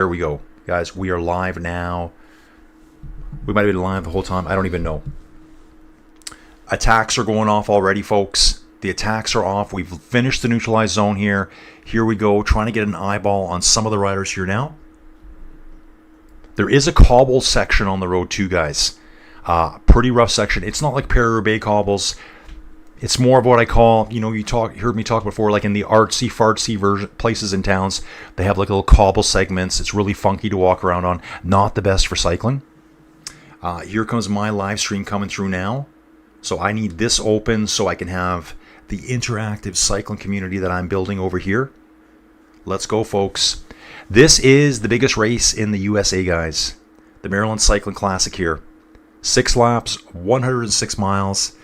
There we go. Guys, we are live now. We might have been live the whole time. I don't even know. Attacks are going off already, folks. The attacks are off. We've finished the neutralized zone here. Here we go, trying to get an eyeball on some of the riders here now. There is a cobble section on the road too, guys. Pretty rough section. It's not like Paris-Roubaix cobbles. It's more of what I call, you heard me talk before, like in the artsy-fartsy version places in towns, they have like little cobble segments. It's really funky to walk around on. Not the best for cycling. Here comes my live stream coming through now. So I need this open so I can have the interactive cycling community that I'm building over here. Let's go, folks. This is the biggest race in the USA, guys. The Maryland Cycling Classic here. 6 laps, 106 miles.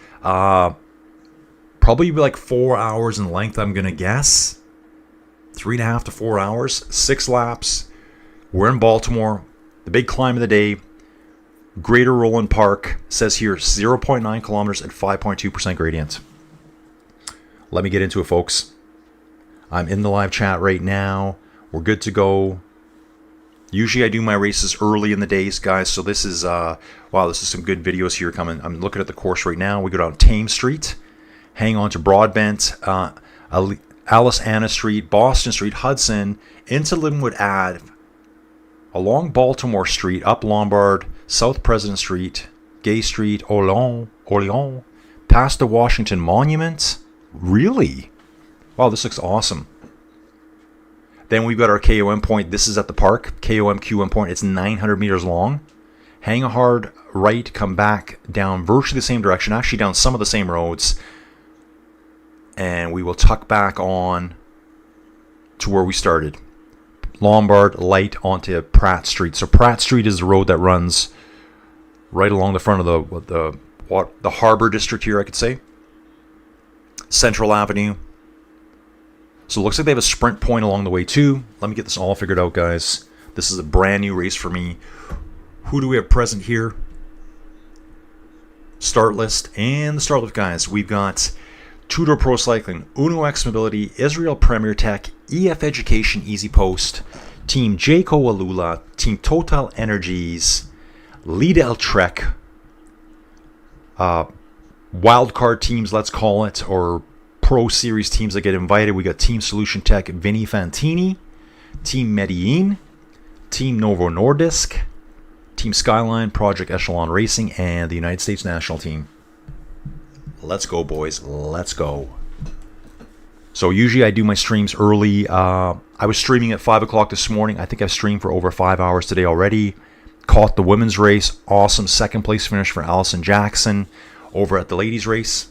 Probably like 4 hours in length, I'm going to guess. 3.5 to 4 hours. 6 laps. We're in Baltimore. The big climb of the day. Greater Roland Park. Says here 0.9 kilometers at 5.2% gradient. Let me get into it, folks. I'm in the live chat right now. We're good to go. Usually I do my races early in the days, guys. So this is, wow, this is some good videos here coming. I'm looking at the course right now. We go down Thames Street. Hang on to Broadbent, Alice Anna Street, Boston Street, Hudson, into Linwood Ave, along Baltimore Street, up Lombard, South President Street, Gay Street, Orleans, past the Washington Monument. Really? Wow, this looks awesome. Then we've got our KOM point. This is at the park. KOM QM point. It's 900 meters long. Hang a hard right, come back down virtually the same direction, actually down some of the same roads. And we will tuck back on to where we started. Lombard light onto Pratt Street. So Pratt Street is the road that runs right along the front of the Harbor District here, I could say. Central Avenue. So it looks like they have a sprint point along the way too. Let me get this all figured out, guys. This is a brand new race for me. Who do we have present here? Start list. And the start list, guys. We've got Tudor Pro Cycling, Uno X Mobility, Israel Premier Tech, EF Education Easy Post, Team Jayco Alula, Team Total Energies, Lidl Trek, wildcard teams, let's call it, or Pro Series teams that get invited. We got Team Solution Tech, Vinny Fantini, Team Medellin, Team Novo Nordisk, Team Skyline, Project Echelon Racing, and the United States National Team. Let's go, boys. Let's go. So usually I do my streams early. I was streaming at 5 o'clock this morning. I think I've streamed for over 5 hours today already. Caught the women's race. Awesome second place finish for Allison Jackson over at the ladies race.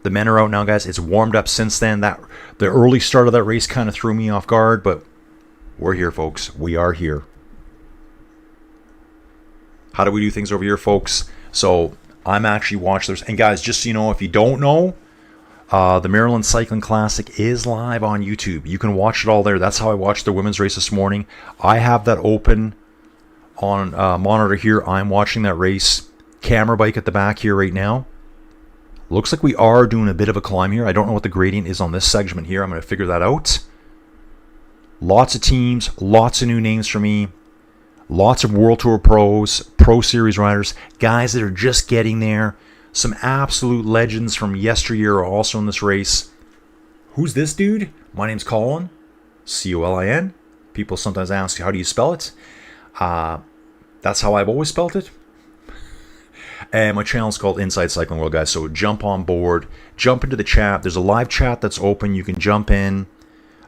The men are out now, guys. It's warmed up since then. The early start of that race kind of threw me off guard, but we're here, folks. We are here. How do we do things over here, folks? So I'm actually watching this. And guys, just so you know, if you don't know, the Maryland Cycling Classic is live on YouTube. You can watch it all there. That's how I watched the women's race this morning. I have that open on monitor here. I'm watching that race. Camera bike at the back here right now. Looks like we are doing a bit of a climb here. I don't know what the gradient is on this segment here. I'm going to figure that out. Lots of teams, lots of new names for me. Lots of World Tour pros, Pro Series riders, guys that are just getting there. Some absolute legends from yesteryear are also in this race. Who's this dude? My name's Colin, C-O-L-I-N. People sometimes ask, how do you spell it? That's how I've always spelled it. And my channel is called Inside Cycling World, guys. So jump on board, jump into the chat. There's a live chat that's open. You can jump in,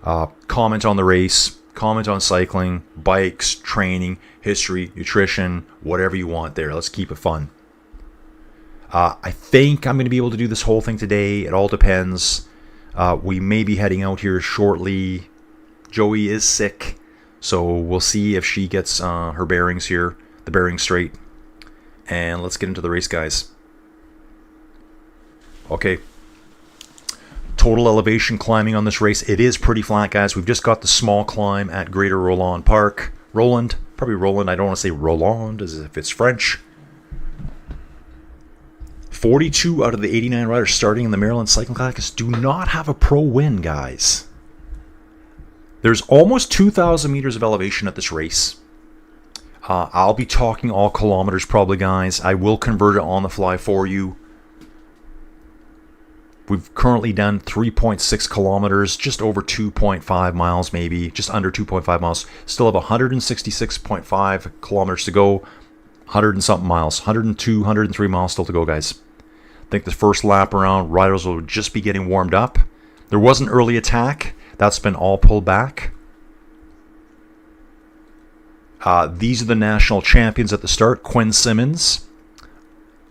comment on the race, comment on cycling, bikes, training, history, nutrition, whatever you want there. Let's keep it fun. I think I'm going to be able to do this whole thing today. It all depends. We may be heading out here shortly. Joey is sick, so we'll see if she gets her bearings here, the bearings straight. And let's get into the race, guys. Okay. Total elevation climbing on this race. It is pretty flat, guys. We've just got the small climb at Greater Roland Park. Roland. Probably Roland. I don't want to say Roland as if it's French. 42 out of the 89 riders starting in the Maryland Cycling Classic do not have a pro win, guys. There's almost 2,000 meters of elevation at this race. I'll be talking all kilometers probably, guys. I will convert it on the fly for you. We've currently done 3.6 kilometers, just over 2.5 miles maybe, just under 2.5 miles. Still have 166.5 kilometers to go, 100 and something miles, 102, 103 miles still to go, guys. I think the first lap around, riders will just be getting warmed up. There was an early attack. That's been all pulled back. These are the national champions at the start. Quinn Simmons.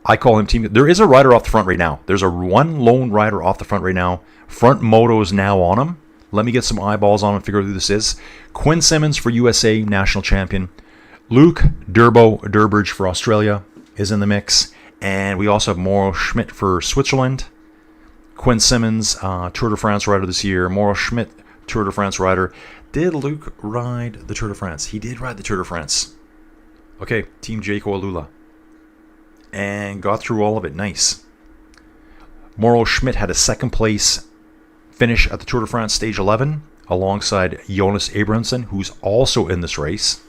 I call him team. There is a rider off the front right now. There's one lone rider off the front right now. Front moto is now on him. Let me get some eyeballs on him and figure out who this is. Quinn Simmons for USA, national champion. Luke Durbridge for Australia is in the mix. And we also have Mauro Schmidt for Switzerland. Quinn Simmons, Tour de France rider this year. Mauro Schmidt, Tour de France rider. Did Luke ride the Tour de France? He did ride the Tour de France. Okay, Team Jaco Alula. And got through all of it. Nice. Mauro Schmidt had a second place finish at the Tour de France Stage 11 alongside Jonas Abrahamsson, who's also in this race.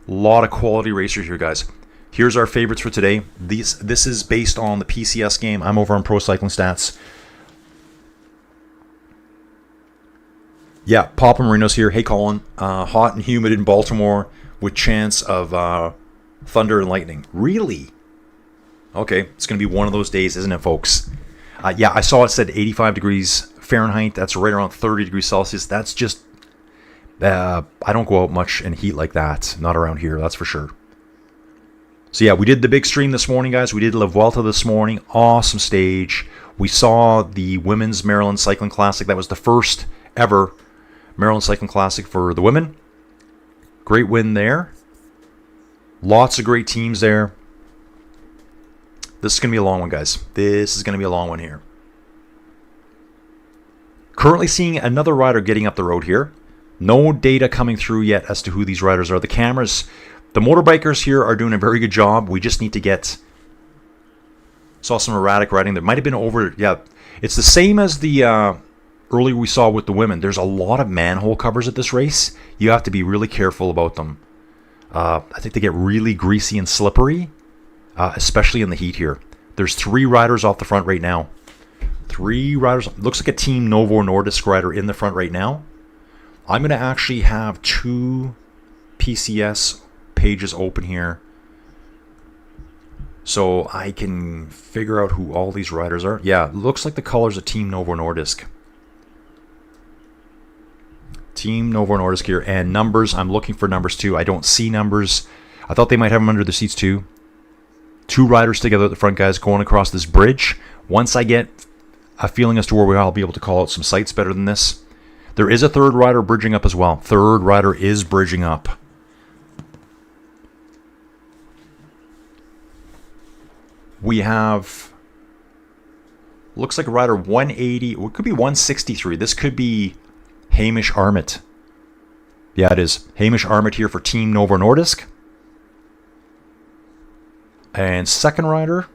A lot of quality racers here, guys. Here's our favorites for today. This is based on the PCS game. I'm over on Pro Cycling Stats. Yeah, Papa Marino's here. Hey, Colin. Hot and humid in Baltimore with chance of thunder and lightning. Really? Okay, it's going to be one of those days, isn't it, folks? Yeah, I saw it said 85 degrees Fahrenheit. That's right around 30 degrees Celsius. That's just... I don't go out much in heat like that. Not around here, that's for sure. So yeah, we did the big stream this morning, guys. We did La Vuelta this morning. Awesome stage. We saw the Women's Maryland Cycling Classic. That was the first ever Maryland Cycling Classic for the women. Great win there. Lots of great teams there. This is going to be a long one, guys. This is going to be a long one here. Currently seeing another rider getting up the road here. No data coming through yet as to who these riders are. The cameras, the motorbikers here are doing a very good job. We just need to get... Saw some erratic riding. There might have been over... Yeah, it's the same as the... earlier we saw with the women. There's a lot of manhole covers at this race. You have to be really careful about them. I think they get really greasy and slippery, especially in the heat here. There's 3 riders off the front right now. 3 riders. Looks like a Team Novo Nordisk rider in the front right now. I'm going to actually have 2 PCS pages open here so I can figure out who all these riders are. Yeah, looks like the colors of Team Novo Nordisk. Team Novo Nordisk here. And numbers, I'm looking for numbers too. I don't see numbers. I thought they might have them under the seats too. 2 riders together at the front, guys, going across this bridge. Once I get a feeling as to where we are, I'll be able to call out some sites better than this. There is a 3rd rider bridging up as well. 3rd rider is bridging up. We have... Looks like rider 180. It could be 163. This could be Hamish Armit. Yeah, it is. Hamish Armit here for Team Novo Nordisk. And second rider.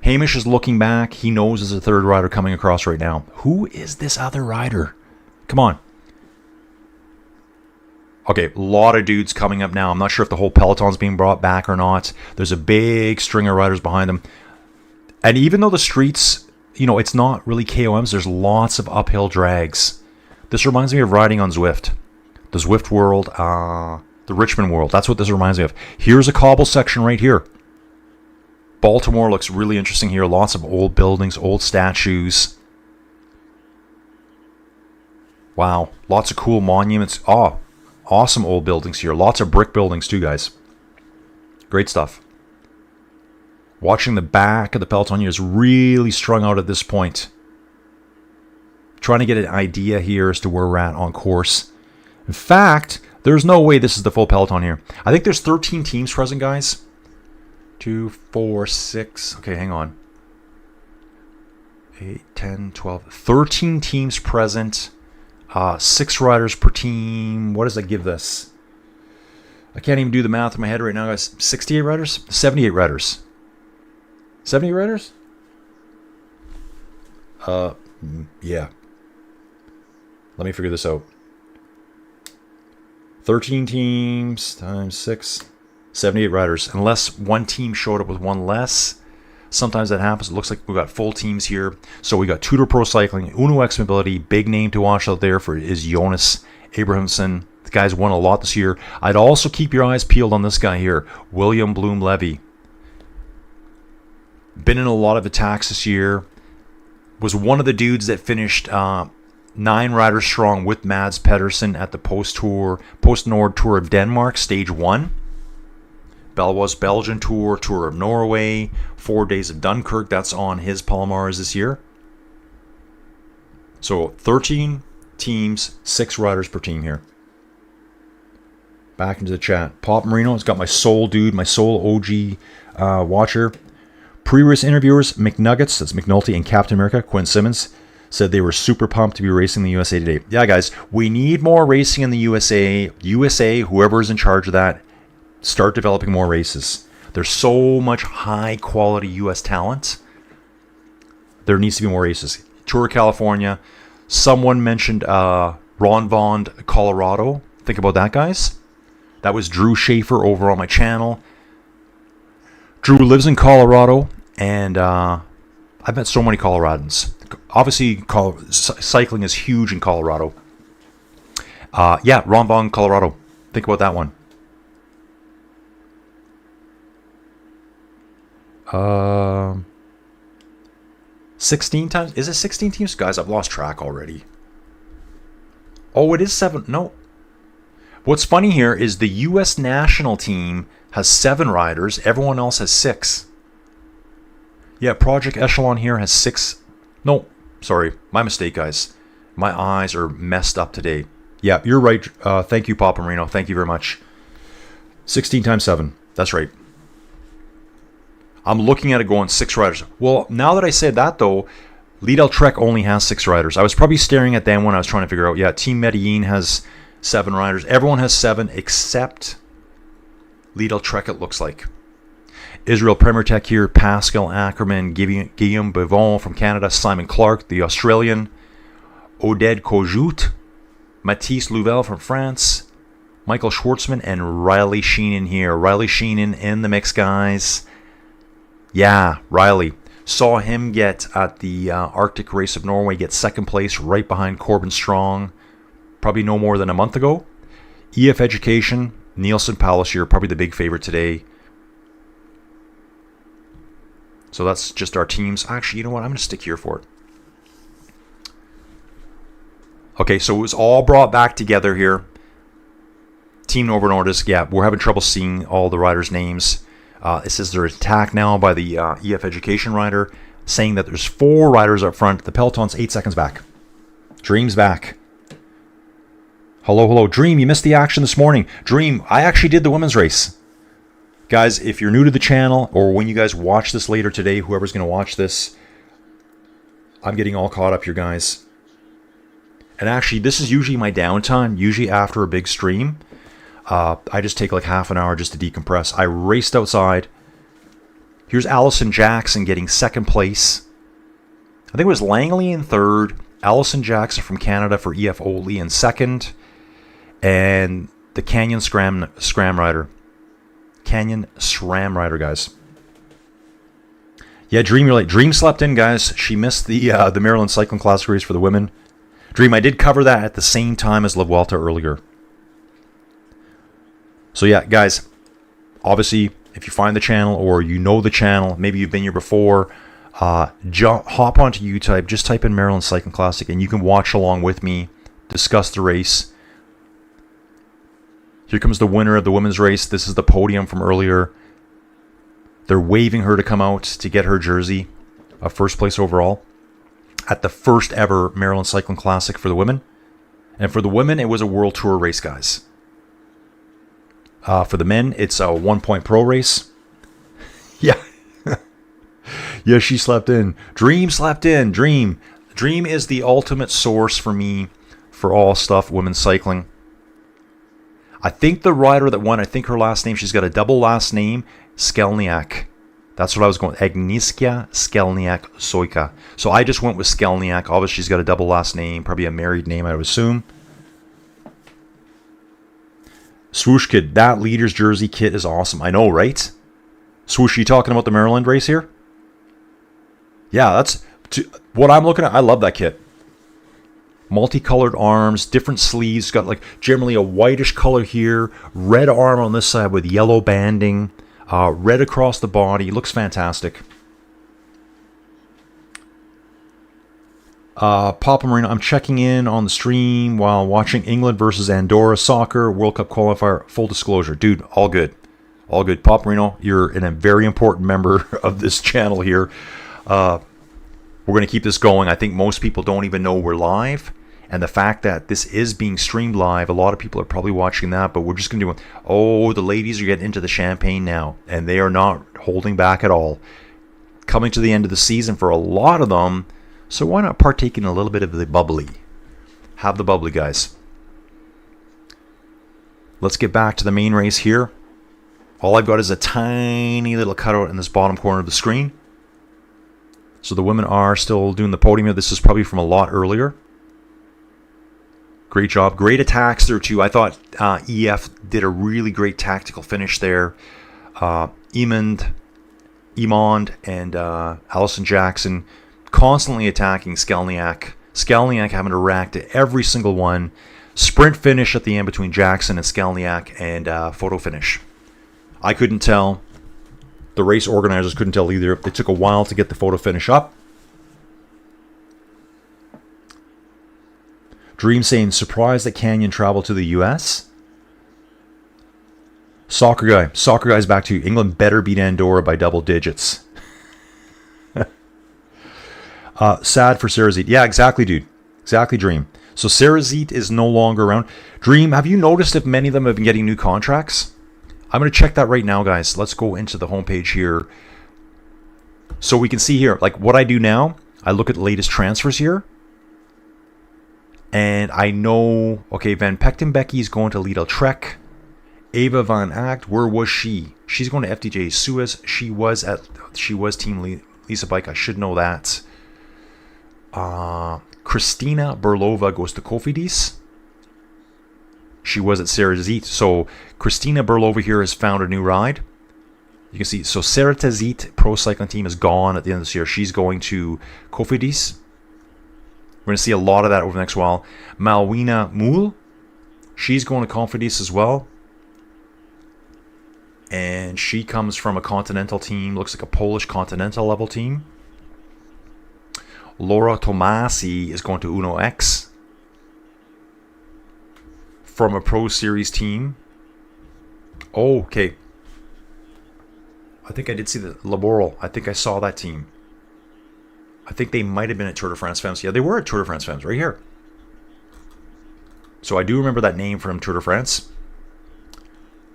Hamish is looking back. He knows there's a 3rd rider coming across right now. Who is this other rider? Come on. Okay, a lot of dudes coming up now. I'm not sure if the whole Peloton's being brought back or not. There's a big string of riders behind them. And even though the streets, you know, it's not really KOMs, there's lots of uphill drags. This reminds me of riding on Zwift. The Zwift world, the Richmond world. That's what this reminds me of. Here's a cobble section right here. Baltimore looks really interesting here. Lots of old buildings, old statues. Wow. Lots of cool monuments. Oh, awesome old buildings here. Lots of brick buildings too, guys. Great stuff. Watching the back of the Peloton here is really strung out at this point. Trying to get an idea here as to where we're at on course. In fact, there's no way this is the full Peloton here. I think there's 13 teams present, guys. 2, 4, 6. Okay, hang on. 8, 10, 12. 13 teams present. 6 riders per team. What does that give us? I can't even do the math in my head right now, guys. 68 riders? 78 riders. 78 riders? Yeah. Let me figure this out. 13 teams times 6, 78 riders. Unless one team showed up with one less. Sometimes that happens. It looks like we've got full teams here. So we got Tudor Pro Cycling, Uno X Mobility. Big name to watch out there for is Jonas Abrahamson. The guy's won a lot this year. I'd also keep your eyes peeled on this guy here, William Bloom-Levy. Been in a lot of attacks this year. Was one of the dudes that finished 9 riders strong with Mads Pedersen at the Post-Nord Tour of Denmark, Stage 1. Belwas Belgian Tour, Tour of Norway, 4 days of Dunkirk. That's on his Palomars this year. So 13 teams, 6 riders per team here. Back into the chat. Pop Marino has got my sole dude, my sole OG watcher. Pre-race interviewers, McNuggets, that's McNulty, and Captain America, Quinn Simmons, said they were super pumped to be racing in the USA today. Yeah, guys, we need more racing in the USA. USA, whoever is in charge of that, start developing more races. There's so much high-quality U.S. talent. There needs to be more races. Tour of California. Someone mentioned Ronvond, Colorado. Think about that, guys. That was Drew Schaefer over on my channel. Drew lives in Colorado, and I've met so many Coloradans. Obviously, cycling is huge in Colorado. Yeah, Ronvond, Colorado. Think about that one. 16 times? Is it 16 teams? Guys, I've lost track already. Oh, it is 7. No. What's funny here is the U.S. national team has 7 riders. Everyone else has 6. Yeah, Project Echelon here has 6. No, sorry. My mistake, guys. My eyes are messed up today. Yeah, you're right. Thank you, Papa Marino. Thank you very much. 16 times 7. That's right. I'm looking at it going 6 riders. Well, now that I said that, though, Lidl Trek only has 6 riders. I was probably staring at them when I was trying to figure out, yeah, Team Medellin has 7 riders. Everyone has 7 except Lidl Trek, it looks like. Israel Premier Tech here, Pascal Ackerman, Guillaume Bivon from Canada, Simon Clark, the Australian, Oded Kojout, Mathis Louvel from France, Michael Schwartzman, and Riley Sheenan here. Riley Sheenan in the mix, guys. Yeah, Riley. Saw him get at the Arctic Race of Norway, get 2nd place right behind Corbin Strong, probably no more than a month ago. EF Education, Nielsen Palliser, probably the big favorite today. So that's just our teams. Actually, you know what? I'm going to stick here for it. Okay, so it was all brought back together here. Team Novo Nordisk, yeah, we're having trouble seeing all the riders' names. It says they're attacked now by the EF Education rider, saying that there's 4 riders up front. The Peloton's 8 seconds back. Dream's back. Hello. Dream, you missed the action this morning. Dream, I actually did the women's race. Guys, if you're new to the channel, or when you guys watch this later today, whoever's going to watch this, I'm getting all caught up here, guys. And actually, this is usually my downtime, usually after a big stream. I just take like half an hour just to decompress. I raced outside. Here's Allison Jackson getting 2nd place. I think it was Langley in 3rd. Allison Jackson from Canada for EF Oatly in 2nd. And the Canyon SRAM rider. Canyon SRAM rider, guys. Yeah, Dream, you're late. Dream slept in, guys. She missed the Maryland Cycling Classic race for the women. Dream, I did cover that at the same time as La Vuelta earlier. So yeah, guys, obviously, if you find the channel or you know the channel, maybe you've been here before, hop onto YouTube, just type in Maryland Cycling Classic, and you can watch along with me, discuss the race. Here comes the winner of the women's race. This is the podium from earlier. They're waving her to come out to get her jersey of 1st place overall at the first ever Maryland Cycling Classic for the women. And for the women, it was a World Tour race, guys. For the men, it's a 1 Point Pro race. Yeah. Yeah, she slept in. Dream slept in. Dream is the ultimate source for me for all stuff women's cycling. I think the rider that won, I think her last name, she's got a double last name, Skelniak. That's what I was going with. Agnieszka Skelniak-Sojka. So I just went with Skelniak. Obviously, she's got a double last name, probably a married name, I would assume. Swoosh Kid, that leader's jersey kit is awesome. I know, right? Swoosh, you talking about the Maryland race here? Yeah, that's what I'm looking at. I love that kit. Multicolored arms, different sleeves. Got like generally a whitish color here. Red arm on this side with yellow banding. Red across the body. Looks fantastic. Papa Marino, I'm checking in on the stream while watching England versus Andorra soccer World Cup qualifier. Full disclosure, dude, all good. All good. Papa Marino, you're a very important member of this channel here. We're going to keep this going. I think most people don't even know we're live. And the fact that this is being streamed live, a lot of people are probably watching that, but we're just going to do, oh, the ladies are getting into the champagne now, and they are not holding back at all. Coming to the end of the season for a lot of them, so why not partake in a little bit of the bubbly? Have the bubbly, guys. Let's get back to the main race here. All I've got is a tiny little cutout in this bottom corner of the screen. So the women are still doing the podium here. This is probably from a lot earlier. Great job. Great attacks there, too. I thought EF did a really great tactical finish there. Emond and Allison Jackson constantly attacking Skelniak. Skelniak having to react to every single one. Sprint finish at the end between Jackson and Skelniak, and photo finish. I couldn't tell. The race organizers couldn't tell either. It took a while to get the photo finish up. Dream saying, surprised that Canyon traveled to the U.S. Soccer guy's back to you. England better beat Andorra by double digits. Sad for Sarazit. Yeah, exactly, dude. Exactly, Dream. So Sarazit is no longer around. Dream, have you noticed if many of them have been getting new contracts? I'm going to check that right now, guys. Let's go into the homepage here. So we can see here, like what I do now, I look at the latest transfers here. And I know, okay, Van Pechtenbecke is going to Lidl Trek. Ava Van Act, where was she? She's going to FDJ Suez. She was Team Lisa Bike. I should know that. Christina Berlova goes to Cofidis. She was at Sarazit. So Christina Berlova here has found a new ride. You can see, so Sarazit Pro Cycling Team is gone at the end of this year. She's going to Cofidis. We're going to see a lot of that over the next while. Malwina Moul, she's going to Cofidis as well. And she comes from a Continental team. Looks like a Polish Continental level team. Laura Tomasi is going to Uno X. From a Pro Series team. Oh, okay. I think I did see the Laboral. I think I saw that team. I think they might have been at Tour de France Femmes. Yeah, they were at Tour de France Femmes right here. So I do remember that name from Tour de France.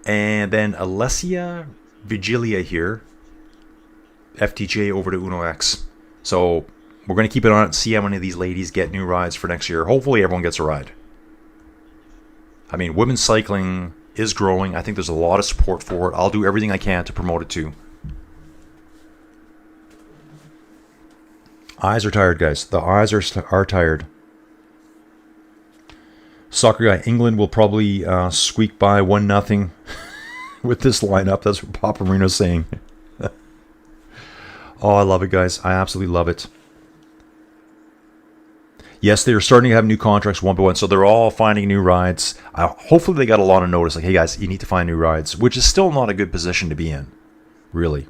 And then Alessia Vigilia here. FTJ over to Uno X. So we're going to keep it on it and see how many of these ladies get new rides for next year. Hopefully everyone gets a ride. I mean, women's cycling is growing. I think there's a lot of support for it. I'll do everything I can to promote it too. Eyes are tired, guys. The eyes are tired. Soccer guy, England will probably squeak by 1-0 with this lineup. That's what Papa Marino's saying. Oh, I love it, guys. I absolutely love it. Yes, they're starting to have new contracts one by one, so they're all finding new rides. Hopefully they got a lot of notice, like, hey guys, you need to find new rides, which is still not a good position to be in, really.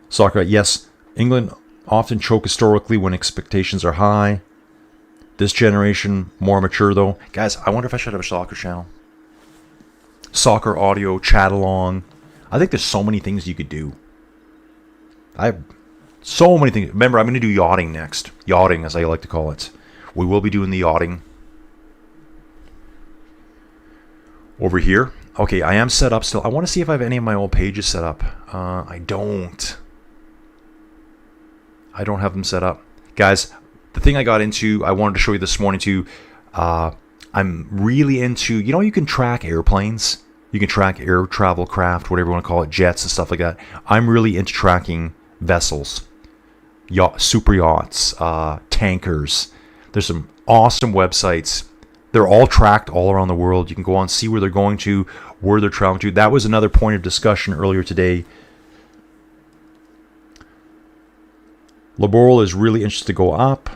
Soccer, yes, England often choke historically when expectations are high. This generation, more mature though. Guys, I wonder if I should have a soccer channel. Soccer audio, chat along. I think there's so many things you could do. So many things. Remember, I'm going to do yachting next. Yachting, as I like to call it. We will be doing the yachting. Over here. Okay, I am set up still. I want to see if I have any of my old pages set up. I don't. I don't have them set up. Guys, the thing I got into, I wanted to show you this morning too. I'm really into, you know, you can track airplanes. You can track air travel craft, whatever you want to call it, jets and stuff like that. I'm really into tracking vessels, super yachts, tankers. There's some awesome websites. They're all tracked all around the world. You can go on, see where they're going to, where they're traveling to. That was another point of discussion earlier today. Laboral is really interested to go up,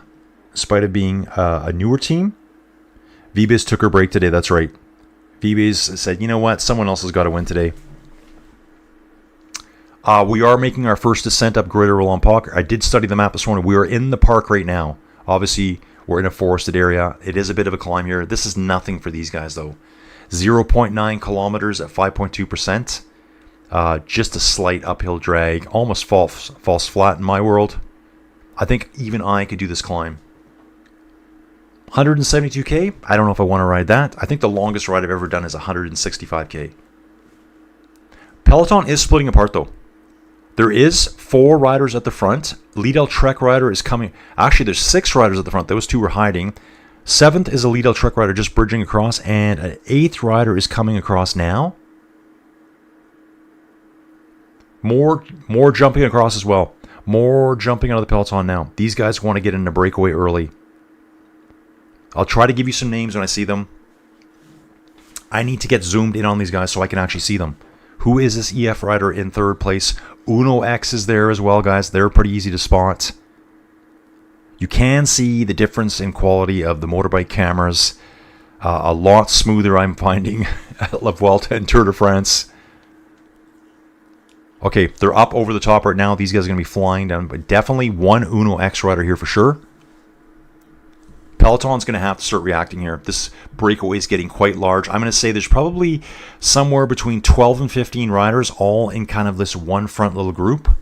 in spite of being a newer team. Vibes took her break today, that's right. Vibes said, you know what, someone else has got to win today. We are making our first descent up Greater Roland Park. I did study the map this morning. We are in the park right now. Obviously, we're in a forested area. It is a bit of a climb here. This is nothing for these guys, though. 0.9 kilometers at 5.2%. Just a slight uphill drag. Almost falls flat in my world. I think even I could do this climb. 172K? I don't know if I want to ride that. I think the longest ride I've ever done is 165K. Peloton is splitting apart, though. There is 4 riders at the front. Lidl Trek rider is coming. Actually, there's 6 riders at the front. Those 2 were hiding. 7th is a Lidl Trek rider just bridging across. And an 8th rider is coming across now. More jumping across as well. More jumping out of the Peloton now. These guys want to get into Breakaway early. I'll try to give you some names when I see them. I need to get zoomed in on these guys so I can actually see them. Who is this EF rider in 3rd place? Uno X is there as well, guys. They're pretty easy to spot. You can see the difference in quality of the motorbike cameras. A lot smoother, I'm finding, at La Vuelta and Tour de France. Okay, they're up over the top right now. These guys are going to be flying down. But definitely one Uno X rider here for sure. Peloton's going to have to start reacting here. This breakaway is getting quite large. I'm going to say there's probably somewhere between 12 and 15 riders all in kind of this one front little group.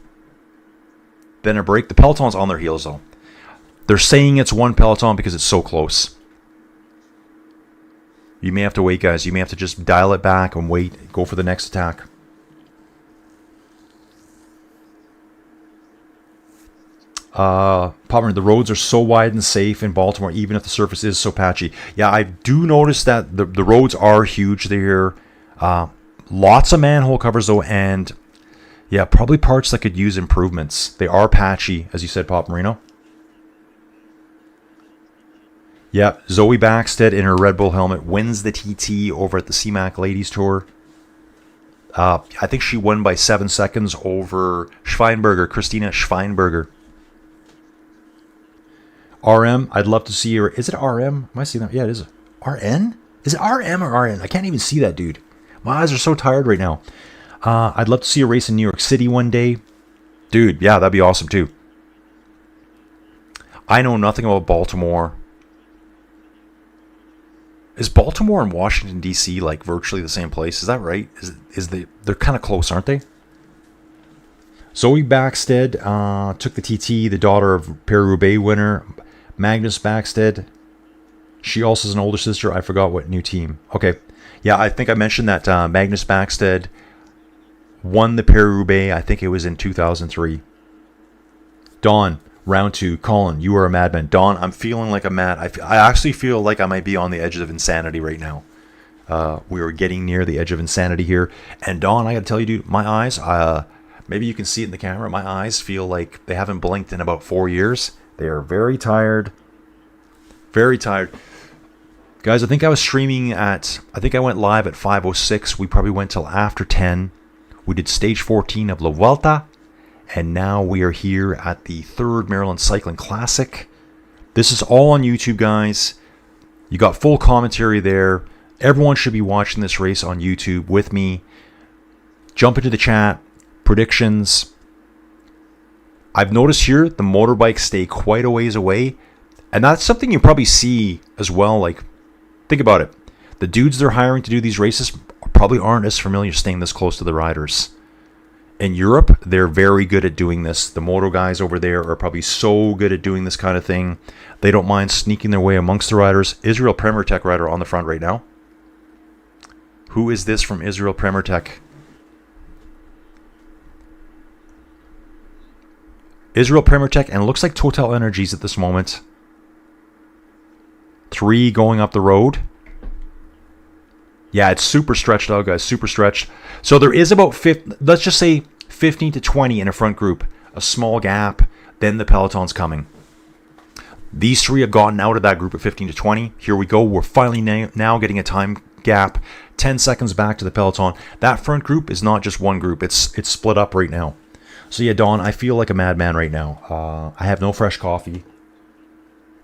Then a break. The Peloton's on their heels, though. They're saying it's one Peloton because it's so close. You may have to wait, guys. You may have to just dial it back and wait. Go for the next attack. Probably the roads are so wide and safe in Baltimore, even if the surface is so patchy. Yeah, I do notice that the roads are huge there. Lots of manhole covers, though, and yeah, probably parts that could use improvements. They are patchy, as you said, Pop Marino. Yeah, Zoe Backstead in her Red Bull helmet wins the TT over at the CMAC Ladies Tour. I think she won by 7 seconds over Christina Schweinberger. RM, I'd love to see her. Is it RM? Am I seeing that? Yeah, it is. RN? Is it RM or RN? I can't even see that, dude. My eyes are so tired right now. I'd love to see a race in New York City one day. Dude, yeah, that'd be awesome too. I know nothing about Baltimore. Is Baltimore and Washington, D.C. like virtually the same place? Is that right? They're kind of close, aren't they? Zoe Backstead took the TT, the daughter of Paris-Roubaix winner Magnus Backstead. She also is an older sister. I forgot what new team. Okay. Yeah, I think I mentioned that Magnus Backstead won the Paris-Roubaix. I think it was in 2003. Dawn, round 2. Colin, you are a madman. Dawn, I'm feeling like a mad. I actually feel like I might be on the edge of insanity right now. We are getting near the edge of insanity here. And Dawn, I got to tell you, dude, my eyes, maybe you can see it in the camera. My eyes feel like they haven't blinked in about 4 years. They are very tired. Very tired. Guys, I think I was streaming I think I went live at 5:06. We probably went till after 10. We did stage 14 of La Vuelta. And now we are here at the 3rd Maryland Cycling Classic. This is all on YouTube, guys. You got full commentary there. Everyone should be watching this race on YouTube with me. Jump into the chat. Predictions. I've noticed here the motorbikes stay quite a ways away. And that's something you probably see as well. Like, think about it. The dudes they're hiring to do these races probably aren't as familiar staying this close to the riders. In Europe, they're very good at doing this. The moto guys over there are probably so good at doing this kind of thing. They don't mind sneaking their way amongst the riders. Israel Premier Tech rider on the front right now. Who is this from Israel Premier Tech? Israel Premier Tech, and it looks like Total Energies at this moment. 3 going up the road. Yeah, it's super stretched out, guys. Super stretched. So there is about let's just say 15 to 20 in a front group. A small gap. Then the Peloton's coming. These three have gotten out of that group of 15 to 20. Here we go. We're finally now getting a time gap. 10 seconds back to the Peloton. That front group is not just one group. It's split up right now. So yeah, Dawn, I feel like a madman right now. I have no fresh coffee.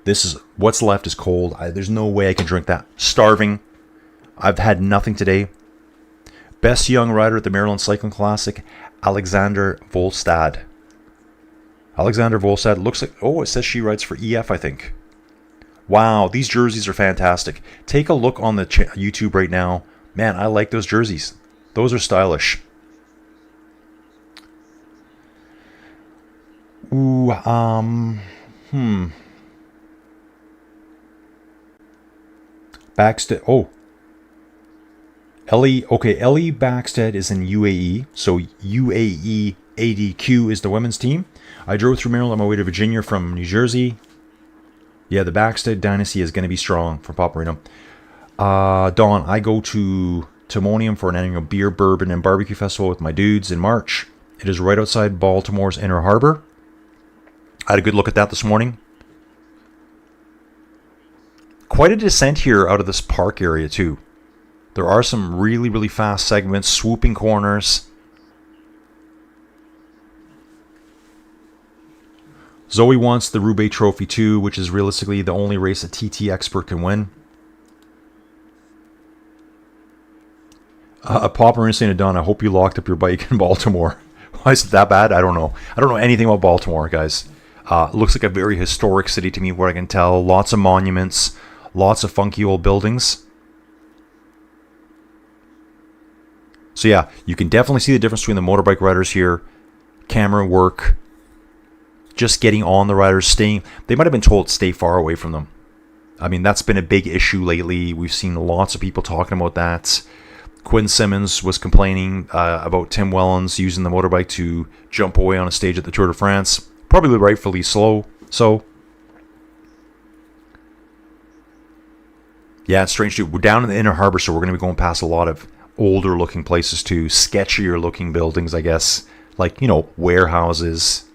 This is what's left is cold. There's no way I can drink that. Starving. I've had nothing today. Best young rider at the Maryland Cycling Classic, Alexander Volstad. Alexander Volstad looks like, it says she rides for EF, I think. Wow, these jerseys are fantastic. Take a look on the YouTube right now. Man, I like those jerseys. Those are stylish. Ooh, Backstead. Ellie Backstead is in UAE. So UAE ADQ is the women's team. I drove through Maryland on my way to Virginia from New Jersey. Yeah, the Backstead dynasty is going to be strong for Paparino. Dawn, I go to Timonium for an annual beer, bourbon, and barbecue festival with my dudes in March. It is right outside Baltimore's Inner Harbor. I had a good look at that this morning. Quite a descent here out of this park area too. There are some really, really fast segments, swooping corners. Zoe wants the Roubaix Trophy too, which is realistically the only race a TT expert can win. Popper and St. Don, I hope you locked up your bike in Baltimore. Why is it that bad? I don't know. I don't know anything about Baltimore, guys. Looks like a very historic city to me, what I can tell. Lots of monuments, lots of funky old buildings. So yeah, you can definitely see the difference between the motorbike riders here. Camera work. Just getting on the riders, staying. They might have been told to stay far away from them. I mean, that's been a big issue lately. We've seen lots of people talking about that. Quinn Simmons was complaining about Tim Wellens using the motorbike to jump away on a stage at the Tour de France. Probably rightfully so. Yeah, it's strange too. We're down in the Inner Harbor, so we're going to be going past a lot of older looking places too. Sketchier looking buildings, I guess. Like, warehouses.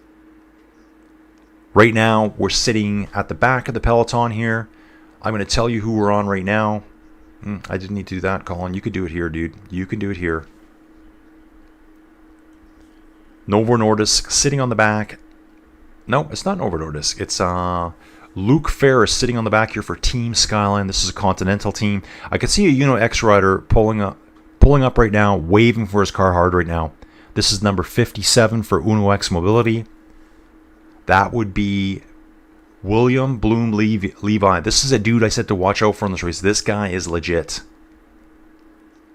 Right now, we're sitting at the back of the Peloton here. I'm going to tell you who we're on right now. I didn't need to do that, Colin. You could do it here, dude. You can do it here. Novo Nordisk sitting on the back. No, it's not Novo Nordisk. It's Luke Ferris sitting on the back here for Team Skyline. This is a Continental team. I can see a Uno X rider pulling up right now, waving for his car hard right now. This is number 57 for Uno X Mobility. That would be William Bloom Levi. This is a dude I said to watch out for in this race. This guy is legit.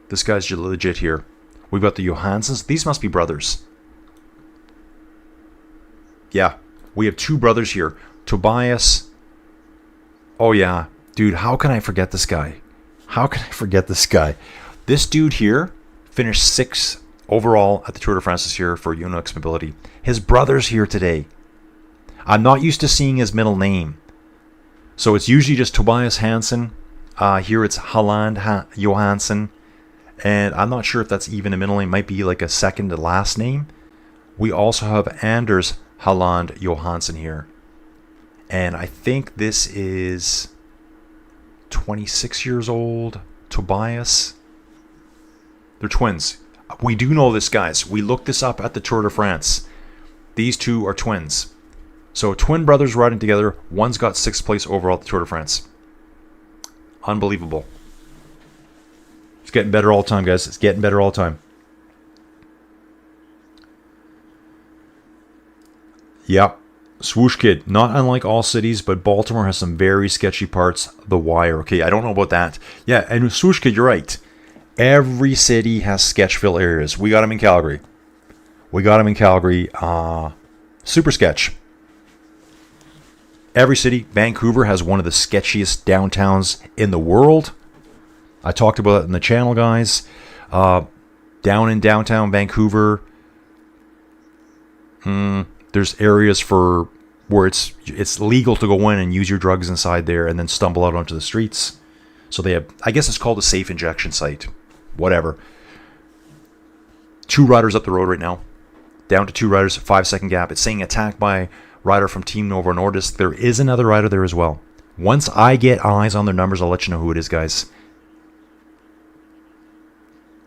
This guy's legit here. We've got the Johanssons. These must be brothers. Yeah, we have two brothers here. Tobias. Oh yeah, dude, how can I forget this guy? This dude here finished 6th overall at the Tour de France this year for Uno X Mobility. His brother's here today. I'm not used to seeing his middle name. So it's usually just Tobias Hansen. Here it's Halland Johansson. And I'm not sure if that's even a middle name. It might be like a second to last name. We also have Anders Halland Johansson here. And I think this is 26 years old. Tobias. They're twins. We do know this, guys. We looked this up at the Tour de France. These two are twins. So twin brothers riding together. One's got 6th place overall at the Tour de France. Unbelievable. It's getting better all the time, guys. It's getting better all the time. Yep. Swoosh Kid. Not unlike all cities, but Baltimore has some very sketchy parts. The Wire. Okay, I don't know about that. Yeah, and Swoosh Kid, you're right. Every city has sketchville areas. We got them in Calgary. Super sketch. Every city. Vancouver has one of the sketchiest downtowns in the world. I talked about it in the channel, guys. Down in downtown Vancouver, there's areas for where it's legal to go in and use your drugs inside there and then stumble out onto the streets. So they have, I guess it's called a safe injection site. Whatever. 2 riders up the road right now. Down to 2 riders, 5-second gap. It's saying attack by rider from Team Novo Nordisk. There is another rider there as well. Once I get eyes on their numbers, I'll let you know who it is, guys.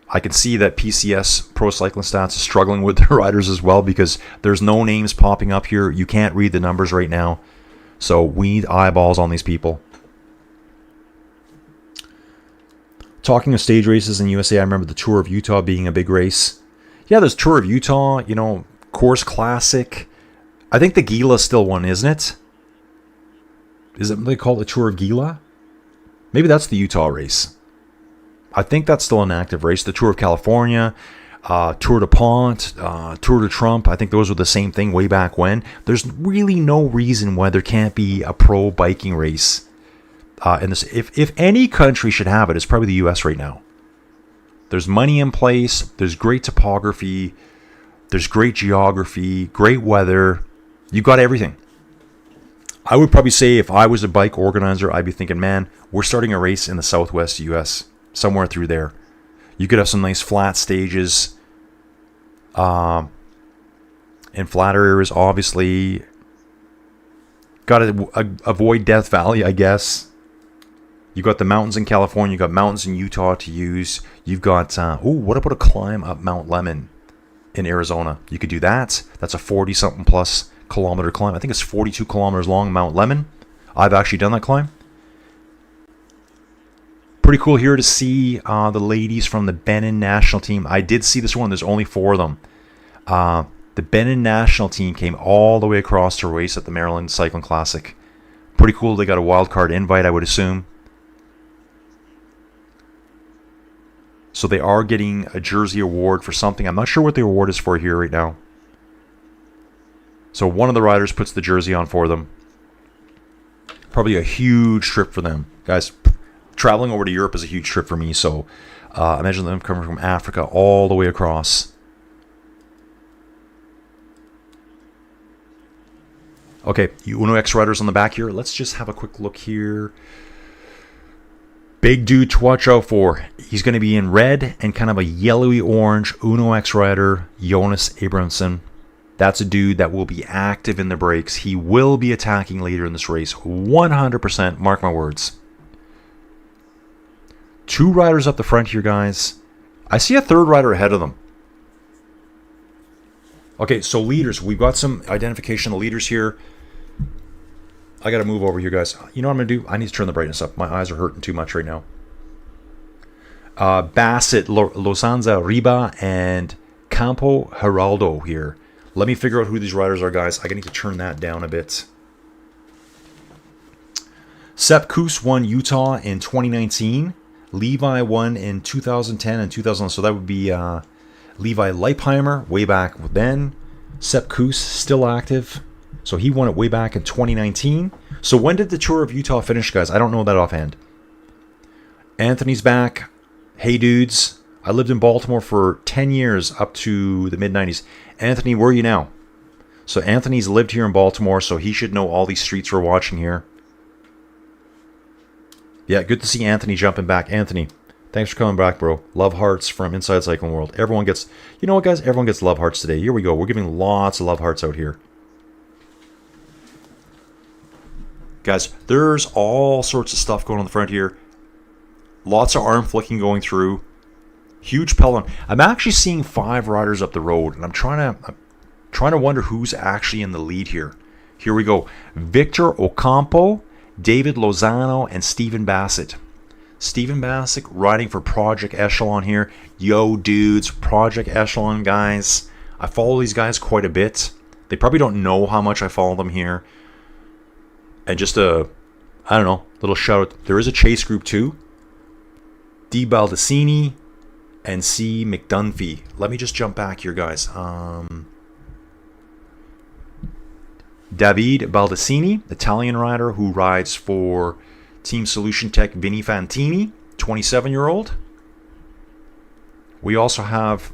I can see that PCS, Pro Cycling Stats, is struggling with their riders as well because there's no names popping up here. You can't read the numbers right now. So we need eyeballs on these people. Talking of stage races in USA, I remember the Tour of Utah being a big race. Yeah, there's Tour of Utah, you know, Course Classic. I think the Gila still one, isn't it? Is it they call it the Tour of Gila? Maybe that's the Utah race. I think that's still an active race. The Tour of California, Tour de Pont, Tour de Trump. I think those were the same thing way back when. There's really no reason why there can't be a pro biking race. And this, if any country should have it, it's probably the U.S. right now. There's money in place. There's great topography. There's great geography, great weather. You got everything. I would probably say if I was a bike organizer, I'd be thinking, man, we're starting a race in the Southwest U.S., somewhere through there. You could have some nice flat stages. In flat areas, obviously. Got to avoid Death Valley, I guess. You got the mountains in California. You got mountains in Utah to use. You've got, what about a climb up Mount Lemmon in Arizona? You could do that. That's a 40-something plus kilometer climb. I think it's 42 kilometers long, Mount Lemmon. I've actually done that climb. Pretty cool here to see the ladies from the Benin national team. I did see this one. There's only 4 of them. The Benin national team came all the way across to race at the Maryland Cycling Classic. Pretty cool. They got a wild card invite, I would assume. So they are getting a jersey award for something. I'm not sure what the award is for here right now. So one of the riders puts the jersey on for them. Probably a huge trip for them. Guys, traveling over to Europe is a huge trip for me. So imagine them coming from Africa all the way across. Okay, Uno X riders on the back here. Let's just have a quick look here. Big dude to watch out for. He's going to be in red and kind of a yellowy orange. Uno X rider, Jonas Abrahamsson. That's a dude that will be active in the breaks. He will be attacking later in this race. 100%. Mark my words. 2 riders up the front here, guys. I see a 3rd rider ahead of them. Okay, so leaders. We've got some identification of leaders here. I got to move over here, guys. You know what I'm going to do? I need to turn the brightness up. My eyes are hurting too much right now. Bassett, Losanza, Riba, and Campo Geraldo here. Let me figure out who these riders are, guys. I need to turn that down a bit. Sepp Kuss won Utah in 2019. Levi won in 2010 and 2011. So that would be Levi Leipheimer way back then. Sepp Kuss still active. So he won it way back in 2019. So when did the Tour of Utah finish, guys? I don't know that offhand. Anthony's back. Hey, dudes. I lived in Baltimore for 10 years up to the mid-90s. Anthony, where are you now? So Anthony's lived here in Baltimore, so he should know all these streets we're watching here. Yeah, good to see Anthony jumping back. Anthony, thanks for coming back, bro. Love hearts from Inside Cycling World. Everyone gets, you know what, guys? Everyone gets love hearts today. Here we go. We're giving lots of love hearts out here. Guys, there's all sorts of stuff going on the front here. Lots of arm flicking going through. Huge Peloton. I'm actually seeing 5 riders up the road, and I'm trying to wonder who's actually in the lead here. Here we go. Victor Ocampo, David Lozano, and Stephen Bassett. Stephen Bassett riding for Project Echelon here. Yo, dudes, Project Echelon guys. I follow these guys quite a bit. They probably don't know how much I follow them here. And just a, I don't know, little shout out. There is a chase group too. D. Baldacini and C. McDunphy. Let me just jump back here, guys. David Baldacini, Italian rider who rides for Team Solution Tech Vinny Fantini, 27-year-old. We also have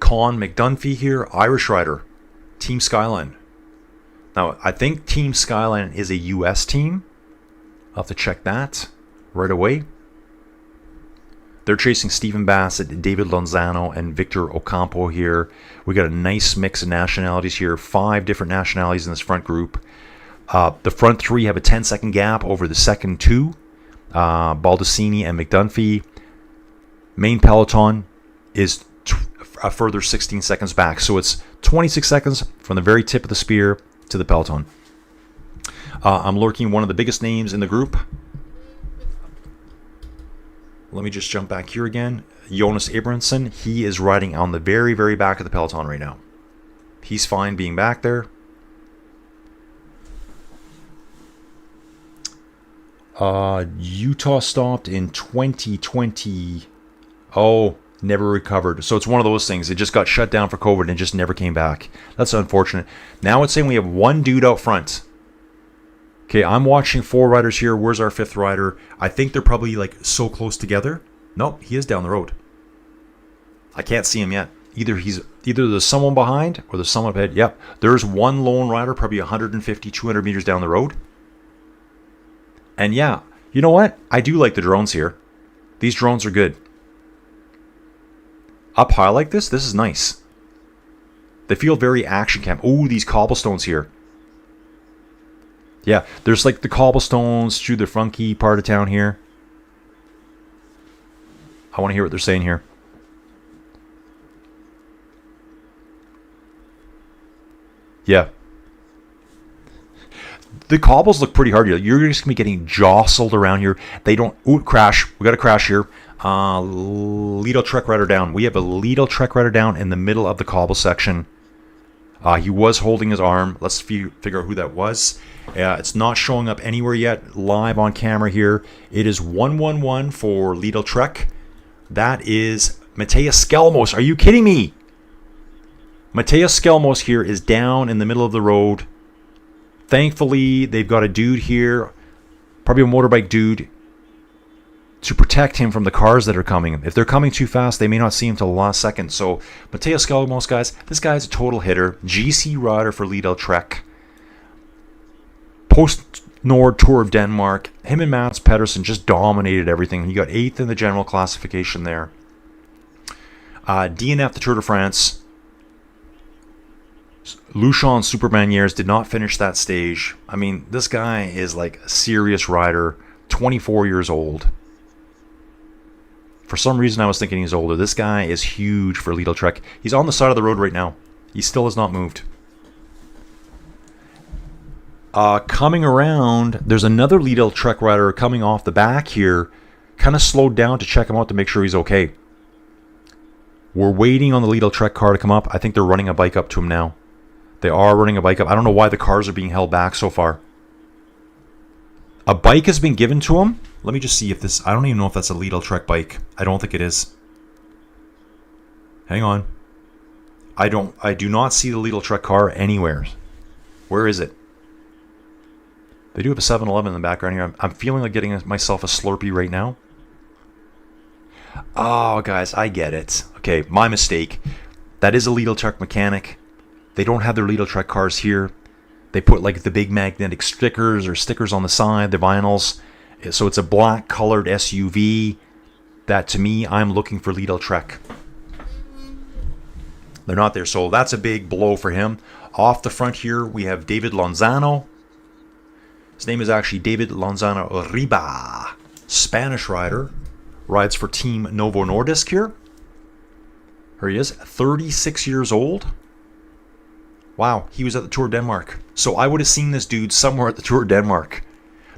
Con McDunphy here, Irish rider, Team Skyline. Now, I think Team Skyline is a U.S. team. I'll have to check that. right away. They're chasing Stephen Bassett, David Lonzano, and Victor Ocampo here. We got a nice mix of nationalities here. 5 different nationalities in this front group. The front 3 have a 10-second gap over the second 2. Baldacini and McDunphy. Main peloton is a further 16 seconds back. So it's 26 seconds from the very tip of the spear to the peloton. I'm lurking one of the biggest names in the group. Let me just jump back here again. Jonas Abrahamsson. He is riding on the very, very back of the peloton right now. He's fine being back there. Utah stopped in 2020. Oh, never recovered. So it's one of those things. It just got shut down for COVID and just never came back. That's unfortunate. Now it's saying we have one dude out front. Okay, I'm watching 4 riders here. Where's our 5th rider? I think they're probably like so close together. Nope, he is down the road. I can't see him yet. Either there's someone behind or there's someone ahead. Yep, there's one lone rider probably 150, 200 meters down the road. And yeah, you know what? I do like the drones here. These drones are good. Up high like this is nice. They feel very action camp. Oh, these cobblestones here. Yeah, there's like the cobblestones through the funky part of town here. I want to hear what they're saying here. Yeah. The cobbles look pretty hard. You're just going to be getting jostled around here. They don't... Ooh, crash. We got a crash here. Lidl Trek Rider down. We have a Lidl Trek Rider down in the middle of the cobble section. He was holding his arm. Let's figure out who that was. It's not showing up anywhere yet. Live on camera here. It is 111 for Lidl Trek. That is Mateus Skelmos. Are you kidding me? Mateus Skelmos here is down in the middle of the road. Thankfully, they've got a dude here, probably a motorbike dude, to protect him from the cars that are coming. If they're coming too fast, they may not see him till the last second. So, Mateus Skelmos, guys, this guy's a total hitter. GC rider for Lidl Trek. Post-Nord Tour of Denmark. Him and Mats Pedersen just dominated everything. He got 8th in the general classification there. DNF the Tour de France. Lucian Supermaniers did not finish that stage. I mean, this guy is like a serious rider. 24 years old. For some reason, I was thinking he's older. This guy is huge for Lidl Trek. He's on the side of the road right now. He still has not moved. Coming around, there's another Lidl Trek rider coming off the back here. Kind of slowed down to check him out to make sure he's okay. We're waiting on the Lidl Trek car to come up. I think they're running a bike up to him now. They are running a bike up. I don't know why the cars are being held back so far. A bike has been given to him. Let me just see if this... I don't even know if that's a Lidl Trek bike. I don't think it is. Hang on. I do not see the Lidl Trek car anywhere. Where is it? They do have a 7-Eleven in the background here. I'm feeling like getting myself a Slurpee right now. Oh, guys, I get it. Okay, my mistake. That is a Lidl Trek mechanic. They don't have their Lidl Trek cars here. They put like the big magnetic stickers or stickers on the side, the vinyls. So it's a black colored SUV that to me, I'm looking for Lidl Trek. They're not there. So that's a big blow for him. Off the front here, we have David Lonzano. His name is actually David Lonzano Riba. Spanish rider. Rides for Team Novo Nordisk here. Here he is, 36 years old. Wow, he was at the Tour of Denmark. So I would have seen this dude somewhere at the Tour of Denmark.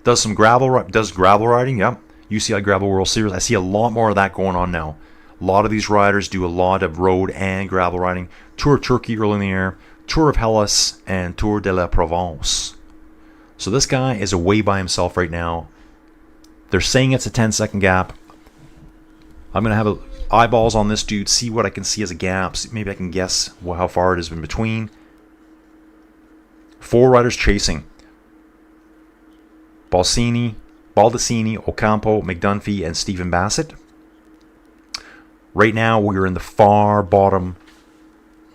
Does gravel riding, yep. UCI Gravel World Series. I see a lot more of that going on now. A lot of these riders do a lot of road and gravel riding. Tour of Turkey early in the year, Tour of Hellas, and Tour de la Provence. So this guy is away by himself right now. They're saying it's a 10-second gap. I'm going to have eyeballs on this dude, see what I can see as a gap. Maybe I can guess how far it is in between. 4 riders chasing. Baldacini, Ocampo, McDunphy, and Stephen Bassett. Right now, we're in the far bottom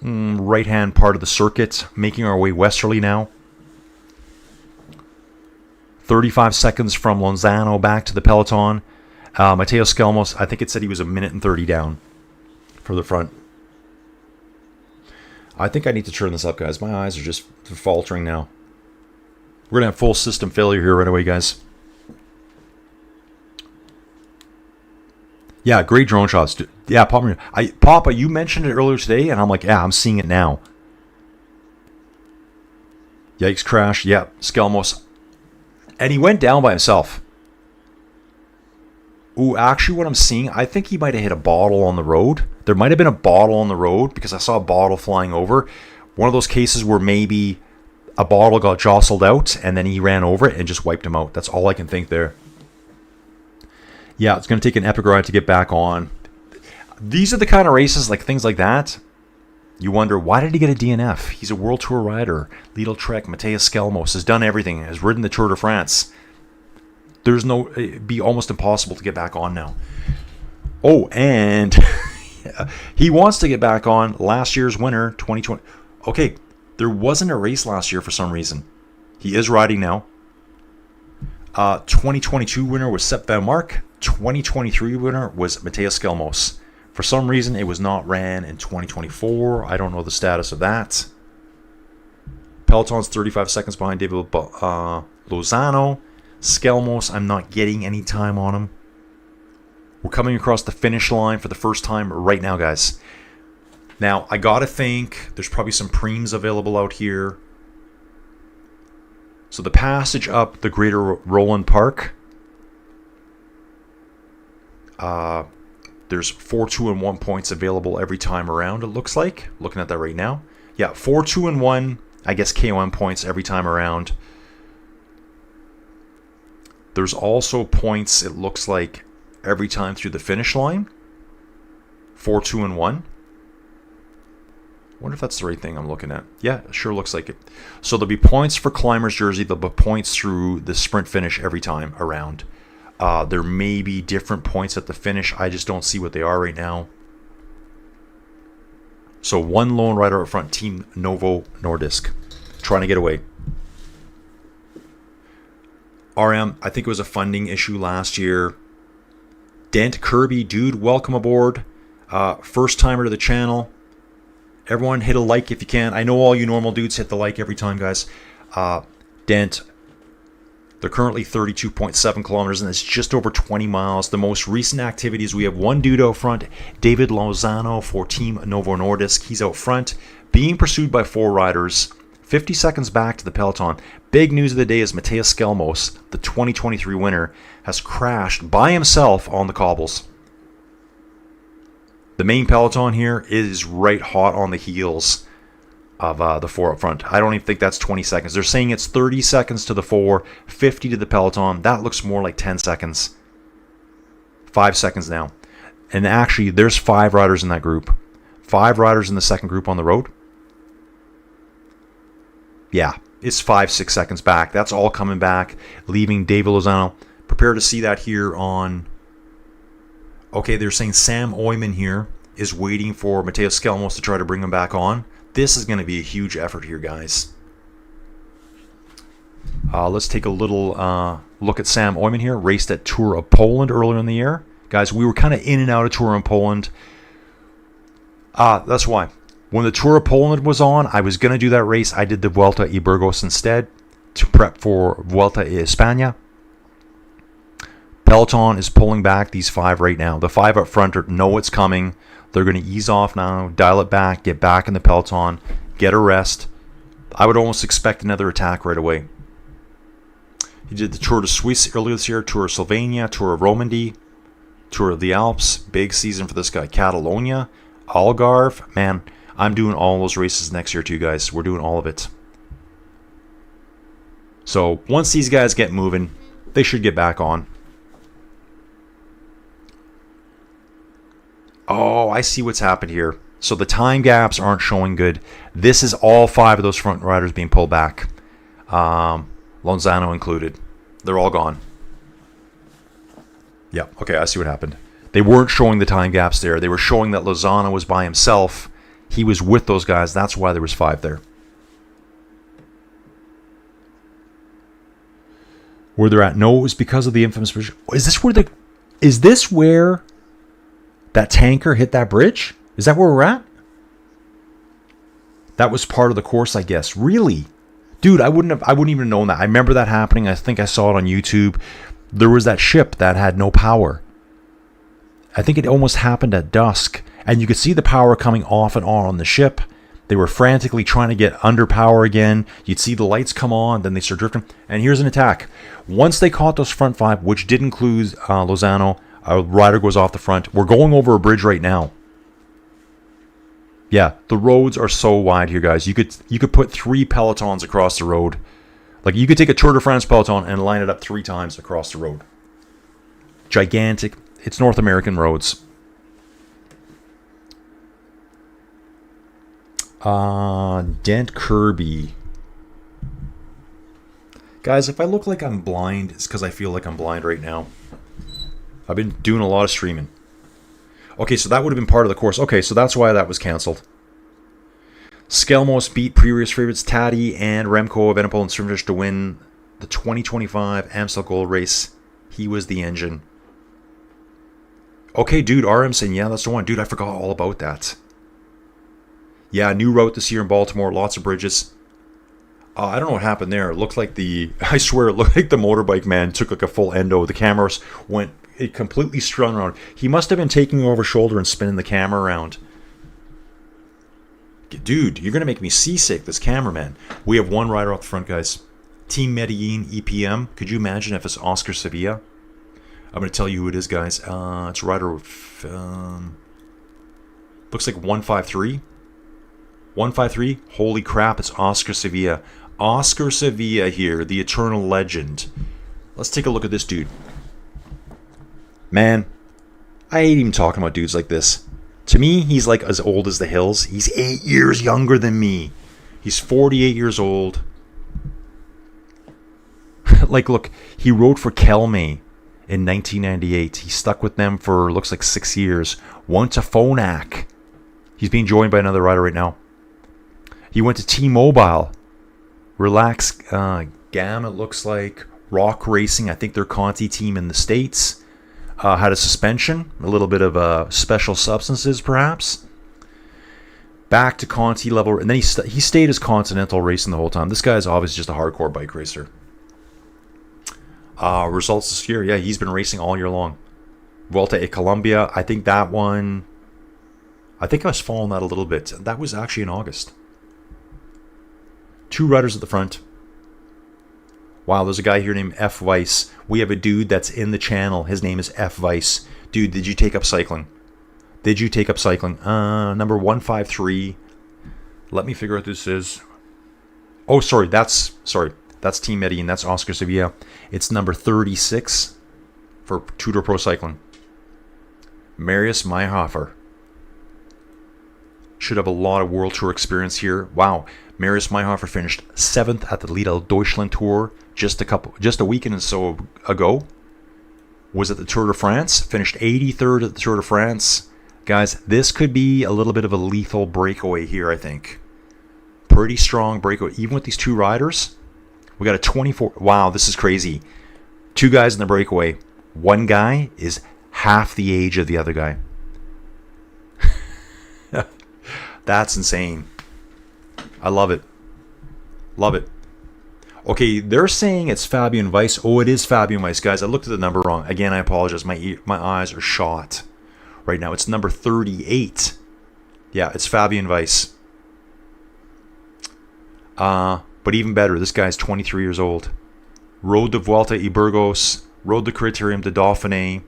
right-hand part of the circuit, making our way westerly now. 35 seconds from Lozano back to the Peloton. Mateo Skelmos, I think it said he was a minute and 30 down for the front. I think I need to turn this up, guys. My eyes are just faltering now. We're going to have full system failure here right away, guys. Yeah, great drone shots. Yeah, Papa, you mentioned it earlier today, and I'm like, yeah, I'm seeing it now. Yikes, crash. Yeah, Skelmos. And he went down by himself. Ooh, actually what I'm seeing, I think he might have hit a bottle on the road. There might have been a bottle on the road because I saw a bottle flying over. One of those cases where maybe a bottle got jostled out and then he ran over it and just wiped him out. That's all I can think there. Yeah, it's going to take an epic ride to get back on. These are the kind of races, like things like that, you wonder, why did he get a DNF? He's a World Tour rider. Lidl Trek, Mateus Skelmos, has done everything, has ridden the Tour de France. It'd be almost impossible to get back on now. Oh, and he wants to get back on last year's winner, 2020. Okay, there wasn't a race last year for some reason. He is riding now. 2022 winner was Sepp Van Mark. 2023 winner was Mateus Skelmos. For some reason, it was not ran in 2024. I don't know the status of that. Peloton's 35 seconds behind David Lozano. Skelmos, I'm not getting any time on him. We're coming across the finish line for the first time right now, guys. Now, I gotta think there's probably some preems available out here. So the passage up the Greater Roland Park. There's 4, 2, and 1 points available every time around, it looks like. Looking at that right now. Yeah, 4, 2, and 1, I guess KOM points every time around. There's also points, it looks like, every time through the finish line. 4, 2, and 1. Wonder if that's the right thing I'm looking at. Yeah, it sure looks like it. So there'll be points for Climber's Jersey. There'll be points through the sprint finish every time around. There may be different points at the finish. I just don't see what they are right now. So one lone rider up front, Team Novo Nordisk, trying to get away. RM, I think it was a funding issue last year. Dent Kirby, dude, welcome aboard. First timer to the channel. Everyone hit a like if you can. I know all you normal dudes hit the like every time, guys. Dent, they're currently 32.7 kilometers, and it's just over 20 miles. The most recent activities, we have one dude out front, David Lozano for Team Novo Nordisk. He's out front, being pursued by 4 riders. 50 seconds back to the Peloton. Big news of the day is Mateus Skelmos, the 2023 winner, has crashed by himself on the cobbles. The main Peloton here is right hot on the heels of the 4 up front. I don't even think that's 20 seconds. They're saying it's 30 seconds to the 4, 50 to the Peloton. That looks more like 10 seconds. 5 seconds now. And actually, there's 5 riders in that group. 5 riders in the second group on the road. Yeah, it's 5, 6 seconds back. That's all coming back, leaving David Lozano. Prepare to see that here on... Okay, they're saying Sam Oyman here is waiting for Mateus Skelmos to try to bring him back on. This is going to be a huge effort here, guys. Let's take a little look at Sam Oyman here. Raced at Tour of Poland earlier in the year. Guys, we were kind of in and out of Tour of Poland. That's why. When the Tour of Poland was on, I was going to do that race. I did the Vuelta y Burgos instead to prep for Vuelta y España. Peloton is pulling back these 5 right now. The 5 up front know it's coming. They're going to ease off now, dial it back, get back in the Peloton, get a rest. I would almost expect another attack right away. He did the Tour de Suisse earlier this year, Tour of Slovenia, Tour of Romandy, Tour of the Alps. Big season for this guy. Catalonia, Algarve. Man, I'm doing all those races next year too, guys. We're doing all of it. So once these guys get moving, they should get back on. Oh, I see what's happened here. So the time gaps aren't showing good. This is all 5 of those front riders being pulled back. Lozano included. They're all gone. Yeah, okay, I see what happened. They weren't showing the time gaps there. They were showing that Lozano was by himself. He was with those guys. That's why there was 5 there. where they're at. No, it was because of the infamous bridge. Is this where that tanker hit that bridge? Is that where we're at? That was part of the course, I guess. Really? Dude, I wouldn't even have known that. I remember that happening. I think I saw it on YouTube. There was that ship that had no power. I think it almost happened at dusk. And you could see the power coming off and on the ship. They were frantically trying to get under power again. You'd see the lights come on, then they start drifting. And here's an attack. Once they caught those front five, which did include Lozano, a rider goes off the front. We're going over a bridge right now. Yeah, the roads are so wide here, guys. You could put 3 Pelotons across the road. Like, you could take a Tour de France Peloton and line it up 3 times across the road. Gigantic. It's North American roads. Dent Kirby. Guys, if I look like I'm blind, it's because I feel like I'm blind right now. I've been doing a lot of streaming. Okay, so that would have been part of the course. Okay, so that's why that was cancelled. Skelmos beat previous favorites Taddy and Remco, Evenepoel, and Spreadshirt to win the 2025 Amstel Gold Race. He was the engine. Okay, dude, RM saying, yeah, that's the one. Dude, I forgot all about that. Yeah, new route this year in Baltimore. Lots of bridges. I don't know what happened there. It looked like I swear, it looked like the motorbike man took like a full endo. The cameras went completely strung around. He must have been taking over shoulder and spinning the camera around. Dude, you're going to make me seasick, this cameraman. We have one rider up front, guys. Team Medellin EPM. Could you imagine if it's Oscar Sevilla? I'm going to tell you who it is, guys. It's rider with, looks like 153. 153. Holy crap, it's Oscar Sevilla. Oscar Sevilla here, the eternal legend. Let's take a look at this dude. Man, I hate even talking about dudes like this. To me, he's like as old as the hills. He's 8 years younger than me. He's 48 years old. Like, look, he rode for Kelme in 1998. He stuck with them for, looks like 6 years. Went to Phonak. He's being joined by another rider right now. He went to T-Mobile. Relax Gam, it looks like. Rock Racing, I think they're Conti team in the States. Had a suspension, a little bit of special substances, perhaps. Back to Conti level, and then he stayed as Continental racing the whole time. This guy is obviously just a hardcore bike racer. Results this year, yeah, he's been racing all year long. Vuelta a Colombia, I think that one. I think I was following that a little bit. That was actually in August. 2 riders at the front. Wow, there's a guy here named F. Weiss. We have a dude that's in the channel. His name is F. Weiss. Dude, did you take up cycling? Did you take up cycling? Number 153. Let me figure out who this is. Oh, sorry. That's Team Medellin. That's Oscar Sevilla. It's number 36 for Tudor Pro Cycling. Marius Mayhofer. Should have a lot of World Tour experience here. Wow. Marius Mayhofer finished 7th at the Lidl Deutschland Tour just a weekend or so ago. Was at the Tour de France. Finished 83rd at the Tour de France. Guys, this could be a little bit of a lethal breakaway here, I think. Pretty strong breakaway. Even with these 2 riders, we got a 24. Wow, this is crazy. 2 guys in the breakaway. One guy is half the age of the other guy. That's insane. I love it. Love it. Okay, they're saying it's Fabian Weiss. Oh, it is Fabian Weiss, guys. I looked at the number wrong. Again, I apologize. My eyes are shot right now. It's number 38. Yeah, it's Fabian Weiss. But even better, this guy's 23 years old. Rode the Vuelta y Burgos. Rode the Criterium de Dauphiné.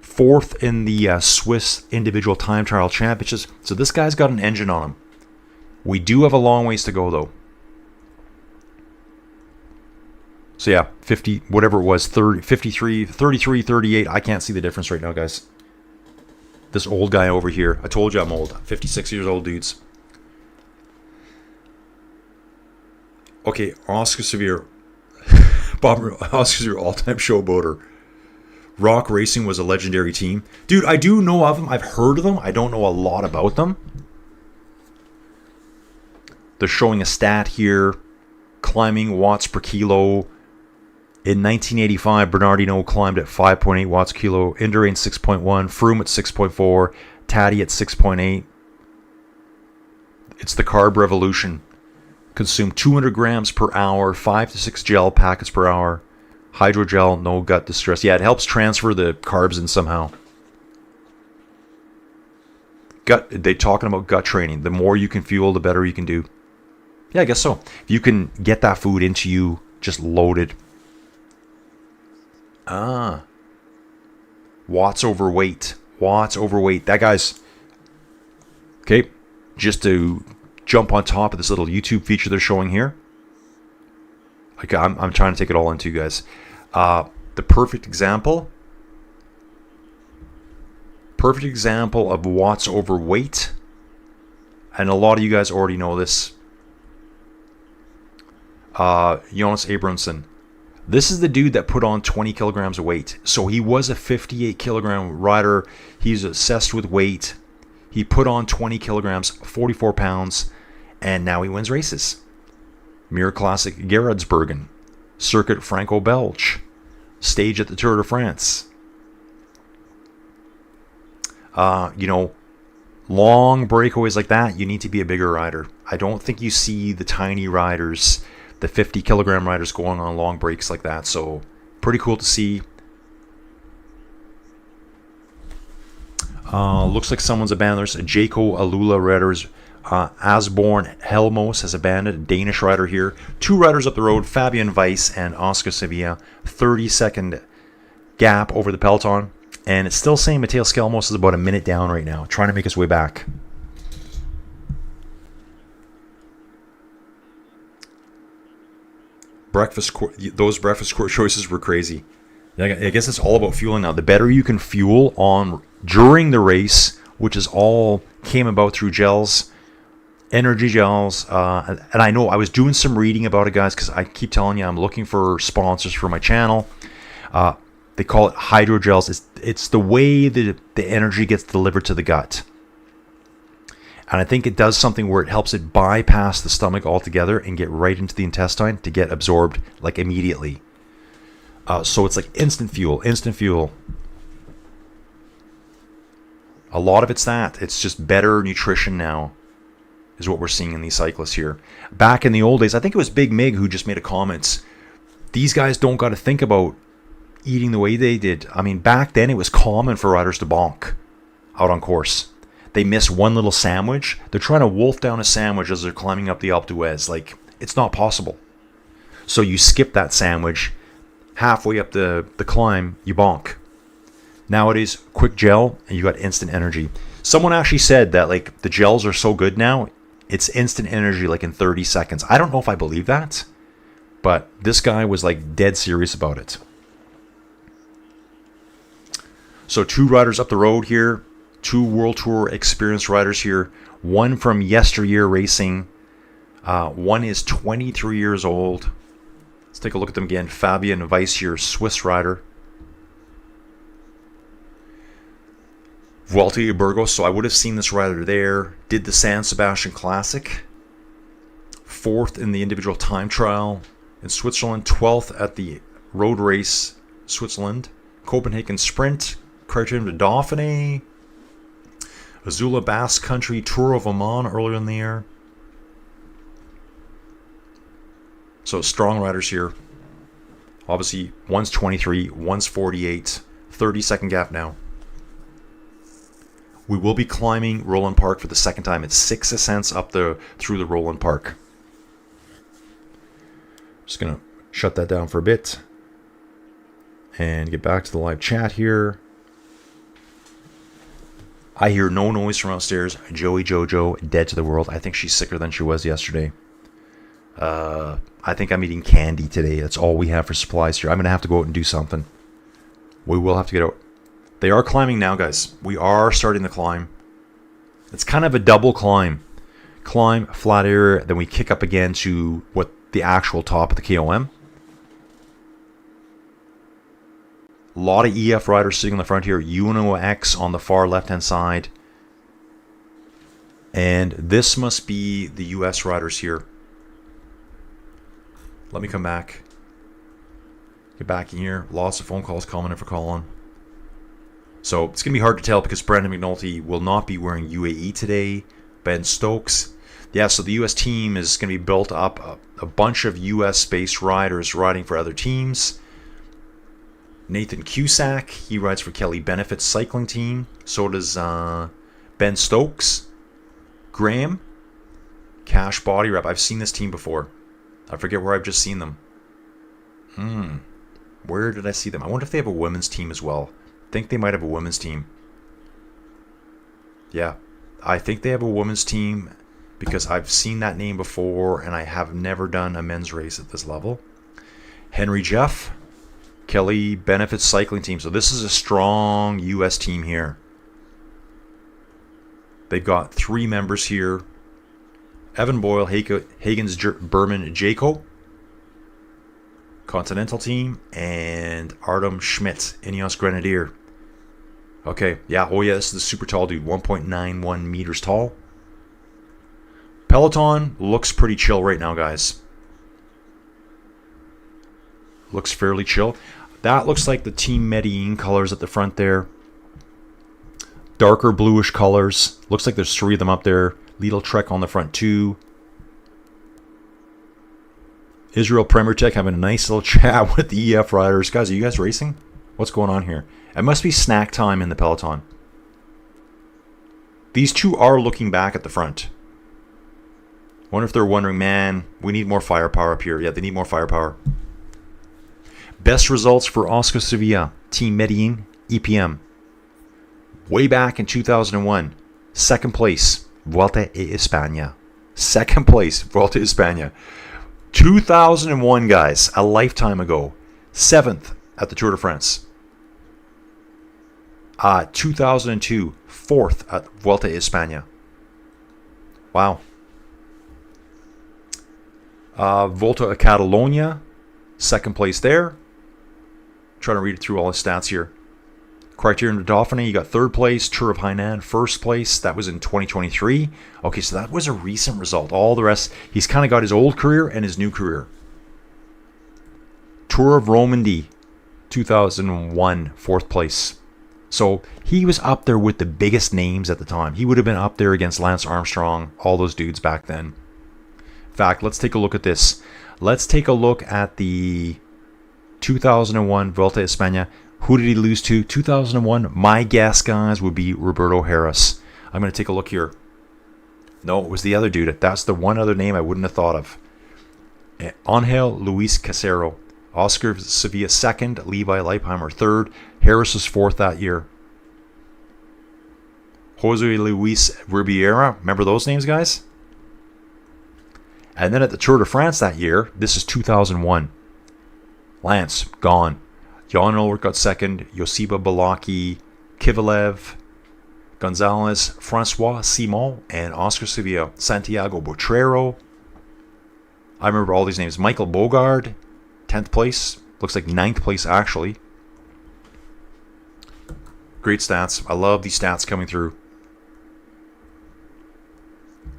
4th in the Swiss Individual Time Trial Championships. So this guy's got an engine on him. We do have a long ways to go, though. So yeah, 50, whatever it was, 30, 53, 33, 38. I can't see the difference right now, guys. This old guy over here. I told you I'm old. 56 years old, dudes. Okay, Oscar Sevilla. Oscar Sevilla, all-time showboater. Rock Racing was a legendary team. Dude, I do know of them. I've heard of them. I don't know a lot about them. They're showing a stat here. Climbing watts per kilo In 1985, Bernardino climbed at 5.8 watts kilo, Indurain 6.1, Froome at 6.4, Taddy at 6.8. It's the carb revolution. Consume 200 grams per hour, 5 to 6 gel packets per hour. Hydrogel, no gut distress. Yeah, it helps transfer the carbs in somehow. They're talking about gut training. The more you can fuel, the better you can do. Yeah, I guess so. If you can get that food into you just loaded. Watts overweight. That guy's... Okay, just to jump on top of this little YouTube feature they're showing here. Like I'm trying to take it all into you guys. The perfect example of watts overweight, and a lot of you guys already know this. Jonas Abramson. This is the dude that put on 20 kilograms of weight. So he was a 58 kilogram rider. He's obsessed with weight. He put on 20 kilograms, 44 pounds, and now he wins races. Mirror Classic Gerardsbergen, Circuit Franco-Belge, stage at the Tour de France. Long breakaways like that, you need to be a bigger rider. I don't think you see the tiny riders, the 50 kilogram riders going on long breaks like that. So pretty cool to see. Looks like someone's abandoned. Jaco Alula riders. Asborn Helmos has abandoned, a Danish rider here. 2 riders up the road, Fabian Weiss and Oscar Sevilla. 30-second gap over the peloton. And it's still saying Mateo Skelmos is about a minute down right now, trying to make his way back. Those breakfast court choices were crazy. I guess it's all about fueling now. The better you can fuel on during the race, which is all came about through gels, energy gels, and I know I was doing some reading about it, guys, because I keep telling you I'm looking for sponsors for my channel. They call it hydrogels. It's the way that the energy gets delivered to the gut. And I think it does something where it helps it bypass the stomach altogether and get right into the intestine to get absorbed like immediately. So it's like instant fuel. A lot of it's that. It's just better nutrition now is what we're seeing in these cyclists here. Back in the old days, I think it was Big Mig who just made a comment. These guys don't got to think about eating the way they did. I mean, back then it was common for riders to bonk out on course. They miss one little sandwich. They're trying to wolf down a sandwich as they're climbing up the Alpe d'Huez. Like, it's not possible. So you skip that sandwich. Halfway up the climb, you bonk. Nowadays, quick gel, and you got instant energy. Someone actually said that, like, the gels are so good now, it's instant energy, like, in 30 seconds. I don't know if I believe that, but this guy was, like, dead serious about it. So 2 riders up the road here. 2 World Tour experienced riders here. One from yesteryear racing. One is 23 years old. Let's take a look at them again. Fabian Weiss here, Swiss rider. Vuelta a Burgos. So I would have seen this rider there. Did the San Sebastian Classic. 4th in the individual time trial in Switzerland. 12th at the road race, Switzerland. Copenhagen Sprint. Criterium de Dauphiné. Azula Basque Country, Tour of Oman earlier in the year. So strong riders here. Obviously, one's 23, one's 48. 30-second gap now. We will be climbing Roland Park for the second time. It's 6 ascents up through the Roland Park. Just going to shut that down for a bit. And get back to the live chat here. I hear no noise from upstairs. Joey Jojo, dead to the world. I think she's sicker than she was yesterday. I think I'm eating candy today. That's all we have for supplies here. I'm going to have to go out and do something. We will have to get out. They are climbing now, guys. We are starting the climb. It's kind of a double climb. Climb, flat area, then we kick up again to what the actual top of the KOM. A lot of EF riders sitting on the front here. Uno X on the far left-hand side. And this must be the US riders here. Let me come back. Get back in here. Lots of phone calls coming in for Colin. So it's going to be hard to tell because Brandon McNulty will not be wearing UAE today. Ben Stokes. Yeah, so the U.S. team is going to be built up. A bunch of U.S.-based riders riding for other teams. Nathan Cusack, he rides for Kelly Benefit's cycling team. So does Ben Stokes. Graham, Cash Body Wrap. I've seen this team before. I forget where I've just seen them. Where did I see them? I wonder if they have a women's team as well. I think they might have a women's team. Yeah, I think they have a women's team because I've seen that name before and I have never done a men's race at this level. Henry Jeff, Kelly Benefits cycling team. So this is a strong U.S. team here. They've got 3 members here. Evan Boyle, Higgins, Berman, Jaco. Continental team. And Artem Schmidt, Ineos Grenadier. Okay, yeah, oh yeah, this is the super tall dude. 1.91 meters tall. Peloton looks pretty chill right now, guys. Looks fairly chill. That looks like the Team Medellin colors at the front there. Darker bluish colors. Looks like there's 3 of them up there. Lidl Trek on the front too. Israel Premier Tech having a nice little chat with the EF riders. Guys, are you guys racing? What's going on here? It must be snack time in the Peloton. These 2 are looking back at the front. Wonder if they're wondering, man, we need more firepower up here. Yeah, they need more firepower. Best results for Oscar Sevilla, Team Medellin, EPM. Way back in 2001, second place, Vuelta a España. Second place, Vuelta a España. 2001, guys, a lifetime ago. 7th at the Tour de France. 2002, 4th at Vuelta a España. Wow. Volta a Catalonia, second place there. Trying to read through all his stats here. Criterium de Dauphiné, you got 3rd place. Tour of Hainan, 1st place. That was in 2023. Okay, so that was a recent result. All the rest, he's kind of got his old career and his new career. Tour of Romandy, 2001, 4th place. So he was up there with the biggest names at the time. He would have been up there against Lance Armstrong, all those dudes back then. In fact, let's take a look at this. Let's take a look at the 2001 Vuelta a España. Who did he lose to? 2001. My guess, guys, would be Roberto Harris. I'm going to take a look here. No, it was the other dude. That's the one other name I wouldn't have thought of. Angel Luis Casero. Oscar Sevilla 2nd. Levi Leipheimer 3rd. Harris was 4th that year. Jose Luis Ribeira. Remember those names, guys? And then at the Tour de France that year, this is 2001. Lance, gone. Jan Ulrich got 2nd. Josipa Balaki, Kivalev, Gonzalez, Francois Simon, and Oscar Sevilla. Santiago Botrero. I remember all these names. Michael Bogard, 10th place. Looks like 9th place, actually. Great stats. I love these stats coming through.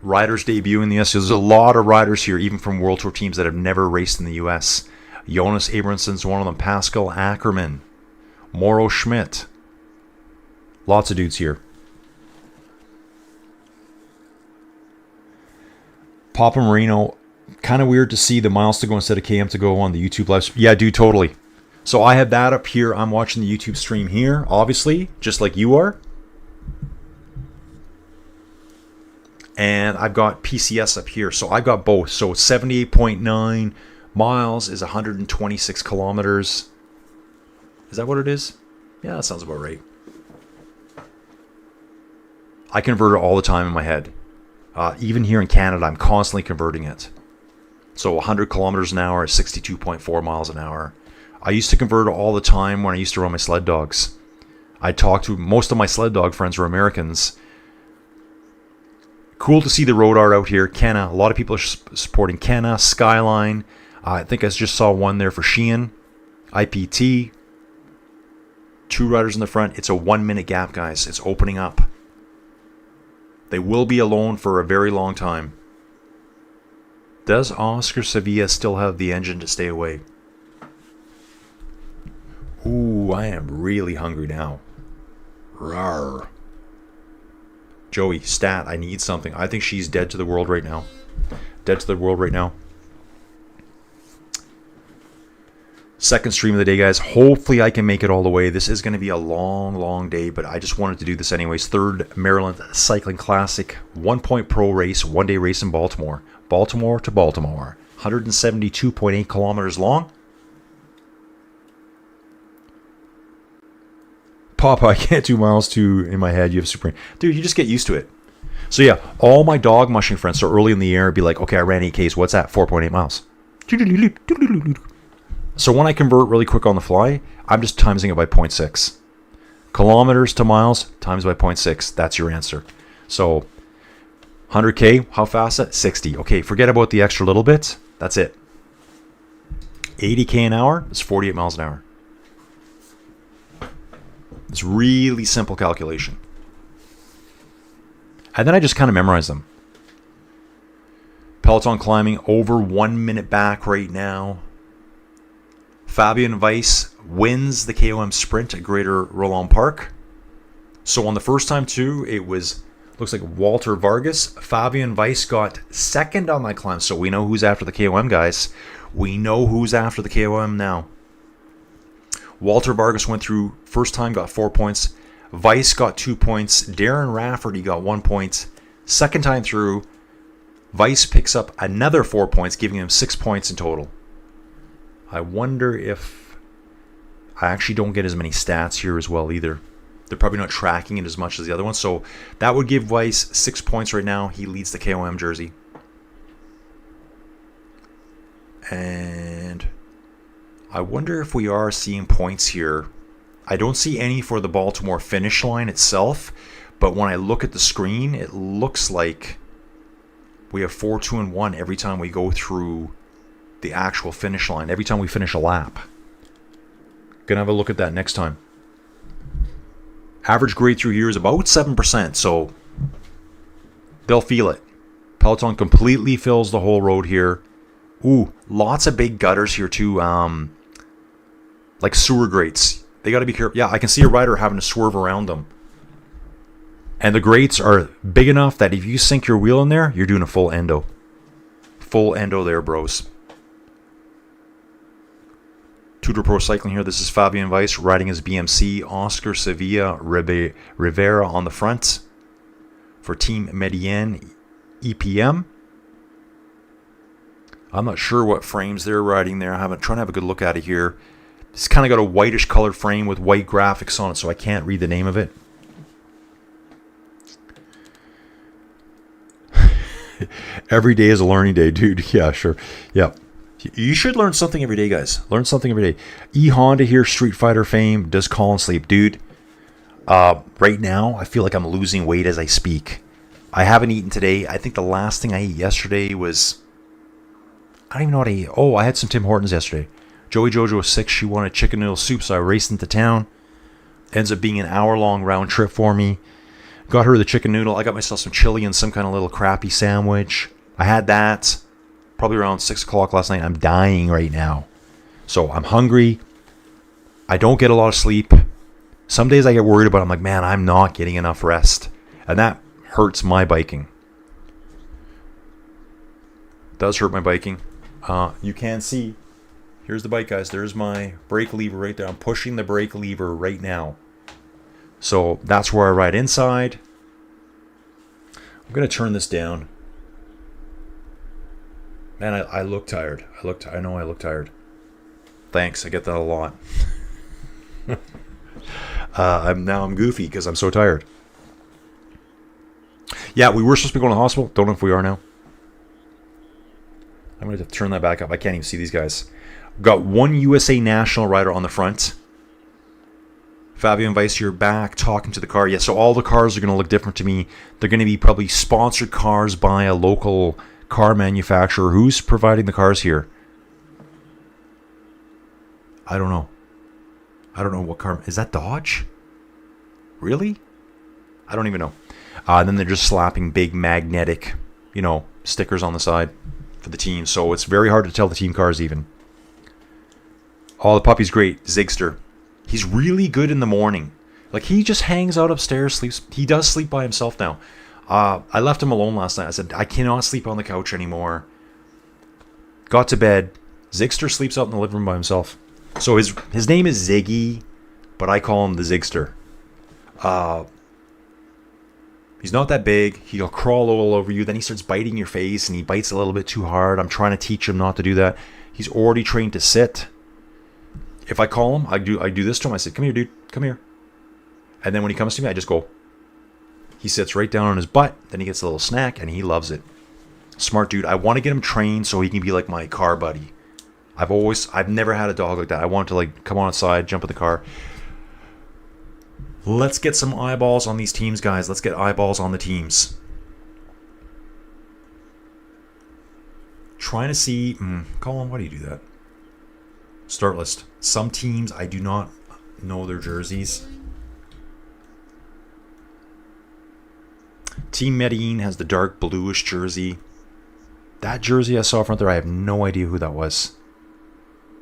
Riders debut in the US. There's a lot of riders here, even from World Tour teams that have never raced in the US. Jonas Abrahmsson's one of them. Pascal Ackermann. Mauro Schmidt. Lots of dudes here. Papa Marino. Kind of weird to see the miles to go instead of KM to go on the YouTube live. Yeah, dude, totally. So I have that up here. I'm watching the YouTube stream here, obviously, just like you are. And I've got PCS up here. So I've got both. So 78.9 miles is 126 kilometers. Is that what it is? Yeah, that sounds about right. I convert it all the time in my head. Even here in Canada, I'm constantly converting it. So 100 kilometers an hour is 62.4 miles an hour. I used to convert it all the time when I used to run my sled dogs. I talked to most of my sled dog friends were Americans. Cool to see the road art out here. Kenna, a lot of people are supporting Kenna, Skyline. I think I just saw one there for Sheehan. IPT. 2 riders in the front. It's a 1-minute gap, guys. It's opening up. They will be alone for a very long time. Does Oscar Sevilla still have the engine to stay away? Ooh, I am really hungry now. Rawr. Joey, stat, I need something. I think she's dead to the world right now. Dead to the world right now. Second stream of the day, guys. Hopefully I can make it all the way. This is going to be a long, long day, but I just wanted to do this anyways. Third Maryland Cycling Classic 1-point pro race, one-day race in Baltimore. Baltimore to Baltimore. 172.8 kilometers long. Papa, I can't do miles two in my head. You have Supreme. Dude, you just get used to it. So yeah, all my dog mushing friends, so early in the year, be like, okay, I ran 8Ks. What's that? 4.8 miles. So when I convert really quick on the fly, I'm just timesing it by 0.6. Kilometers to miles times by 0.6. That's your answer. So 100K, how fast that? 60. Okay, forget about the extra little bit. That's it. 80K an hour is 48 miles an hour. It's really simple calculation. And then I just kind of memorize them. Peloton climbing over 1 minute back right now. Fabian Weiss wins the KOM sprint at Greater Roland Park. So on the first time too, it was, looks like Walter Vargas. Fabian Weiss got second on that climb. So we know who's after the KOM, guys. We know who's after the KOM now. Walter Vargas went through first time, got 4 points. Weiss got 2 points. Darren Rafferty got 1 point. Second time through, Weiss picks up another 4 points, giving him 6 points in total. I wonder if I actually don't get as many stats here as well either. They're probably not tracking it as much as the other one. So that would give Weiss 6 points right now. He leads the KOM jersey. And I wonder if we are seeing points here. I don't see any for the Baltimore finish line itself, but when I look at the screen, it looks like we have 4, 2, and 1 every time we go through the actual finish line, every time we finish a lap. Gonna have a look at that next time. Average grade through here is about 7%, so they'll feel it. Peloton completely fills the whole road here. Ooh, lots of big gutters here too, like sewer grates. They got to be careful. Yeah, I can see a rider having to swerve around them. And the grates are big enough that if you sink your wheel in there, you're doing a full endo. Full endo there, bros. Tudor Pro Cycling here. This is Fabian Weiss riding his BMC. Oscar Sevilla Rivera on the front for Team Medellin EPM. I'm not sure what frames they're riding there. I'm trying to have a good look at it here. It's kind of got a whitish colored frame with white graphics on it, so I can't read the name of it. Every day is a learning day, dude. Yeah, sure. Yeah. You should learn something every day, guys. Learn something every day. E-Honda here, Street Fighter fame. Does Colin sleep? Dude, right now, I feel like I'm losing weight as I speak. I haven't eaten today. I think the last thing I ate yesterday was... I don't even know what I ate. Oh, I had some Tim Hortons yesterday. Joey Jojo was sick. She wanted chicken noodle soup, so I raced into town. Ends up being an hour-long round trip for me. Got her the chicken noodle. I got myself some chili and some kind of little crappy sandwich. I had that probably around 6 o'clock last night. I'm dying right now. So I'm hungry. I don't get a lot of sleep. Some days I get worried about it. I'm like, man, I'm not getting enough rest. And that hurts my biking. Does hurt my biking. You can see. Here's the bike, guys. There's my brake lever right there. I'm pushing the brake lever right now. So that's where I ride inside. I'm going to turn this down. Man, I look tired. I know I look tired. Thanks. I get that a lot. I'm goofy because I'm so tired. Yeah, we were supposed to be going to the hospital. Don't know if we are now. I'm going to have to turn that back up. I can't even see these guys. Got one USA National rider on the front. Fabian Weiss here back talking to the car. Yeah, so all the cars are going to look different to me. They're going to be probably sponsored cars by a local car manufacturer. Who's providing the cars here? I don't know. I don't know what car. Is that Dodge? Really? I don't even know. And then they're just slapping big magnetic, stickers on the side for the team. So it's very hard to tell the team cars even. Oh, the puppy's great. Zigster. He's really good in the morning. Like, he just hangs out upstairs, sleeps. He does sleep by himself now. I left him alone last night. I said, I cannot sleep on the couch anymore. Got to bed. Zigster sleeps out in the living room by himself. So his name is Ziggy, but I call him the Zigster. He's not that big. He'll crawl all over you. Then he starts biting your face, and he bites a little bit too hard. I'm trying to teach him not to do that. He's already trained to sit. If I call him, I do this to him. I say, come here, dude. Come here. And then when he comes to me, I just go. He sits right down on his butt. Then he gets a little snack, and he loves it. Smart dude. I want to get him trained so he can be like my car buddy. I've never had a dog like that. I want to like come on outside, jump in the car. Let's get some eyeballs on these teams, guys. Let's get eyeballs on the teams. Trying to see... Colin, why do you do that? Start list. Some teams, I do not know their jerseys. Team Medellin has the dark bluish jersey. That jersey I saw front there, I have no idea who that was.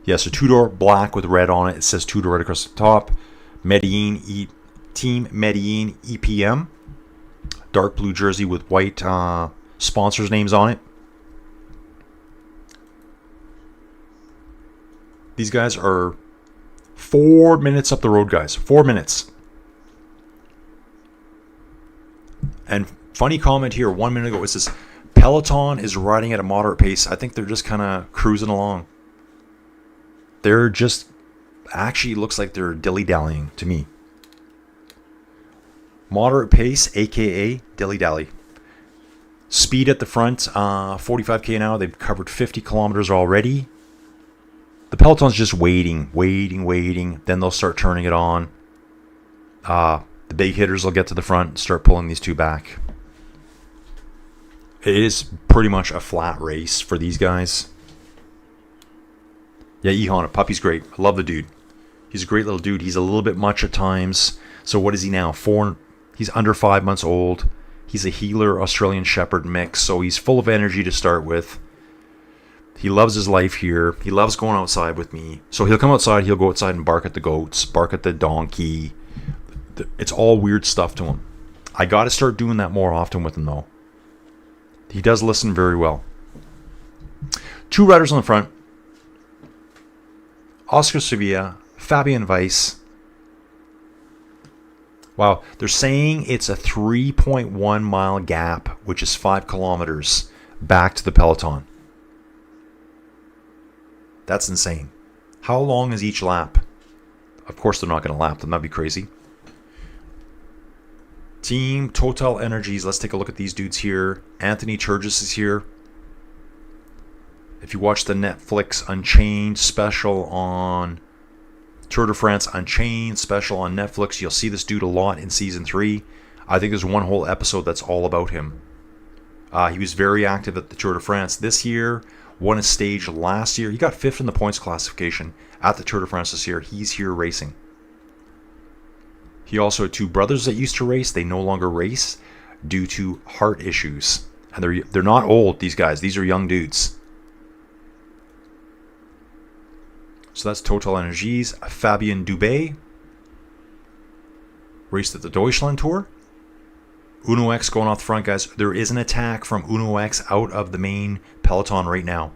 Yeah, so two-door black with red on it. It says two-door right across the top. Team Medellin EPM. Dark blue jersey with white sponsors' names on it. These guys are 4 minutes up the road, guys. 4 minutes. And funny comment here, 1 minute ago, it says Peloton is riding at a moderate pace. I think they're just kind of cruising along. They're just, actually looks like they're dilly-dallying to me. Moderate pace, aka dilly-dally. Speed at the front, 45k an hour. They've covered 50 kilometers already. The Peloton's just waiting. Then they'll start turning it on. The big hitters will get to the front and start pulling these two back. It is pretty much a flat race for these guys. Yeah, Ehon, Puppy's great. I love the dude. He's a great little dude. He's a little bit much at times. So what is he now? He's under 5 months old. He's a healer Australian Shepherd mix. So he's full of energy to start with. He loves his life here. He loves going outside with me. So he'll come outside. He'll go outside and bark at the goats, bark at the donkey. It's all weird stuff to him. I got to start doing that more often with him, though. He does listen very well. Two riders on the front. Oscar Sevilla, Fabian Weiss. Wow, they're saying it's a 3.1 mile gap, which is 5 kilometers back to the Peloton. That's insane. How long is each lap? Of course they're not going to lap them. That'd be crazy. Team Total Energies. Let's take a look at these dudes here. Anthony Turgis is here. If you watch the Netflix Unchained special on Tour de France Unchained special on Netflix, you'll see this dude a lot in Season 3. I think there's one whole episode that's all about him. He was very active at the Tour de France this year. Won a stage last year. He got 5th in the points classification at the Tour de France this year. He's here racing. He also had two brothers that used to race. They no longer race due to heart issues. And they're not old, these guys. These are young dudes. So that's Total Energies. Fabien Dubé raced at the Deutschland Tour. Uno X going off the front, guys. There is an attack from Uno X out of the main Peloton right now.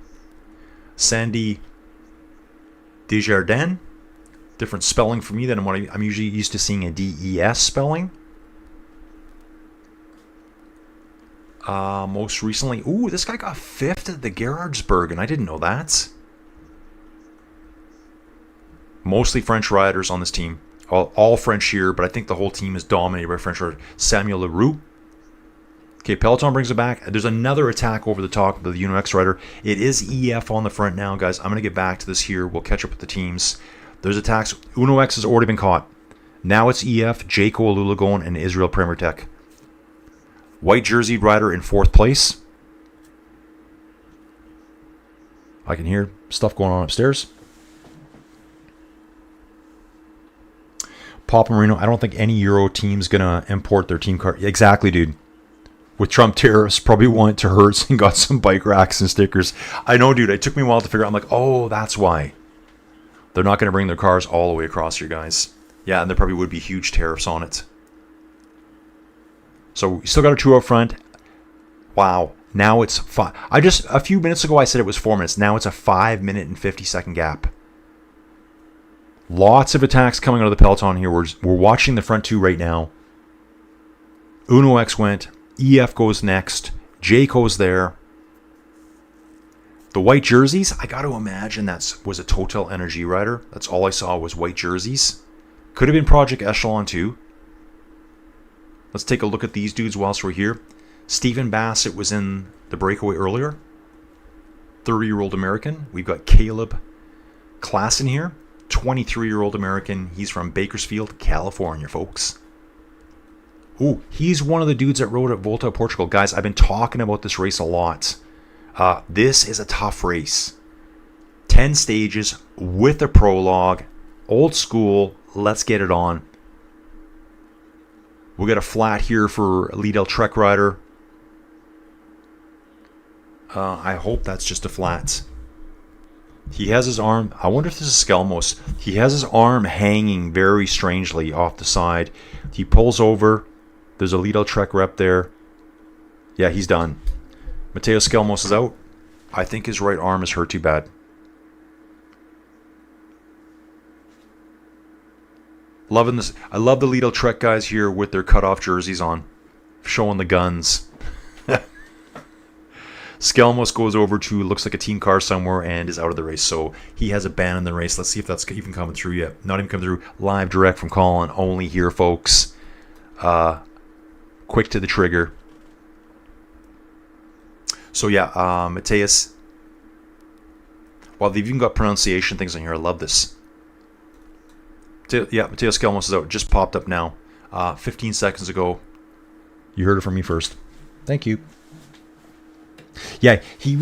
Sandy Desjardins. Different spelling for me than what I'm usually used to seeing a DES spelling. Most recently, this guy got 5th at the Gerardsberg, and I didn't know that. Mostly French riders on this team. All French here, but I think the whole team is dominated by French riders. Samuel Leroux. Okay, Peloton brings it back. There's another attack over the top of the Uno X rider. It is EF on the front now, guys. I'm going to get back to this here. We'll catch up with the teams. There's attacks. Uno X has already been caught. Now it's EF, Jayco Alulagon, and Israel Premier Tech. White jersey rider in 4th place. I can hear stuff going on upstairs. Papa Marino, I don't think any Euro team's going to import their team card. Exactly, dude. With Trump tariffs, probably went to Hertz and got some bike racks and stickers. I know, dude. It took me a while to figure out. I'm like, oh, that's why. They're not going to bring their cars all the way across here, guys. Yeah, and there probably would be huge tariffs on it. So we still got a 2 out front. Wow. Now it's 5. A few minutes ago I said it was 4 minutes. Now it's a 5 minute and 50-second gap. Lots of attacks coming out of the peloton here. We're watching the front 2 right now. Uno X went. EF goes next. Jayco's there. The white jerseys, I got to imagine that was a Total Energy rider. That's all I saw was white jerseys. Could have been Project Echelon too. Let's take a look at these dudes whilst we're here. Stephen Bassett was in the Breakaway earlier. 30-year-old American. We've got Caleb Clasic here. 23-year-old American. He's from Bakersfield, California, folks. Ooh, he's one of the dudes that rode at Volta of Portugal. Guys, I've been talking about this race a lot. This is a tough race. 10 stages with a prologue. Old school. Let's get it on. We got a flat here for Liedel Trek rider. I hope that's just a flat. He has his arm. I wonder if this is Skelmos. He has his arm hanging very strangely off the side. He pulls over. There's a Liedel Trek rep there. Yeah, he's done. Mateo Skelmos is out. I think his right arm is hurt too bad. Loving this. I love the Liedel Trek guys here with their cutoff jerseys on, showing the guns. Skelmos goes over to, looks like a team car somewhere, and is out of the race. So he has abandoned the race. Let's see if that's even coming through yet. Not even coming through. Live direct from Colin. Only here, folks. Quick to the trigger. So yeah, Mateus. Well, they've even got pronunciation things on here. I love this. Yeah, Mateo Skelmos is out. Just popped up now. 15 seconds ago. You heard it from me first. Thank you. Yeah, he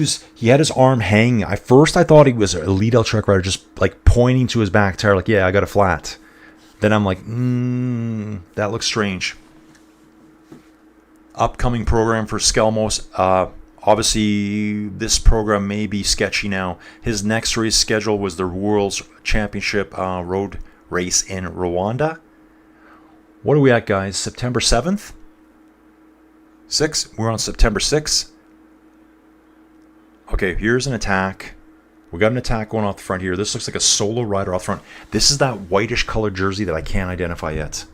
had his arm hanging. At first I thought he was a Liedel Trek rider, just like pointing to his back tire, like, yeah, I got a flat. Then I'm like, that looks strange. Upcoming program for Skelmos. Obviously, this program may be sketchy now. His next race schedule was the World's Championship road race in Rwanda. What are we at, guys? September 7th? 6th? We're on September 6th. Okay, here's an attack. We got an attack going off the front here. This looks like a solo rider off front. This is that whitish colored jersey that I can't identify yet.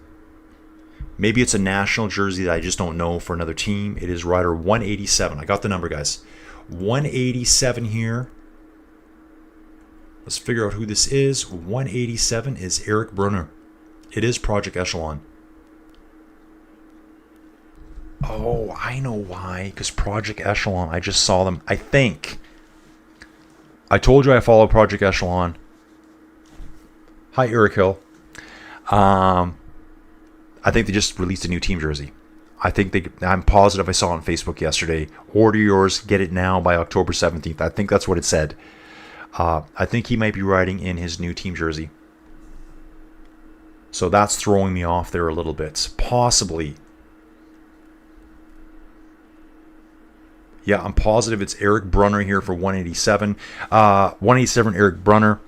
Maybe it's a national jersey that I just don't know for another team. It is rider 187. I got the number, guys. 187 here. Let's figure out who this is. 187 is Eric Brunner. It is Project Echelon. Oh, I know why. Because Project Echelon, I just saw them. I think. I told you I follow Project Echelon. Hi, Eric Hill. I think they just released a new team jersey. I'm positive I saw it on Facebook yesterday. Order yours, get it now by October 17th. I think that's what it said. I think he might be riding in his new team jersey. So that's throwing me off there a little bit. Possibly. Yeah, I'm positive it's Eric Brunner here for 187. 187 Eric Brunner.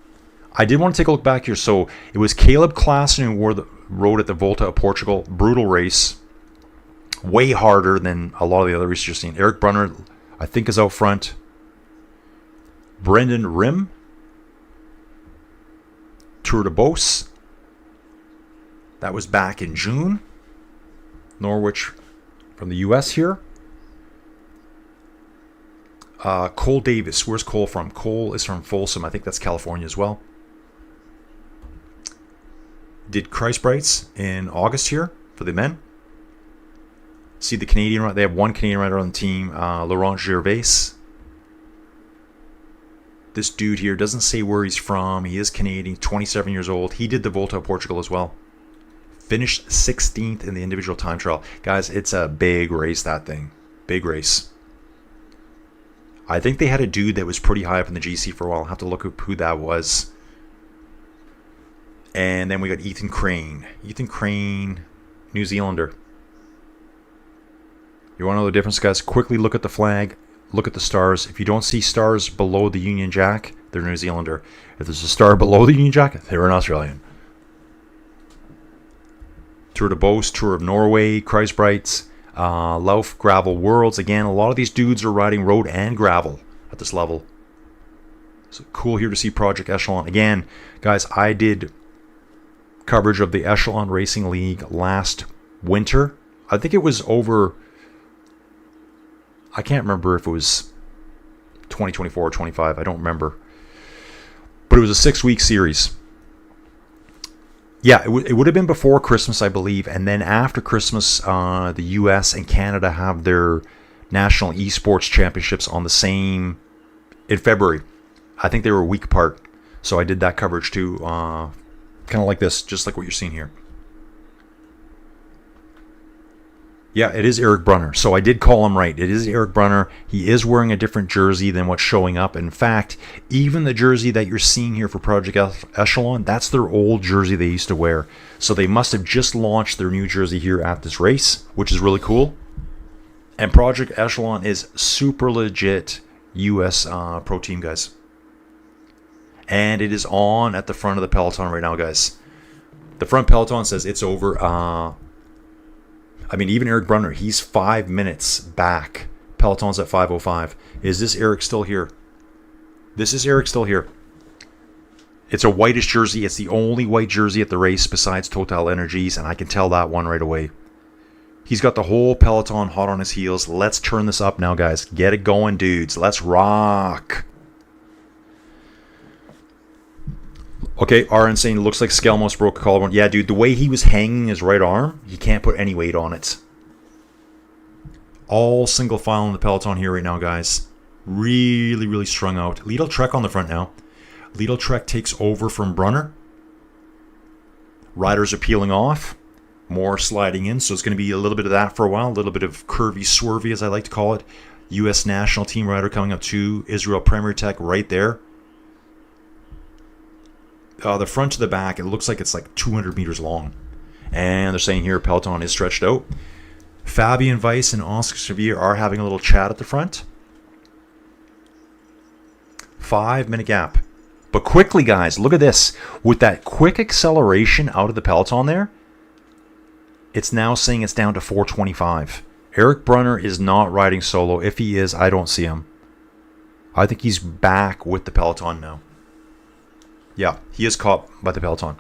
I did want to take a look back here. So it was Caleb Claassen who rode at the Volta of Portugal. Brutal race. Way harder than a lot of the other races you've seen. Eric Brunner, I think, is out front. Brendan Rim. Tour de Beauce. That was back in June. Norwich from the US here. Cole Davis. Where's Cole from? Cole is from Folsom. I think that's California as well. Did Christbrights in August here for the men. See the Canadian rider. They have one Canadian rider on the team. Laurent Gervais. This dude here doesn't say where he's from. He is Canadian, 27 years old. He did the Volta of Portugal as well. Finished 16th in the individual time trial. Guys, it's a big race, that thing. Big race. I think they had a dude that was pretty high up in the GC for a while. I'll have to look up who that was. And then we got Ethan Crane. Ethan Crane, New Zealander. You want to know the difference, guys? Quickly look at the flag. Look at the stars. If you don't see stars below the Union Jack, they're New Zealander. If there's a star below the Union Jack, they're an Australian. Tour de Beauce, Tour of Norway, Kreisbreits, Lauf Gravel Worlds. Again, a lot of these dudes are riding road and gravel at this level. So cool here to see Project Echelon. Again, guys, I did coverage of the Echelon Racing League last winter. I think it was over, I can't remember if it was 2024 or 25. I don't remember. But it was a 6-week series. Yeah, it would have been before Christmas, I believe. And then after Christmas, the US and Canada have their national esports championships on the same, in February. I think they were a week apart. So I did that coverage too. Kind of like this, just like what you're seeing here. Yeah, it is Eric Brunner. So I did call him right. It is Eric Brunner. He is wearing a different jersey than what's showing up. In fact, even the jersey that you're seeing here for Project Echelon, that's their old jersey they used to wear. So they must have just launched their new jersey here at this race, which is really cool. And Project Echelon is super legit US pro team, guys. And it is on at the front of the Peloton right now, guys. The front Peloton says it's over. I mean, even Eric Brunner, he's 5 minutes back. Peloton's at 5:05. Is this Eric still here? This is Eric still here. It's a whitish jersey. It's the only white jersey at the race besides Total Energies, and I can tell that one right away. He's got the whole Peloton hot on his heels. Let's turn this up now, guys. Get it going, dudes. Let's rock. Okay, RN saying, looks like Skelmos broke a collarbone. Yeah, dude, the way he was hanging his right arm, he can't put any weight on it. All single file in the Peloton here right now, guys. Really, really strung out. Lidl Trek on the front now. Lidl Trek takes over from Brunner. Riders are peeling off. More sliding in, so it's going to be a little bit of that for a while. A little bit of curvy, swervy, as I like to call it. U.S. national team rider coming up to Israel Premier Tech right there. The front to the back, it looks like it's like 200 meters long. And they're saying here Peloton is stretched out. Fabian Weiss and Oscar Sevilla are having a little chat at the front. 5-minute gap. But quickly, guys, look at this. With that quick acceleration out of the Peloton there, it's now saying it's down to 4:25. Eric Brunner is not riding solo. If he is, I don't see him. I think he's back with the Peloton now. Yeah, he is caught by the Peloton.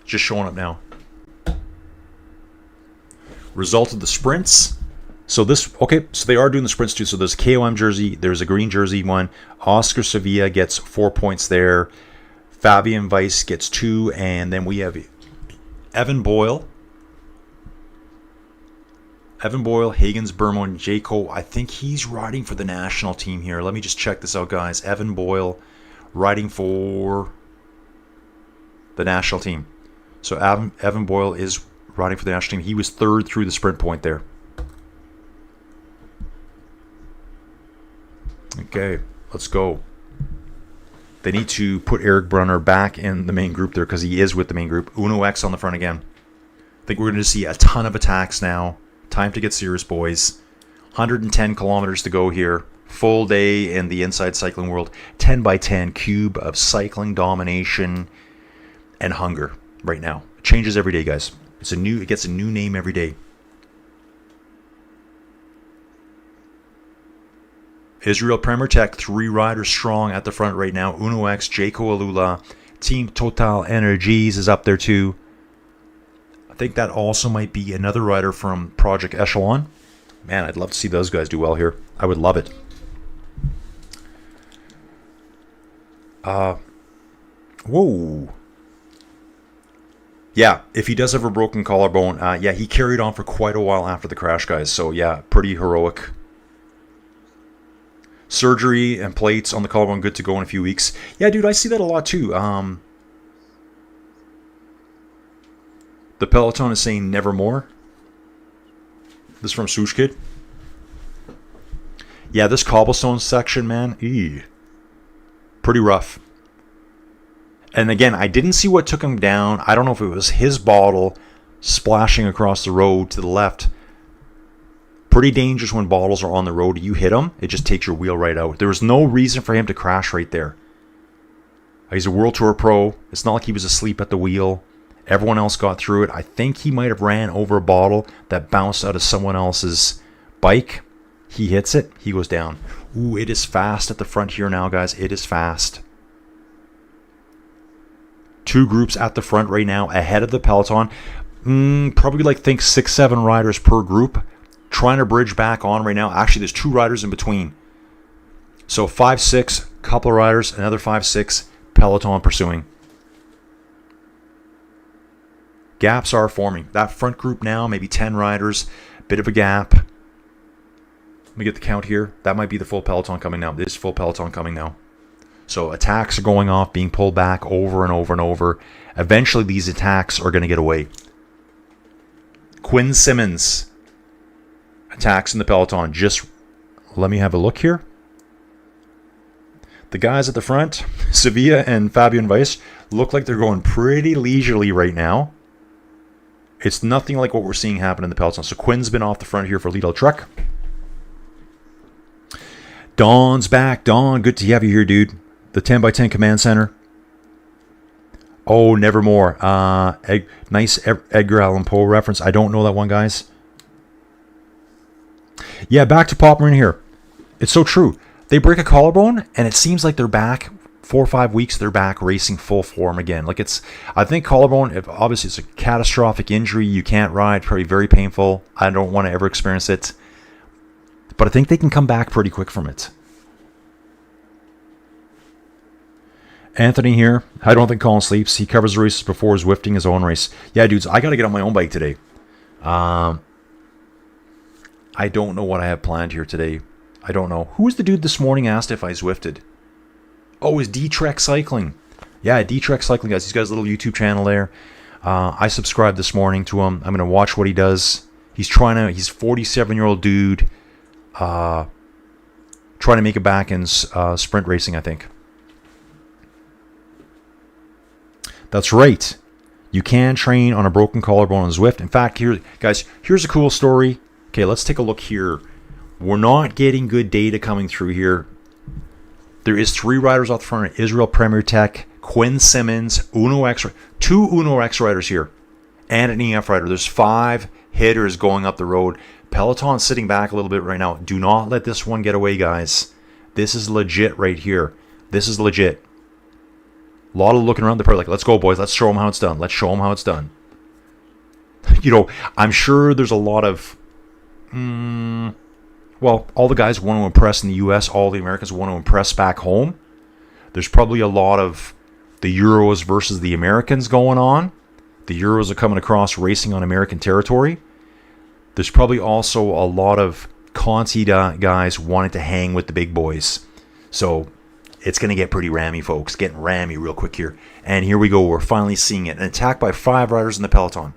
Just showing up now. Result of the sprints. So they are doing the sprints too. So there's a KOM jersey, there's a green jersey one. Oscar Sevilla gets 4 points there. Fabian Weiss gets 2, and then we have Evan Boyle, Higgins, Bermo, Jaco. I think he's riding for the national team here. Let me just check this out, guys. Evan Boyle riding for the national team. So Evan Boyle is riding for the national team. He was 3rd through the sprint point there. Okay, let's go. They need to put Eric Brunner back in the main group there because he is with the main group. Uno X on the front again. I think we're going to see a ton of attacks now. Time to get serious, boys. 110 kilometers to go here. Full day in the inside cycling world. 10x10 cube of cycling domination and hunger right now. It changes every day, guys. It gets a new name every day. Israel Premier Tech, 3 riders strong at the front right now. Uno X, Jaco Alula, Team Total Energies is up there too. I think that also might be another rider from Project Echelon. Man, I'd love to see those guys do well here. I would love it. Whoa. Yeah, if he does have a broken collarbone, yeah, he carried on for quite a while after the crash, guys. So yeah, pretty heroic. Surgery and plates on the collarbone, good to go in a few weeks. Yeah, dude, I see that a lot too. The Peloton is saying nevermore. This is from Swoosh Kid. Yeah, this cobblestone section, man, pretty rough. And again, I didn't see what took him down. I don't know if it was his bottle splashing across the road to the left. Pretty dangerous when bottles are on the road. You hit them, it just takes your wheel right out. There was no reason for him to crash right there. He's a World Tour pro. It's not like he was asleep at the wheel. Everyone else got through it. I think he might have ran over a bottle that bounced out of someone else's bike. He hits it. He goes down. Ooh, it is fast at the front here now, guys. It is fast. 2 groups at the front right now ahead of the Peloton. Probably like think 6-7 riders per group. Trying to bridge back on right now. Actually, there's 2 riders in between. So 5-6, couple of riders, another 5-6, Peloton pursuing. Gaps are forming. That front group now, maybe 10 riders, bit of a gap. Let me get the count here. That might be the full Peloton coming now. This is full Peloton coming now. So attacks are going off, being pulled back over and over and over. Eventually, these attacks are going to get away. Quinn Simmons. Attacks in the Peloton. Just let me have a look here. The guys at the front, Sevilla and Fabian Weiss, look like they're going pretty leisurely right now. It's nothing like what we're seeing happen in the Peloton. So Quinn's been off the front here for Lidl Trek. Don's back. Don, good to have you here, dude. The 10x10 Command Center. Oh, Nevermore. Nice Edgar Allan Poe reference. I don't know that one, guys. Yeah, back to Pop Marine here. It's so true. They break a collarbone, and it seems like they're back 4 or 5 weeks. They're back racing full form again. Like I think collarbone. Obviously, it's a catastrophic injury. You can't ride. Probably very painful. I don't want to ever experience it, but I think they can come back pretty quick from it. Anthony here. I don't think Colin sleeps. He covers the races before Zwifting his own race. Yeah, dudes, I got to get on my own bike today. I don't know what I have planned here today. I don't know. Who was the dude this morning asked if I Zwifted? Oh, it's D-Trek Cycling. Yeah, D-Trek Cycling, guys. He's got his little YouTube channel there. I subscribed this morning to him. I'm going to watch what he does. He's a 47-year-old dude trying to make it back in sprint racing, I think. That's right. You can train on a broken collarbone on Zwift. In fact, here's a cool story. Okay, let's take a look here. We're not getting good data coming through here. There is 3 riders out the front. Israel Premier Tech, Quinn Simmons, Uno X, 2 Uno X riders here, and an EF rider. There's 5 hitters going up the road. Peloton sitting back a little bit right now. Do not let this one get away, guys. This is legit right here. This is legit. A lot of looking around the park like, let's go, boys. Let's show them how it's done. Let's show them how it's done. I'm sure there's a lot of... Well, all the guys want to impress in the U.S. All the Americans want to impress back home. There's probably a lot of the Euros versus the Americans going on. The Euros are coming across racing on American territory. There's probably also a lot of Conti guys wanting to hang with the big boys. So it's going to get pretty rammy, folks. Getting rammy real quick here. And here we go. We're finally seeing it. An attack by 5 riders in the Peloton.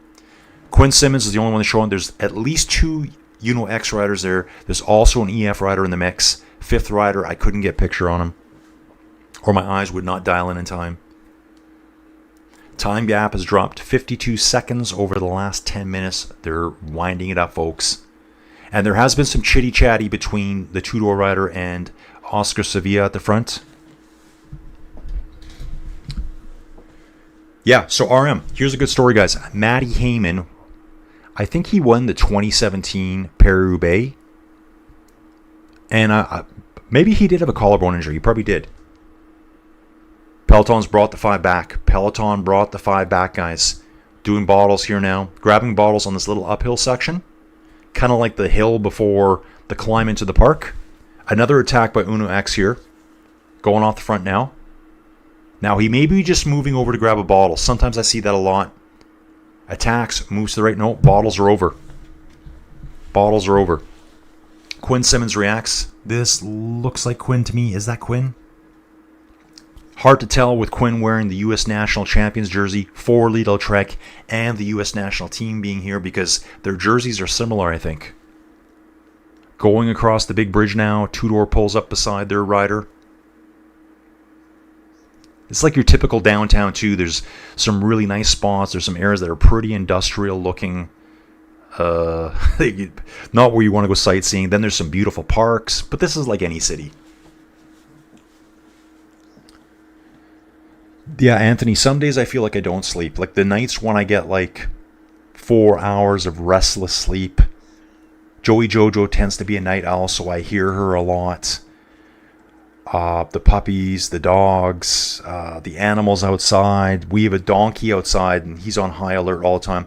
Quinn Simmons is the only one showing. There's at least 2 Uno X riders there. There's also an EF rider in the mix. 5th rider, I couldn't get a picture on him, or my eyes would not dial in time. Time gap has dropped 52 seconds over the last 10 minutes. They're winding it up, folks. And there has been some chitty-chatty between the 2-door rider and Oscar Sevilla at the front. Yeah, so RM. Here's a good story, guys. Matty Heyman, I think he won the 2017 Paris-Roubaix. And maybe he did have a collarbone injury. He probably did. Peloton's brought the 5 back. Peloton brought the 5 back, guys. Doing bottles here now. Grabbing bottles on this little uphill section. Kind of like the hill before the climb into the park. Another attack by Uno X here. Going off the front now. Now, he may be just moving over to grab a bottle. Sometimes I see that a lot. Attacks, moves to the right. No, bottles are over. Bottles are over. Quinn Simmons reacts. This looks like Quinn to me. Is that Quinn? Hard to tell with Quinn wearing the U.S. National Champions jersey for Lidl Trek and the U.S. National team being here because their jerseys are similar, I think. Going across the big bridge now. 2-door pulls up beside their rider. It's like your typical downtown, too. There's some really nice spots. There's some areas that are pretty industrial looking. Not where you want to go sightseeing. Then there's some beautiful parks. But this is like any city. Yeah, Anthony, some days I feel like I don't sleep. Like the nights when I get like 4 hours of restless sleep. Joey Jojo tends to be a night owl, so I hear her a lot. The puppies, the dogs, the animals outside. We have a donkey outside, and he's on high alert all the time.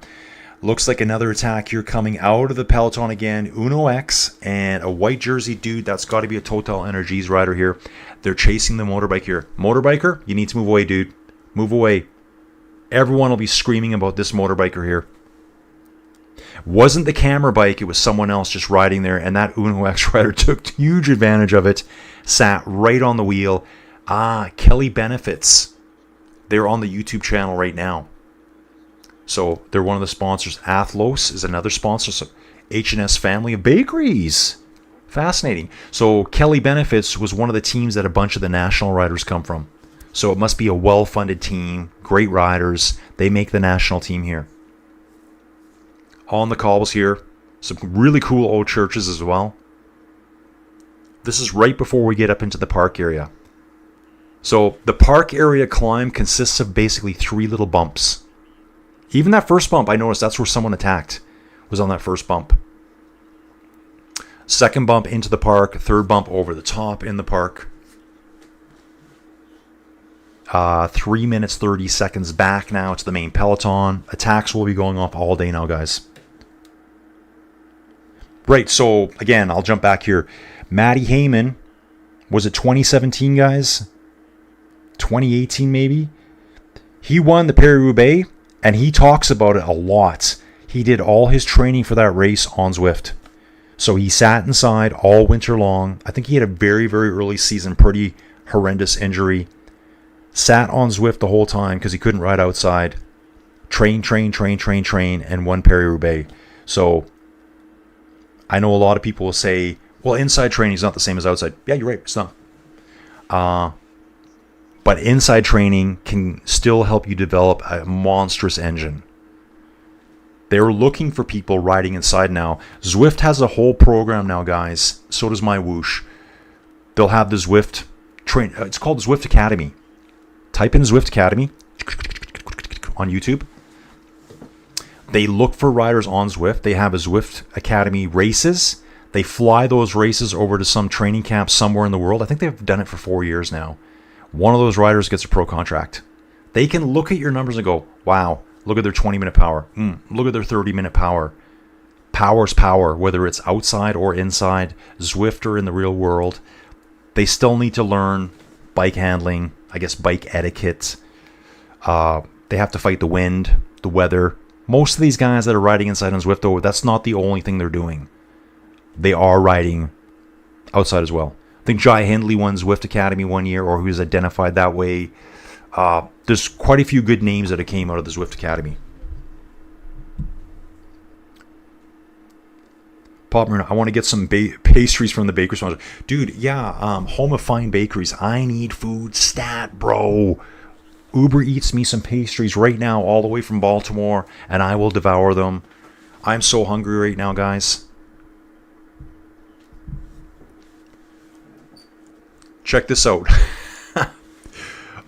Looks like another attack here coming out of the Peloton again. Uno X and a white jersey dude. That's got to be a Total Energies rider here. They're chasing the motorbike here. Motorbiker, you need to move away, dude. Move away. Everyone will be screaming about this motorbiker here. Wasn't the camera bike, it was someone else just riding there, and that Uno X rider took huge advantage of it. Sat right on the wheel. Kelly Benefits. They're on the YouTube channel right now. So they're one of the sponsors. Athlos is another sponsor. So H&S family of bakeries. Fascinating. So Kelly Benefits was one of the teams that a bunch of the national riders come from. So it must be a well-funded team. Great riders. They make the national team here. On the cobbles here. Some really cool old churches as well. This is right before we get up into the park area. So the park area climb consists of basically 3 little bumps. Even that first bump, I noticed that's where someone attacked. Was on that first bump. Second bump into the park. Third bump over the top in the park. 3 minutes 30 seconds back now to the main Peloton. Attacks will be going off all day now, guys. Right, so again, I'll jump back here. Matty Heyman, was it 2017, guys? 2018, maybe? He won the Paris-Roubaix, and he talks about it a lot. He did all his training for that race on Zwift. So he sat inside all winter long. I think he had a very, very early season, pretty horrendous injury. Sat on Zwift the whole time because he couldn't ride outside. Train, and won Paris-Roubaix. So I know a lot of people will say, well, inside training is not the same as outside. Yeah, you're right. It's not. But inside training can still help you develop a monstrous engine. They're looking for people riding inside now. Zwift has a whole program now, guys. So does my Whoosh. They'll have the Zwift train. It's called Zwift Academy. Type in Zwift Academy on YouTube. They look for riders on Zwift. They have a Zwift Academy races. They fly those races over to some training camp somewhere in the world. I think they've done it for 4 years now. One of those riders gets a pro contract. They can look at your numbers and go, wow, look at their 20-minute power. Look at their 30-minute power. Power's power, whether it's outside or inside, Zwift or in the real world. They still need to learn bike handling, I guess bike etiquette. They have to fight the wind, the weather. Most of these guys that are riding inside on Zwift, though, that's not the only thing they're doing. They are riding outside as well. I think Jai Hindley won Zwift Academy one year, or he was identified that way. There's quite a few good names that came out of the Zwift Academy. Pop Marino, I want to get some pastries from the bakery sponsor. Dude, yeah, Home of Fine Bakeries. I need food stat, bro. Uber Eats me some pastries right now, all the way from Baltimore, and I will devour them. I'm so hungry right now, guys. Check this out.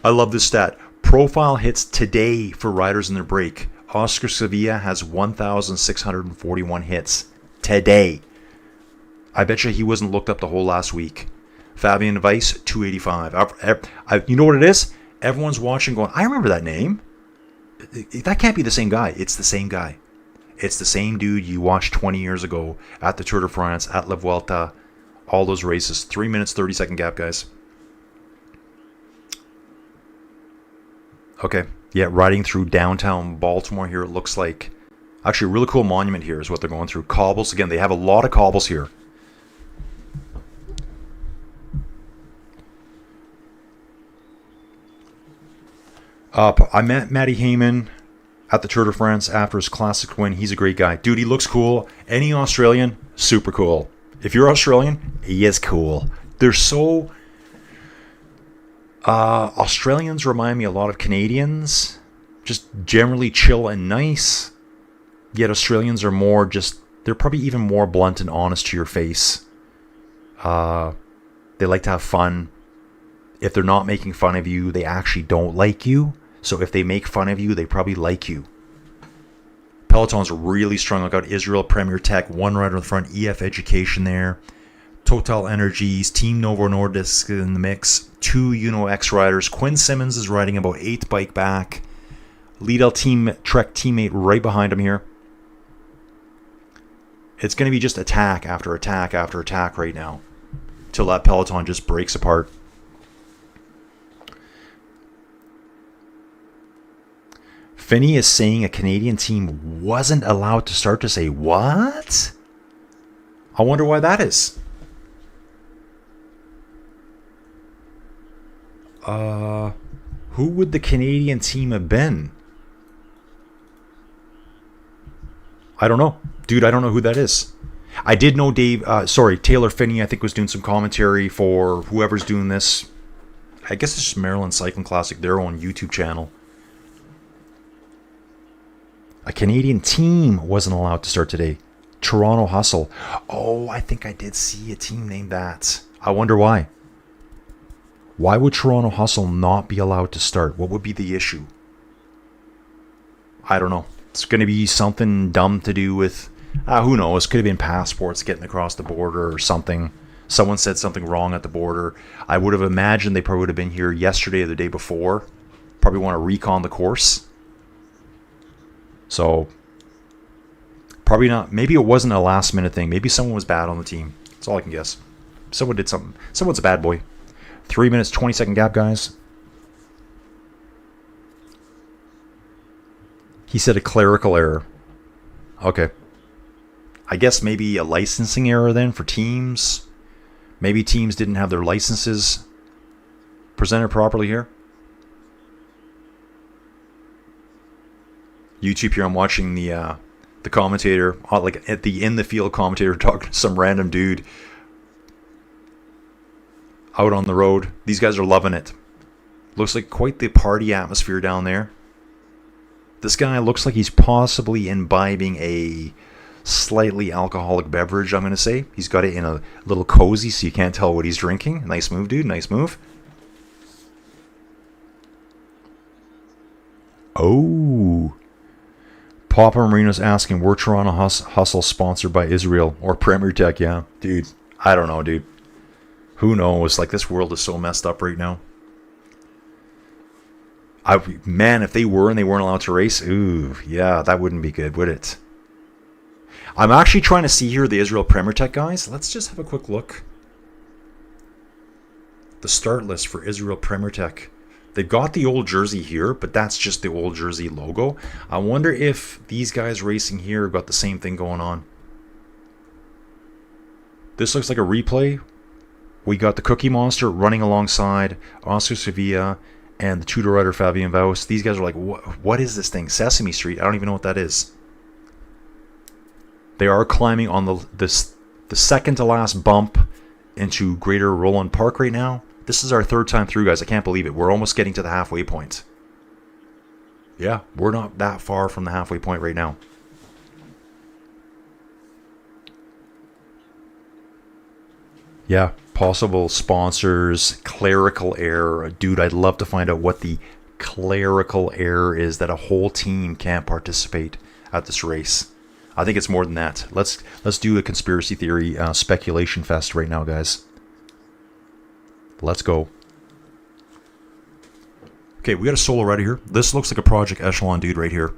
I love this stat. Profile hits today for riders in their break. Oscar Sevilla has 1,641 hits today. I bet you he wasn't looked up the whole last week. Fabian Weiss, 285. You know what it is? Everyone's watching going, I remember that name. That can't be the same guy. It's the same guy. It's the same dude you watched 20 years ago at the Tour de France, at La Vuelta, all those races. 3 minutes, 30-second gap, guys. Okay. Yeah, riding through downtown Baltimore here, it looks like. Actually, a really cool monument here is what they're going through. Cobbles. Again, they have a lot of cobbles here. I met Matty Heyman at the Tour de France after his Clasic win. He's a great guy. Dude, he looks cool. Any Australian, super cool. If you're Australian, he is cool. They're so... Australians remind me a lot of Canadians. Just generally chill and nice. Yet Australians are more just... They're probably even more blunt and honest to your face. They like to have fun. If they're not making fun of you, they actually don't like you. So if they make fun of you, they probably like you. Peloton's really strong. Look out, Israel, Premier Tech, one rider in the front, EF Education there. Total Energies, Team Novo Nordisk in the mix. 2 Uno X riders. Quinn Simmons is riding about 8th bike back. Lidl Team Trek teammate right behind him here. It's going to be just attack after attack after attack right now, till that Peloton just breaks apart. Finney is saying a Canadian team wasn't allowed to start to say, what? I wonder why that is. Who would the Canadian team have been? I don't know. Dude, I don't know who that is. I did know Taylor Finney, I think, was doing some commentary for whoever's doing this. I guess it's just Maryland Cycling Classic, their own YouTube channel. A Canadian team wasn't allowed to start today. Toronto Hustle. Oh, I think I did see a team named that. I wonder why. Why would Toronto Hustle not be allowed to start? What would be the issue? I don't know. It's going to be something dumb to do with, who knows, could have been passports getting across the border or something. Someone said something wrong at the border. I would have imagined they probably would have been here yesterday or the day before. Probably want to recon the course. So, probably not. Maybe it wasn't a last minute thing. Maybe someone was bad on the team. That's all I can guess. Someone did something. Someone's a bad boy. 3 minutes, 20-second gap, guys. He said a clerical error. Okay. I guess maybe a licensing error then for teams. Maybe teams didn't have their licenses presented properly here. YouTube here, I'm watching the commentator, like at the in the field commentator, talking to some random dude out on the road. These guys are loving it. Looks like quite the party atmosphere down there. This guy looks like he's possibly imbibing a slightly alcoholic beverage, I'm going to say. He's got it in a little cozy so you can't tell what he's drinking. Nice move, dude. Nice move. Oh. Papa Marino's asking, were Toronto Hustle sponsored by Israel or Premier Tech? Yeah, dude. I don't know, dude. Who knows? Like, this world is so messed up right now. Man, if they were and they weren't allowed to race, ooh, yeah, that wouldn't be good, would it? I'm actually trying to see here the Israel Premier Tech guys. Let's just have a quick look. The start list for Israel Premier Tech. They've got the old jersey here, but that's just the old jersey logo. I wonder if these guys racing here got the same thing going on. This looks like a replay. We got the Cookie Monster running alongside Oscar Sevilla and the Tudor rider Fabian Vaus. These guys are like, what is this thing? Sesame Street? I don't even know what that is. They are climbing on the second to last bump into Greater Roland Park right now. This is our third time through, guys. I can't believe it. We're almost getting to the halfway point. Yeah, we're not that far from the halfway point right now. Yeah, possible sponsors, clerical error. Dude, I'd love to find out what the clerical error is that a whole team can't participate at this race. I think it's more than that. Let's do a conspiracy theory speculation fest right now, guys. Let's go. Okay, we got a solo rider here. This looks like a Project Echelon dude right here.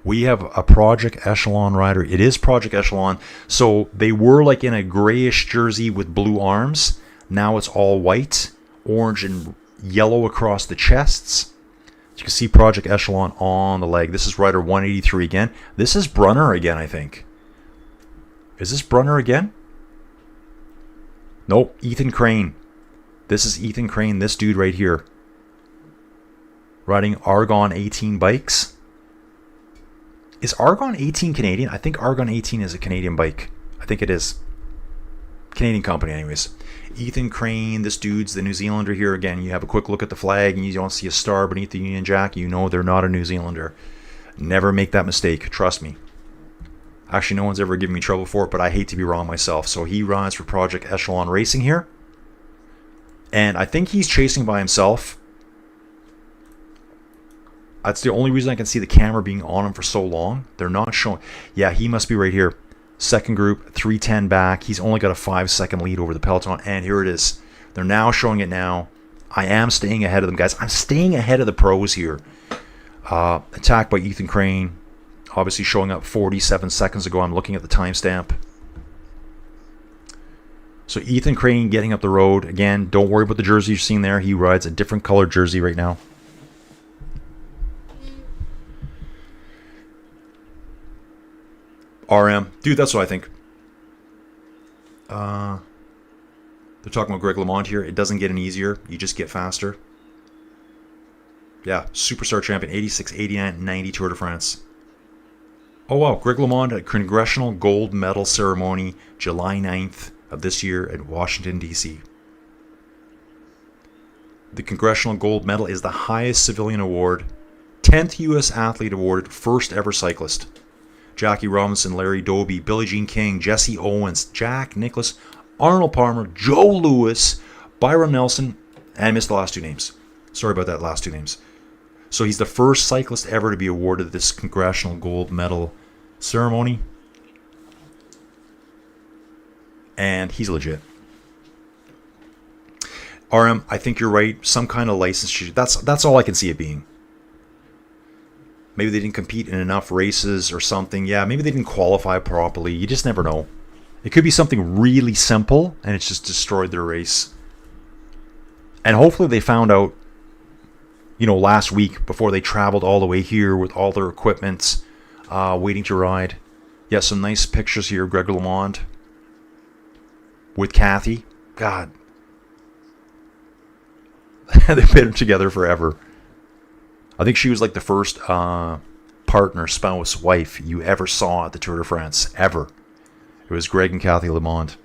We have a Project Echelon rider. It is Project Echelon. So they were like in a grayish jersey with blue arms. Now it's all white, orange, and yellow across the chests. You can see Project Echelon on the leg. This is rider 183 again. This is Brunner again, I think. Is this Brunner again? Nope, Ethan Crane. This is Ethan Crane, this dude right here. Riding Argon 18 bikes. Is Argon 18 Canadian? I think Argon 18 is a Canadian bike. I think it is. Canadian company anyways. Ethan Crane, this dude's the New Zealander here again. You have a quick look at the flag and you don't see a star beneath the Union Jack. You know they're not a New Zealander. Never make that mistake, trust me. Actually, no one's ever given me trouble for it, but I hate to be wrong myself. So he rides for Project Echelon Racing here. And I think he's chasing by himself. That's the only reason I can see the camera being on him for so long. They're not showing. Yeah, he must be right here. Second group, 3:10 back. He's only got a 5-second lead over the Peloton. And here it is. They're now showing it now. I am staying ahead of them, guys. I'm staying ahead of the pros here. Attack by Ethan Crane. Obviously showing up 47 seconds ago. I'm looking at the timestamp. So Ethan Crane getting up the road. Again, don't worry about the jersey you're seeing there. He rides a different colored jersey right now. RM. Dude, that's what I think. They're talking about Greg LeMond here. It doesn't get any easier. You just get faster. Yeah, Superstar Champion, 86, 89, 90 Tour de France. Oh, wow. Greg LeMond at Congressional Gold Medal Ceremony, July 9th of this year in Washington, D.C. The Congressional Gold Medal is the highest civilian award. 10th U.S. athlete awarded, first ever cyclist. Jackie Robinson, Larry Doby, Billie Jean King, Jesse Owens, Jack Nicklaus, Arnold Palmer, Joe Louis, Byron Nelson, and I missed the last two names. Sorry about that, last two names. So he's the first cyclist ever to be awarded this Congressional Gold Medal ceremony. And he's legit. RM, I think you're right. Some kind of license. That's all I can see it being. Maybe they didn't compete in enough races or something. Yeah, maybe they didn't qualify properly. You just never know. It could be something really simple, and it's just destroyed their race. And hopefully they found out, last week before they traveled all the way here with all their equipment, waiting to ride. Yeah, some nice pictures here of Greg LeMond with Kathy. God. They've been together forever. I think she was like the first partner, spouse, wife you ever saw at the Tour de France, ever. It was Greg and Kathy LeMond.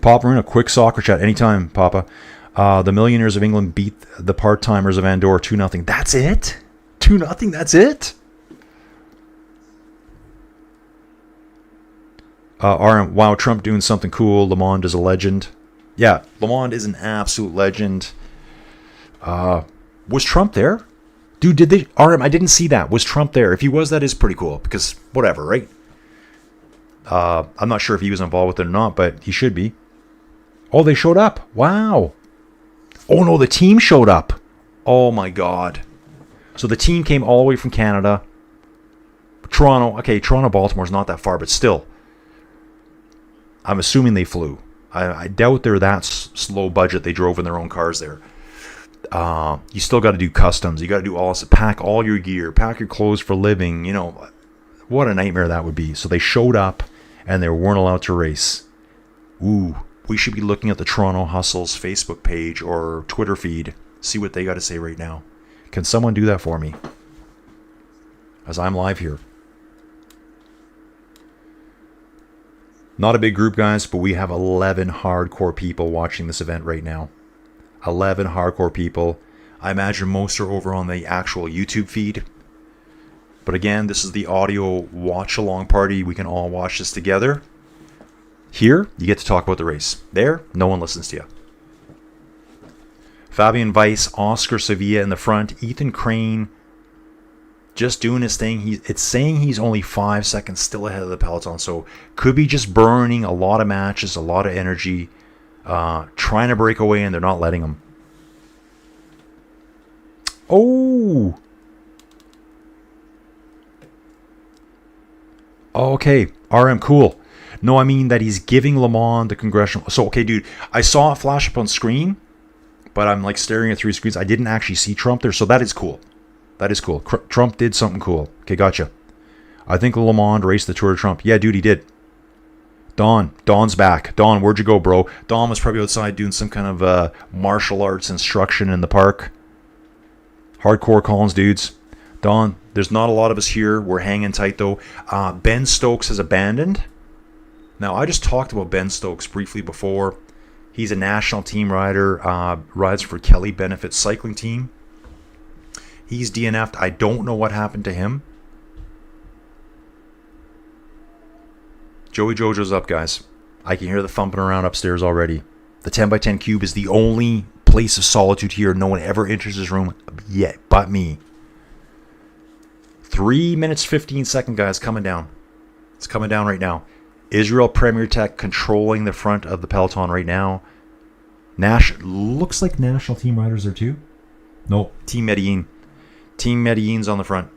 Papa, we're in a quick soccer chat anytime, Papa. The Millionaires of England beat the Part-Timers of Andorra 2-0. That's it? 2-0, that's it? Wow, Trump doing something cool. LeMond is a legend. Yeah, LeMond is an absolute legend. Was Trump there? Dude, did they... I didn't see that. Was Trump there? If he was, that is pretty cool. Because, whatever, right? I'm not sure if he was involved with it or not, but he should be. Oh, they showed up. Wow. Oh, no, the team showed up. Oh, my God. So the team came all the way from Canada. Toronto. Okay, Toronto-Baltimore's not that far, but still. I'm assuming they flew. I doubt they're that slow budget. They drove in their own cars there. You still got to do customs. You got to do all this. Pack all your gear. Pack your clothes for living. What a nightmare that would be. So they showed up, and they weren't allowed to race. Ooh, we should be looking at the Toronto Hustles Facebook page or Twitter feed. See what they got to say right now. Can someone do that for me? As I'm live here. Not a big group, guys, but we have 11 hardcore people watching this event right now. 11 hardcore people. I imagine most are over on the actual YouTube feed. But again, this is the audio watch-along party. We can all watch this together. Here, you get to talk about the race. There, no one listens to you. Fabian Weiss, Oscar Sevilla in the front. Ethan Crane just doing his thing. It's saying he's only 5 seconds still ahead of the Peloton. So could be just burning a lot of matches, a lot of energy. Trying to break away, and they're not letting him. Oh! Okay, RM, cool. No, I mean that he's giving LeMond the congressional... So, okay, dude, I saw it flash up on screen, but I'm like staring at 3 screens. I didn't actually see Trump there, so that is cool. That is cool. Trump did something cool. Okay, gotcha. I think LeMond raced the Tour de Trump. Yeah, dude, he did. Don's back. Don, where'd you go, bro? Don was probably outside doing some kind of martial arts instruction in the park. Hardcore Collins dudes. Don, there's not a lot of us here. We're hanging tight, though. Ben Stokes has abandoned. Now, I just talked about Ben Stokes briefly before. He's a national team rider. Rides for Kelly Benefit Cycling Team. He's DNF'd. I don't know what happened to him. Joey Jojo's up, guys. I can hear the thumping around upstairs already. The 10x10 cube is the only place of solitude here. No one ever enters his room yet but me. 3 minutes, 15 seconds, guys, coming down. It's coming down right now. Israel Premier Tech controlling the front of the Peloton right now. Looks like national team riders there too. Nope, Team Medellin. Team Medellin's on the front.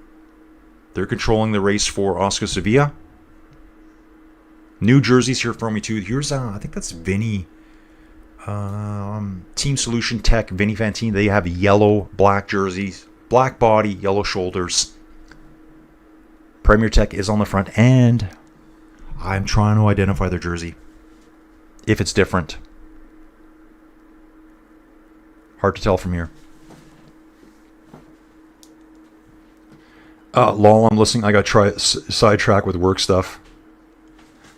They're controlling the race for Oscar Sevilla. New jerseys here for me too. Here's, I think that's Vinny. Team Solution Tech, Vinny Fantini. They have yellow, black jerseys. Black body, yellow shoulders. Premier Tech is on the front, and I'm trying to identify their jersey. If it's different. Hard to tell from here. Lol, I'm listening. I got sidetracked with work stuff.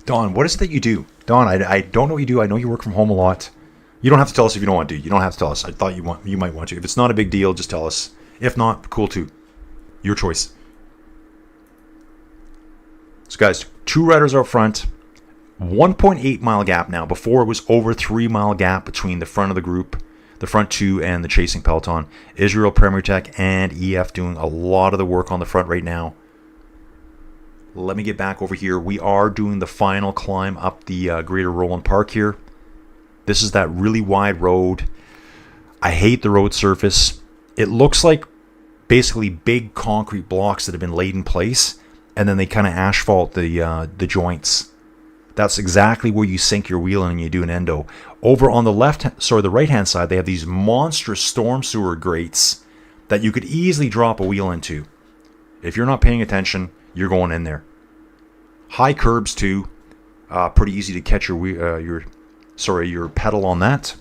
Don, what is it that you do? Don, I don't know what you do. I know you work from home a lot. You don't have to tell us if you don't want to. You don't have to tell us. I thought you might want to. If it's not a big deal, just tell us. If not, cool too. Your choice. So guys, 2 riders out front. 1.8 mile gap now. Before it was over 3 mile gap between the front of the group, the front 2 and the chasing Peloton. Israel Premier Tech and EF doing a lot of the work on the front right now. Let me get back over here. We are doing the final climb up the Greater Roland Park here. This is that really wide road. I hate the road surface. It looks like basically big concrete blocks that have been laid in place, and then they kind of asphalt the joints. That's exactly where you sink your wheel in and you do an endo. Over on the the right-hand side, they have these monstrous storm sewer grates that you could easily drop a wheel into. If you're not paying attention, you're going in there. High curbs too. Pretty easy to catch your pedal on that.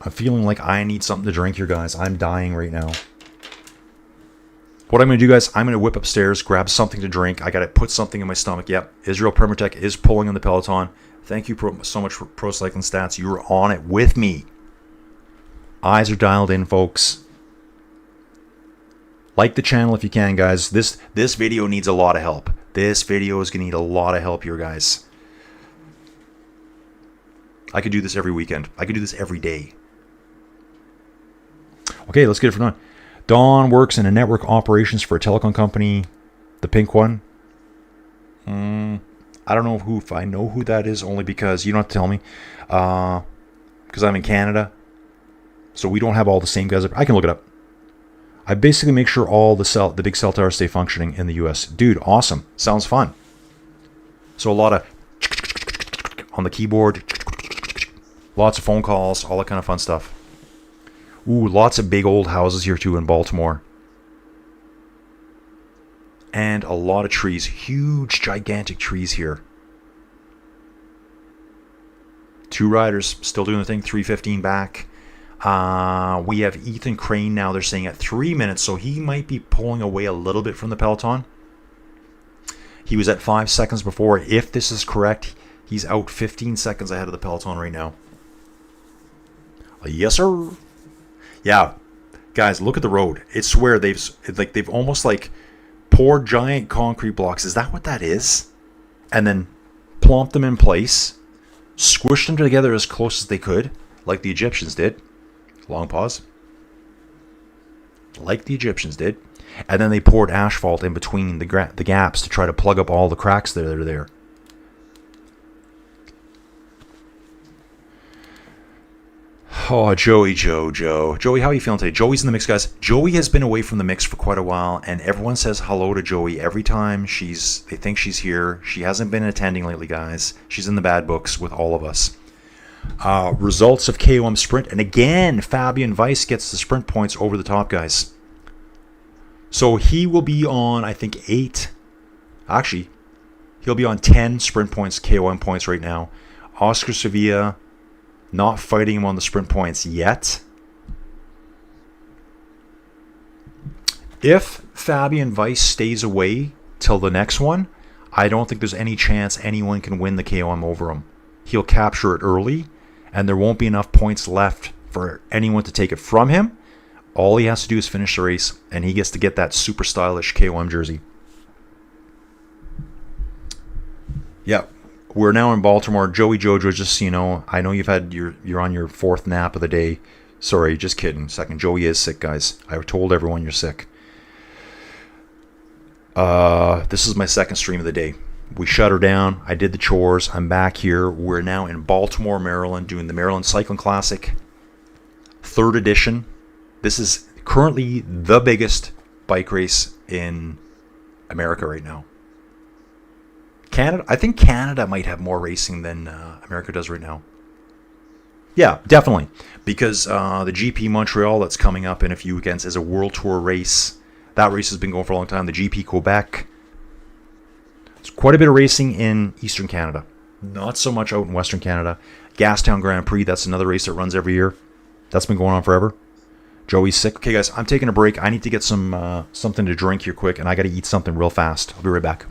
I'm feeling like I need something to drink here, guys. I'm dying right now. What I'm going to do, guys, I'm going to whip upstairs, grab something to drink. I got to put something in my stomach. Yep, Israel Premier Tech is pulling on the Peloton. Thank you so much for Pro Cycling Stats. You were on it with me. Eyes are dialed in, folks. Like the channel if you can, guys. This video needs a lot of help. This video is going to need a lot of help here, guys. I could do this every weekend. I could do this every day. Okay, let's get it for Don. Don works in a network operations for a telecom company. The pink one. I don't know if I know who that is, only because you don't have to tell me. Because I'm in Canada. So we don't have all the same guys. I can look it up. I basically make sure all the big cell towers stay functioning in the US. Dude, awesome. Sounds fun. So a lot of on the keyboard. Lots of phone calls, all that kind of fun stuff. Ooh, lots of big old houses here too in Baltimore. And a lot of trees. Huge, gigantic trees here. 2 riders still doing the thing. 3:15 back. We have Ethan Crane now. They're saying at 3 minutes, so he might be pulling away a little bit from the Peloton. He was at 5 seconds before. If this is correct, he's out 15 seconds ahead of the Peloton right now. Yes, sir. Yeah, guys, look at the road. It's where they've almost like poured giant concrete blocks. Is that what that is? And then plomped them in place, squished them together as close as they could, like the Egyptians did. Long pause. Like the Egyptians did. And then they poured asphalt in between the gaps to try to plug up all the cracks that are there. Oh, Joey, Joey, how are you feeling today? Joey's in the mix, guys. Joey has been away from the mix for quite a while, and everyone says hello to Joey every time they think she's here. She hasn't been attending lately, guys. She's in the bad books with all of us. Results of KOM Sprint, and again, Fabian Weiss gets the sprint points over the top, guys. So he will be on, I think, 8. Actually, he'll be on 10 sprint points, KOM points right now. Oscar Sevilla not fighting him on the sprint points yet. If Fabian Weiss stays away till the next one, I don't think there's any chance anyone can win the KOM over him. He'll capture it early, and there won't be enough points left for anyone to take it from him. All he has to do is finish the race, and he gets to get that super stylish KOM jersey. Yeah. We're now in Baltimore. Joey Jojo, just so you know, I know you're on your fourth nap of the day. Sorry, just kidding. Second, Joey is sick, guys. I told everyone you're sick. This is my second stream of the day. We shut her down. I did the chores. I'm back here. We're now in Baltimore, Maryland, doing the Maryland Cycling Classic, 3rd edition. This is currently the biggest bike race in America right now. Canada, I think Canada might have more racing than America does right now. Yeah, definitely. Because the GP Montreal that's coming up in a few weekends is a World Tour race. That race has been going for a long time. The GP Quebec. There's quite a bit of racing in Eastern Canada. Not so much out in Western Canada. Gastown Grand Prix, that's another race that runs every year. That's been going on forever. Joey's sick. Okay, guys, I'm taking a break. I need to get some something to drink here quick, and I got to eat something real fast. I'll be right back.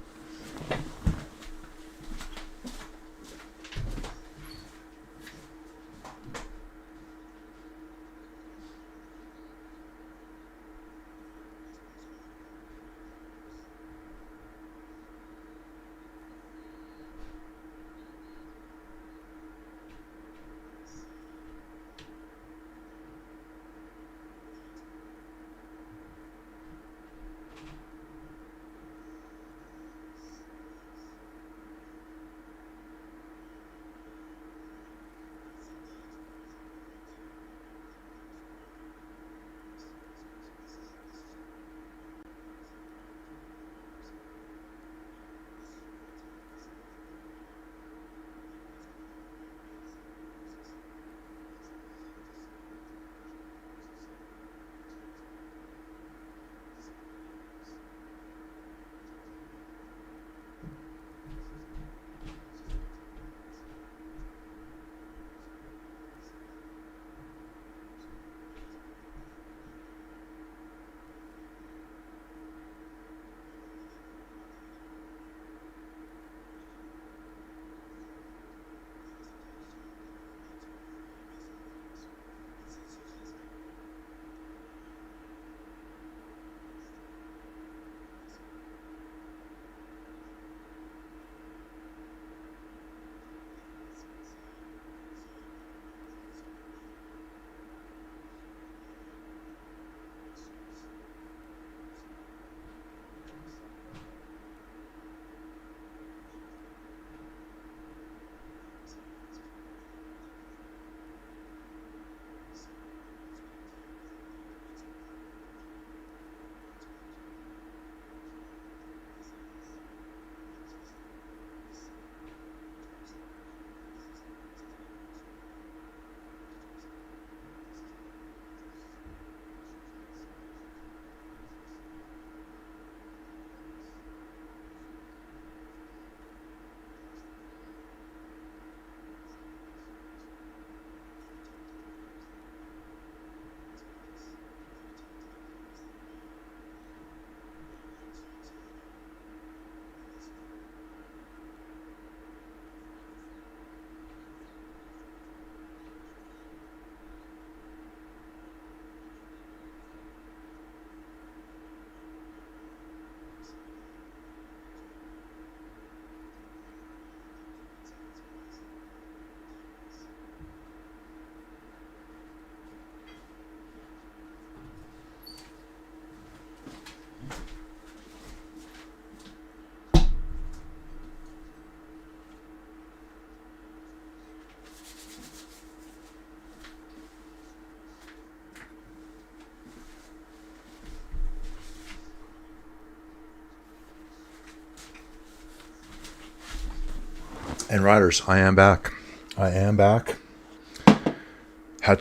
And riders, I am back. Had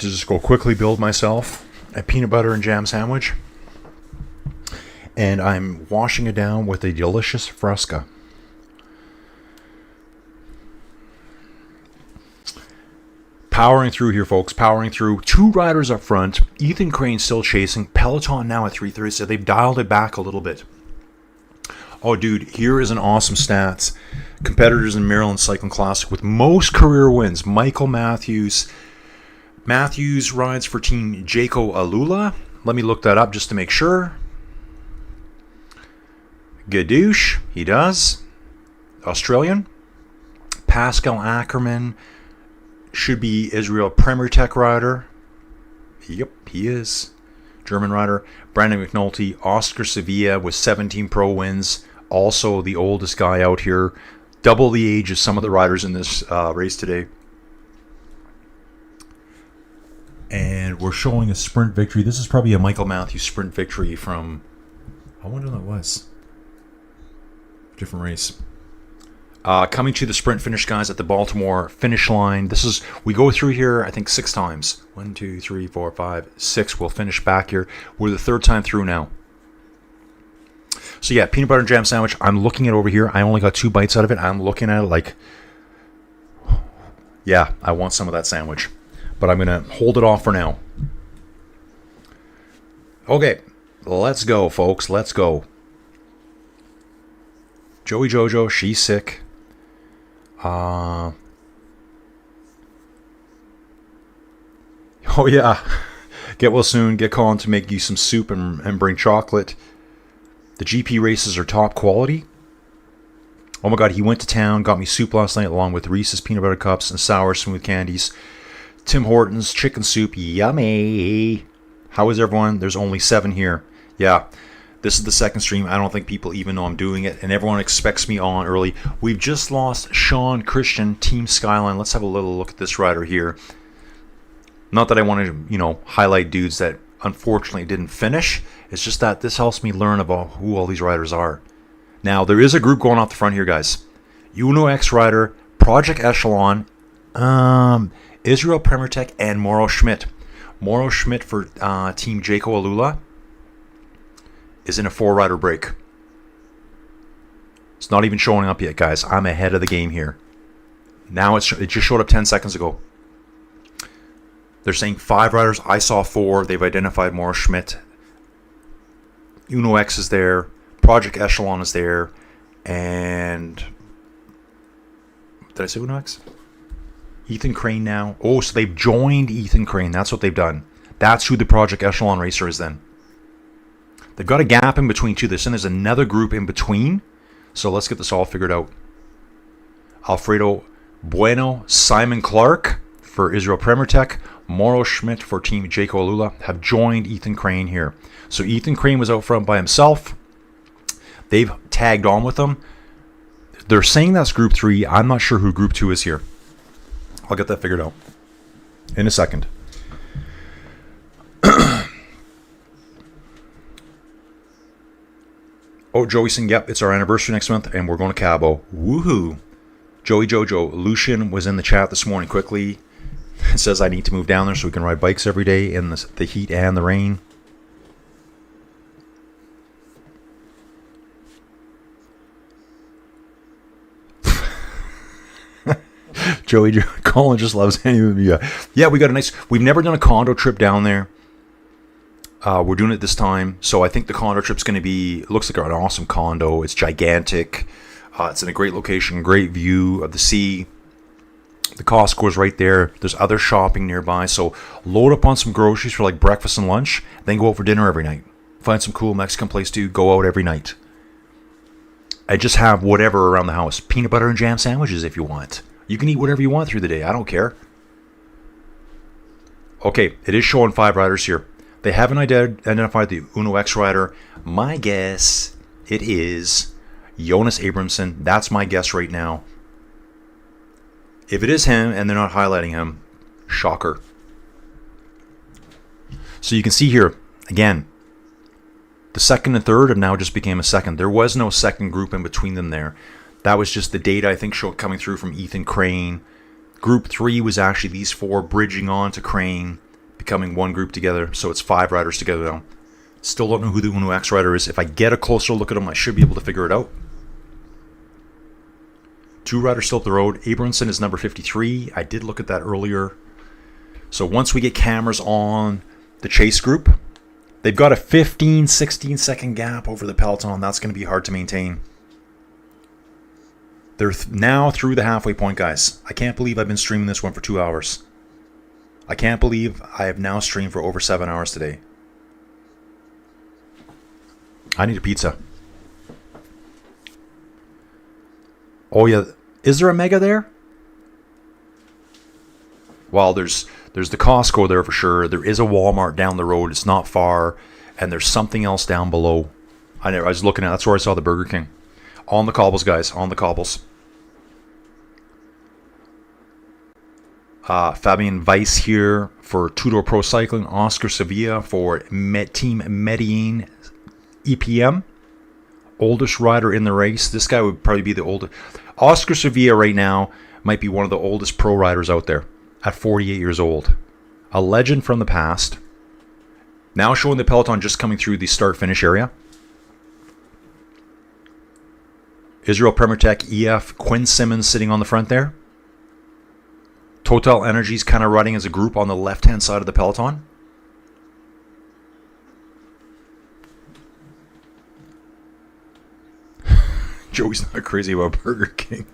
to just go quickly build myself a peanut butter and jam sandwich. And I'm washing it down with a delicious Fresca. Powering through here, folks. Powering through. 2 riders up front. Ethan Crane still chasing. Peloton now at 3:30. So they've dialed it back a little bit. Oh, dude, here is an awesome stats. Competitors in Maryland Cycling Classic with most career wins. Michael Matthews. Matthews rides for Team Jaco Alula. Let me look that up just to make sure. Gadoosh, he does. Australian. Pascal Ackerman should be Israel Premier Tech rider. Yep, he is. German rider. Brandon McNulty, Oscar Sevilla with 17 pro wins. Also the oldest guy out here. Double the age of some of the riders in this race today. And we're showing a sprint victory. This is probably a Michael Matthews sprint victory from... I wonder what that was. Different race. Coming to the sprint finish, guys, at the Baltimore finish line. This is, we go through here, I think 6 times. 1, 2, 3, 4, 5, 6. We'll finish back here. We're the 3rd time through now. So yeah, peanut butter and jam sandwich. I'm looking at it over here. I only got 2 bites out of it. I'm looking at it like, yeah, I want some of that sandwich. But I'm going to hold it off for now. Okay, let's go, folks. Let's go. Joey Jojo, she's sick. Oh yeah. Get well soon. Get Colin to make you some soup and bring chocolate. The GP races are top quality. Oh my god, he went to town, got me soup last night along with Reese's peanut butter cups and sour smooth candies. Tim Hortons chicken soup, yummy. How is everyone? There's only 7 here. Yeah. This is the 2nd stream. I don't think people even know I'm doing it, and everyone expects me on early. We've just lost Sean Christian, Team Skyline. Let's have a little look at this rider here. Not that I want to, highlight dudes that unfortunately didn't finish. It's just that this helps me learn about who all these riders are. Now, there is a group going off the front here, guys. Uno X rider, Project Echelon, Israel Premier Tech, and Mauro Schmidt. Mauro Schmidt for Team Jaco Alula is in a 4-rider break. It's not even showing up yet, guys. I'm ahead of the game here. Now it just showed up 10 seconds ago. They're saying 5 riders. I saw 4. They've identified Mauro Schmidt. Uno X is there. Project Echelon is there. And... did I say Uno X? Ethan Crane now. Oh, so they've joined Ethan Crane. That's what they've done. That's who the Project Echelon racer is then. They've got a gap in between too. There's another group in between. So let's get this all figured out. Alfredo Bueno, Simon Clark for Israel Premier Tech, Mauro Schmidt for Team Jaco Alula have joined Ethan Crane here. So Ethan Crane was out front by himself. They've tagged on with him. They're saying that's Group 3. I'm not sure who Group 2 is here. I'll get that figured out in a second. Oh, Joey saying, yep, it's our anniversary next month, and we're going to Cabo. Woohoo! Joey Jojo, Lucian was in the chat this morning quickly. It says I need to move down there so we can ride bikes every day in the heat and the rain. Colin just loves any of you. Yeah, we got a nice... We've never done a condo trip down there. We're doing it this time. So I think the condo trip's going to be... It looks like an awesome condo. It's gigantic. It's in a great location. Great view of the sea. The Costco's right there. There's other shopping nearby. So load up on some groceries for like breakfast and lunch. Then go out for dinner every night. Find some cool Mexican place to go out every night. I just have whatever around the house. Peanut butter and jam sandwiches if you want. You can eat whatever you want through the day. I don't care. Okay, it is showing 5 riders here. They haven't identified the Uno X rider. My guess, it is Jonas Abramson. That's my guess right now. If it is him and they're not highlighting him, shocker. So you can see here, again, the 2nd and 3rd have now just became a 2nd. There was no 2nd group in between them there. That was just the data, I think, coming through from Ethan Crane. Group 3 was actually these 4 bridging on to Crane, becoming one group together. So it's 5 riders together now. Still don't know who the Uno X rider is. If I get a closer look at him, I should be able to figure it out. 2 riders still up the road. Abramson is number 53. I did look at that earlier. So once we get cameras on the chase group, they've got a 15, 16 second gap over the Peloton. That's going to be hard to maintain. They're now through the halfway point, guys. I can't believe I've been streaming this one for 2 hours. I can't believe I have now streamed for over 7 hours today. I need a pizza. Oh, yeah. Is there a mega there? Well, there's the Costco there for sure. There is a Walmart down the road. It's not far. And there's something else down below. I was looking at, that's where I saw the Burger King. On the cobbles, guys. On the cobbles. Fabian Weiss here for Two-Door Pro Cycling. Oscar Sevilla for Team Medellin EPM. Oldest rider in the race. This guy would probably be the oldest. Oscar Sevilla right now might be one of the oldest pro riders out there at 48 years old. A legend from the past. Now showing the Peloton just coming through the start-finish area. Israel Premier Tech EF, Quinn Simmons sitting on the front there. Total Energies kind of riding as a group on the left-hand side of the Peloton. Joey's not crazy about Burger King.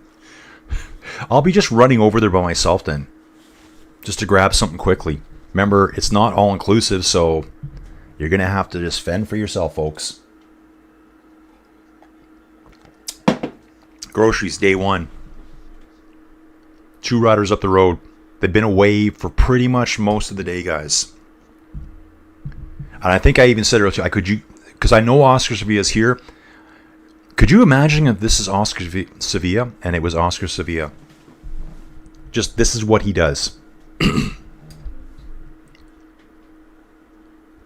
I'll be just running over there by myself then. Just to grab something quickly. Remember, it's not all-inclusive, so you're going to have to just fend for yourself, folks. Groceries, day one. 2 riders up the road. They've been away for pretty much most of the day, guys. And I think I even said earlier, because I know Oscar Sevilla's here. Could you imagine if this is Oscar Sevilla and it was Oscar Sevilla? Just, this is what he does.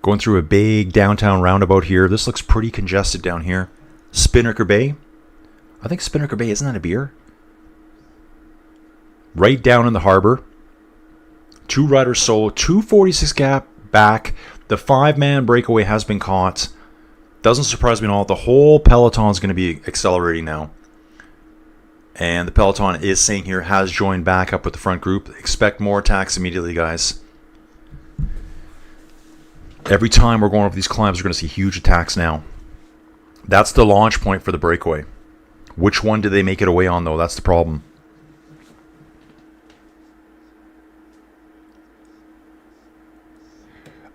Going through a big downtown roundabout here. This looks pretty congested down here. Spinnaker Bay. I think Spinnaker Bay, isn't that a beer? Right down in the harbor. 2 riders solo. 246 gap back. The 5-man breakaway has been caught. Doesn't surprise me at all. The whole Peloton is going to be accelerating now. And the Peloton is saying here, has joined back up with the front group. Expect more attacks immediately, guys. Every time we're going over these climbs, we're going to see huge attacks now. That's the launch point for the breakaway. Which one do they make it away on, though? That's the problem.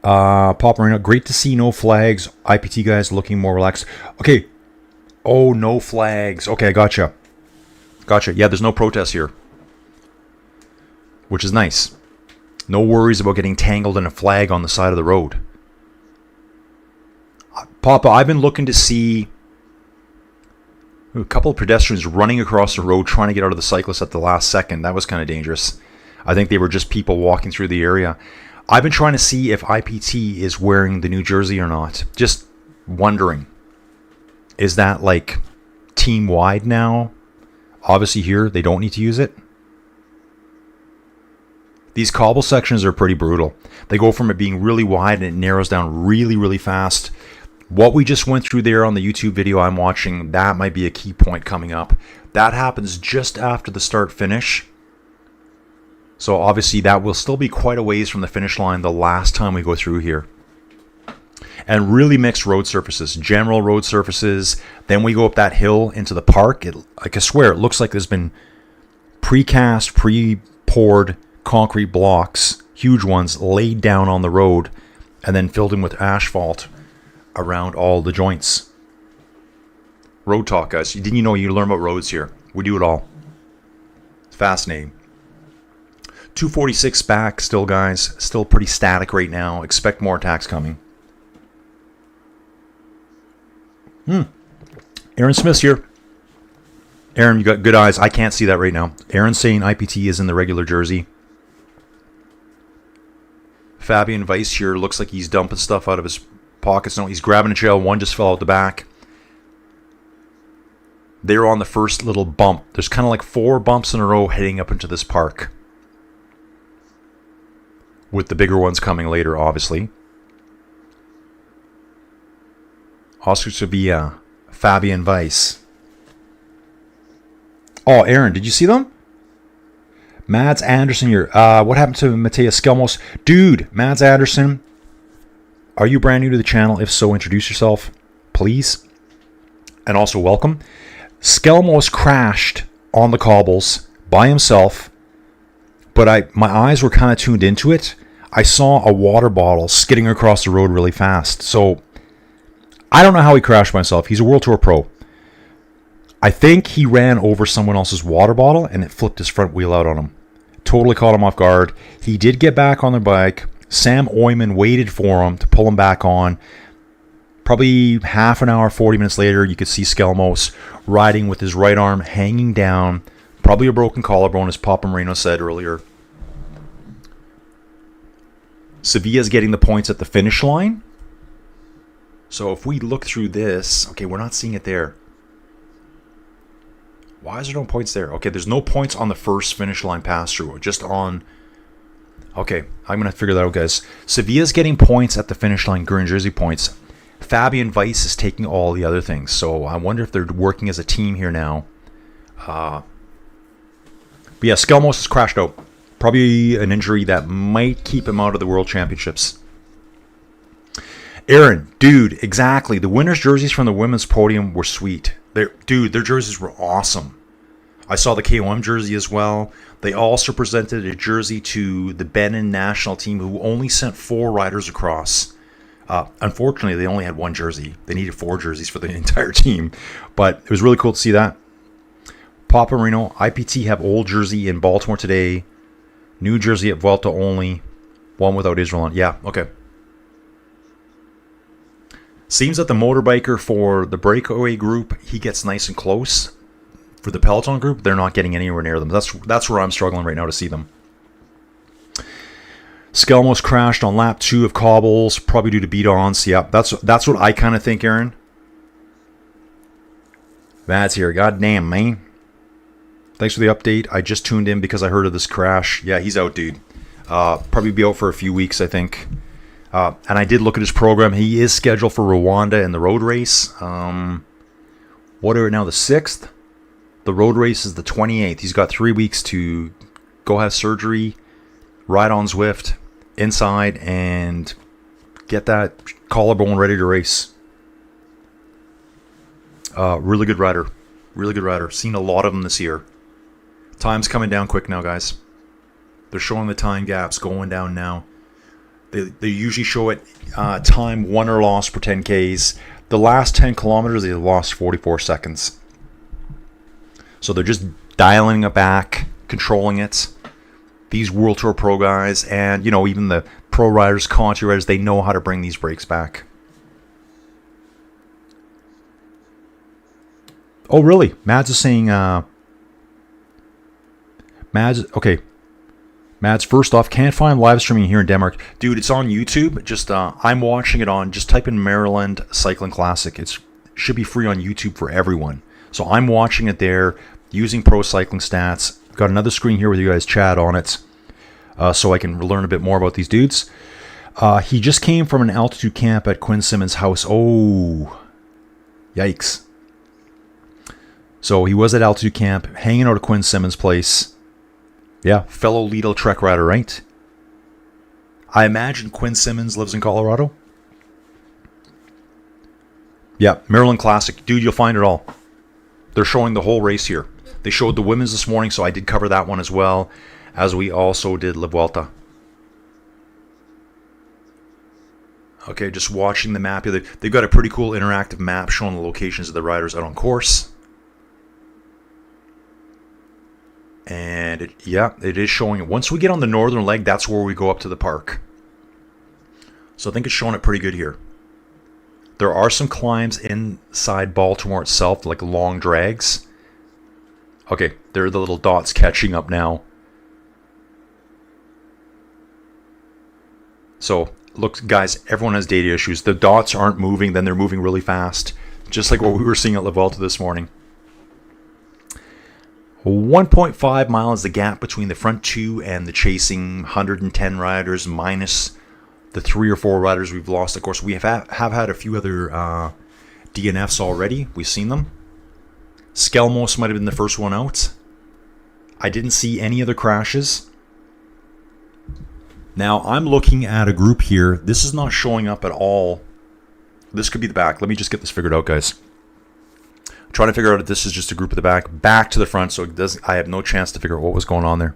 Pop Marino, great to see no flags. IPT guys looking more relaxed. Okay. Oh, no flags. Okay, I gotcha. Gotcha. Yeah, there's no protest here. Which is nice. No worries about getting tangled in a flag on the side of the road. Papa, I've been looking to see a couple of pedestrians running across the road trying to get out of the cyclist at the last second. That was kind of dangerous. I think they were just people walking through the area. I've been trying to see if IPT is wearing the new jersey or not. Just wondering. Is that like team-wide now? Obviously here, they don't need to use it. These cobble sections are pretty brutal. They go from it being really wide and it narrows down really, really fast. What we just went through there on the YouTube video I'm watching, that might be a key point coming up. That happens just after the start-finish. So obviously that will still be quite a ways from the finish line the last time we go through here. And really mixed road surfaces, general road surfaces. Then we go up that hill into the park. I swear, it looks like there's been precast, pre-poured concrete blocks, huge ones, laid down on the road and then filled in with asphalt around all the joints. Road talk, guys. Didn't you know you learn about roads here? We do it all. It's fascinating. 246 back still, guys. Still pretty static right now. Expect more attacks coming. Aaron Smith's here. Aaron, you got good eyes. I can't see that right now. Aaron's saying IPT is in the regular jersey. Fabian Weiss here looks like he's dumping stuff out of his pockets. No, he's grabbing a trail. One just fell out the back. They're on the first little bump. There's kind of like 4 bumps in a row heading up into this park. With the bigger ones coming later, obviously. Oscar Sevilla, Fabian Weiss. Oh, Aaron, did you see them? Mads Anderson here. What happened to Matthias Skelmos? Dude, Mads Anderson, are you brand new to the channel? If so, introduce yourself, please. And also welcome. Skelmos crashed on the cobbles by himself, but my eyes were kind of tuned into it. I saw a water bottle skidding across the road really fast. So I don't know how he crashed by himself. He's a World Tour pro. I think he ran over someone else's water bottle and it flipped his front wheel out on him. totally caught him off guard. He did get back on the bike. Sam Oyman waited for him to pull him back on. Probably half an hour, 40 minutes later, you could see Skelmos riding with his right arm hanging down. Probably a broken collarbone, as Papa Marino said earlier. Sevilla's getting the points at the finish line. So if we look through this, okay, we're not seeing it there. Why is there no points there? Okay, there's no points on the first finish line pass through, just on... Okay, I'm going to figure that out, guys. Sevilla's getting points at the finish line, green jersey points. Fabian Weiss is taking all the other things. So I wonder if they're working as a team here now. But yeah, Skelmos has crashed out. Probably an injury that might keep him out of the World Championships. Aaron, dude, exactly. The winners' jerseys from the women's podium were sweet. Their jerseys were awesome. I saw the KOM jersey as well. They also presented a jersey to the Benin national team, who only sent 4 riders across. Unfortunately, they only had 1 jersey. They needed 4 jerseys for the entire team. But it was really cool to see that. Papa Marino, IPT have old jersey in Baltimore today. New jersey at Vuelta only. One without Israel on. Yeah, okay. Seems that the motorbiker for the Breakaway group, he gets nice and close. For the Peloton group, they're not getting anywhere near them. That's where I'm struggling right now to see them. Skelmos crashed on lap 2 of cobbles, probably due to beat-ons. Yeah, that's what I kind of think, Aaron. Matt's here. God damn, man. Thanks for the update. I just tuned in because I heard of this crash. Yeah, he's out, dude. Probably be out for a few weeks, I think. And I did look at his program. He is scheduled for Rwanda in the road race. What are we now, the 6th? The road race is the 28th. He's got 3 weeks to go have surgery, ride on Zwift, inside, and get that collarbone ready to race. Really good rider. Really good rider. Seen a lot of them this year. Time's coming down quick now, guys. They're showing the time gaps going down now. They usually show it time won or lost per 10Ks. The last 10 kilometers, they lost 44 seconds. So they're just dialing it back, controlling it. These World Tour Pro guys and, you know, even the pro riders, Conti riders, they know how to bring these breaks back. Oh, really? Mads is saying... okay. Mads, first off, can't find live streaming here in Denmark. Dude, it's on YouTube. Just I'm watching it on... Just type in Maryland Cycling Classic. It should be free on YouTube for everyone. So I'm watching it there, using Pro Cycling Stats. Got another screen here with you guys chat on it, so I can learn a bit more about these dudes. He just came from an altitude camp at Quinn Simmons' house. Oh, yikes. So he was at altitude camp, hanging out at Quinn Simmons' place. Yeah, fellow Lidl Trek rider, right? I imagine Quinn Simmons lives in Colorado. Yeah, Maryland Classic. Dude, you'll find it all. They're showing the whole race here. They showed the women's this morning, so I did cover that one as well, as we also did La Vuelta. Okay, just watching the map here. They've got a pretty cool interactive map showing the locations of the riders out on course. And it is showing it. Once we get on the northern leg, that's where we go up to the park. So I think it's showing it pretty good here. There are some climbs inside Baltimore itself, like long drags. Okay, there are the little dots catching up now. So, look, guys, everyone has data issues. The dots aren't moving, then they're moving really fast. Just like what we were seeing at La Vuelta this morning. 1.5 miles the gap between the front 2 and the chasing 110 riders minus the 3 or 4 riders we've lost. Of course, we have had a few other DNFs already. We've seen them. Skelmos might have been the first one out. I didn't see any other crashes. Now, I'm looking at a group here. This is not showing up at all. This could be the back. Let me just get this figured out, guys. I'm trying to figure out if this is just a group at the back to the front, so it doesn't, I have no chance to figure out what was going on there.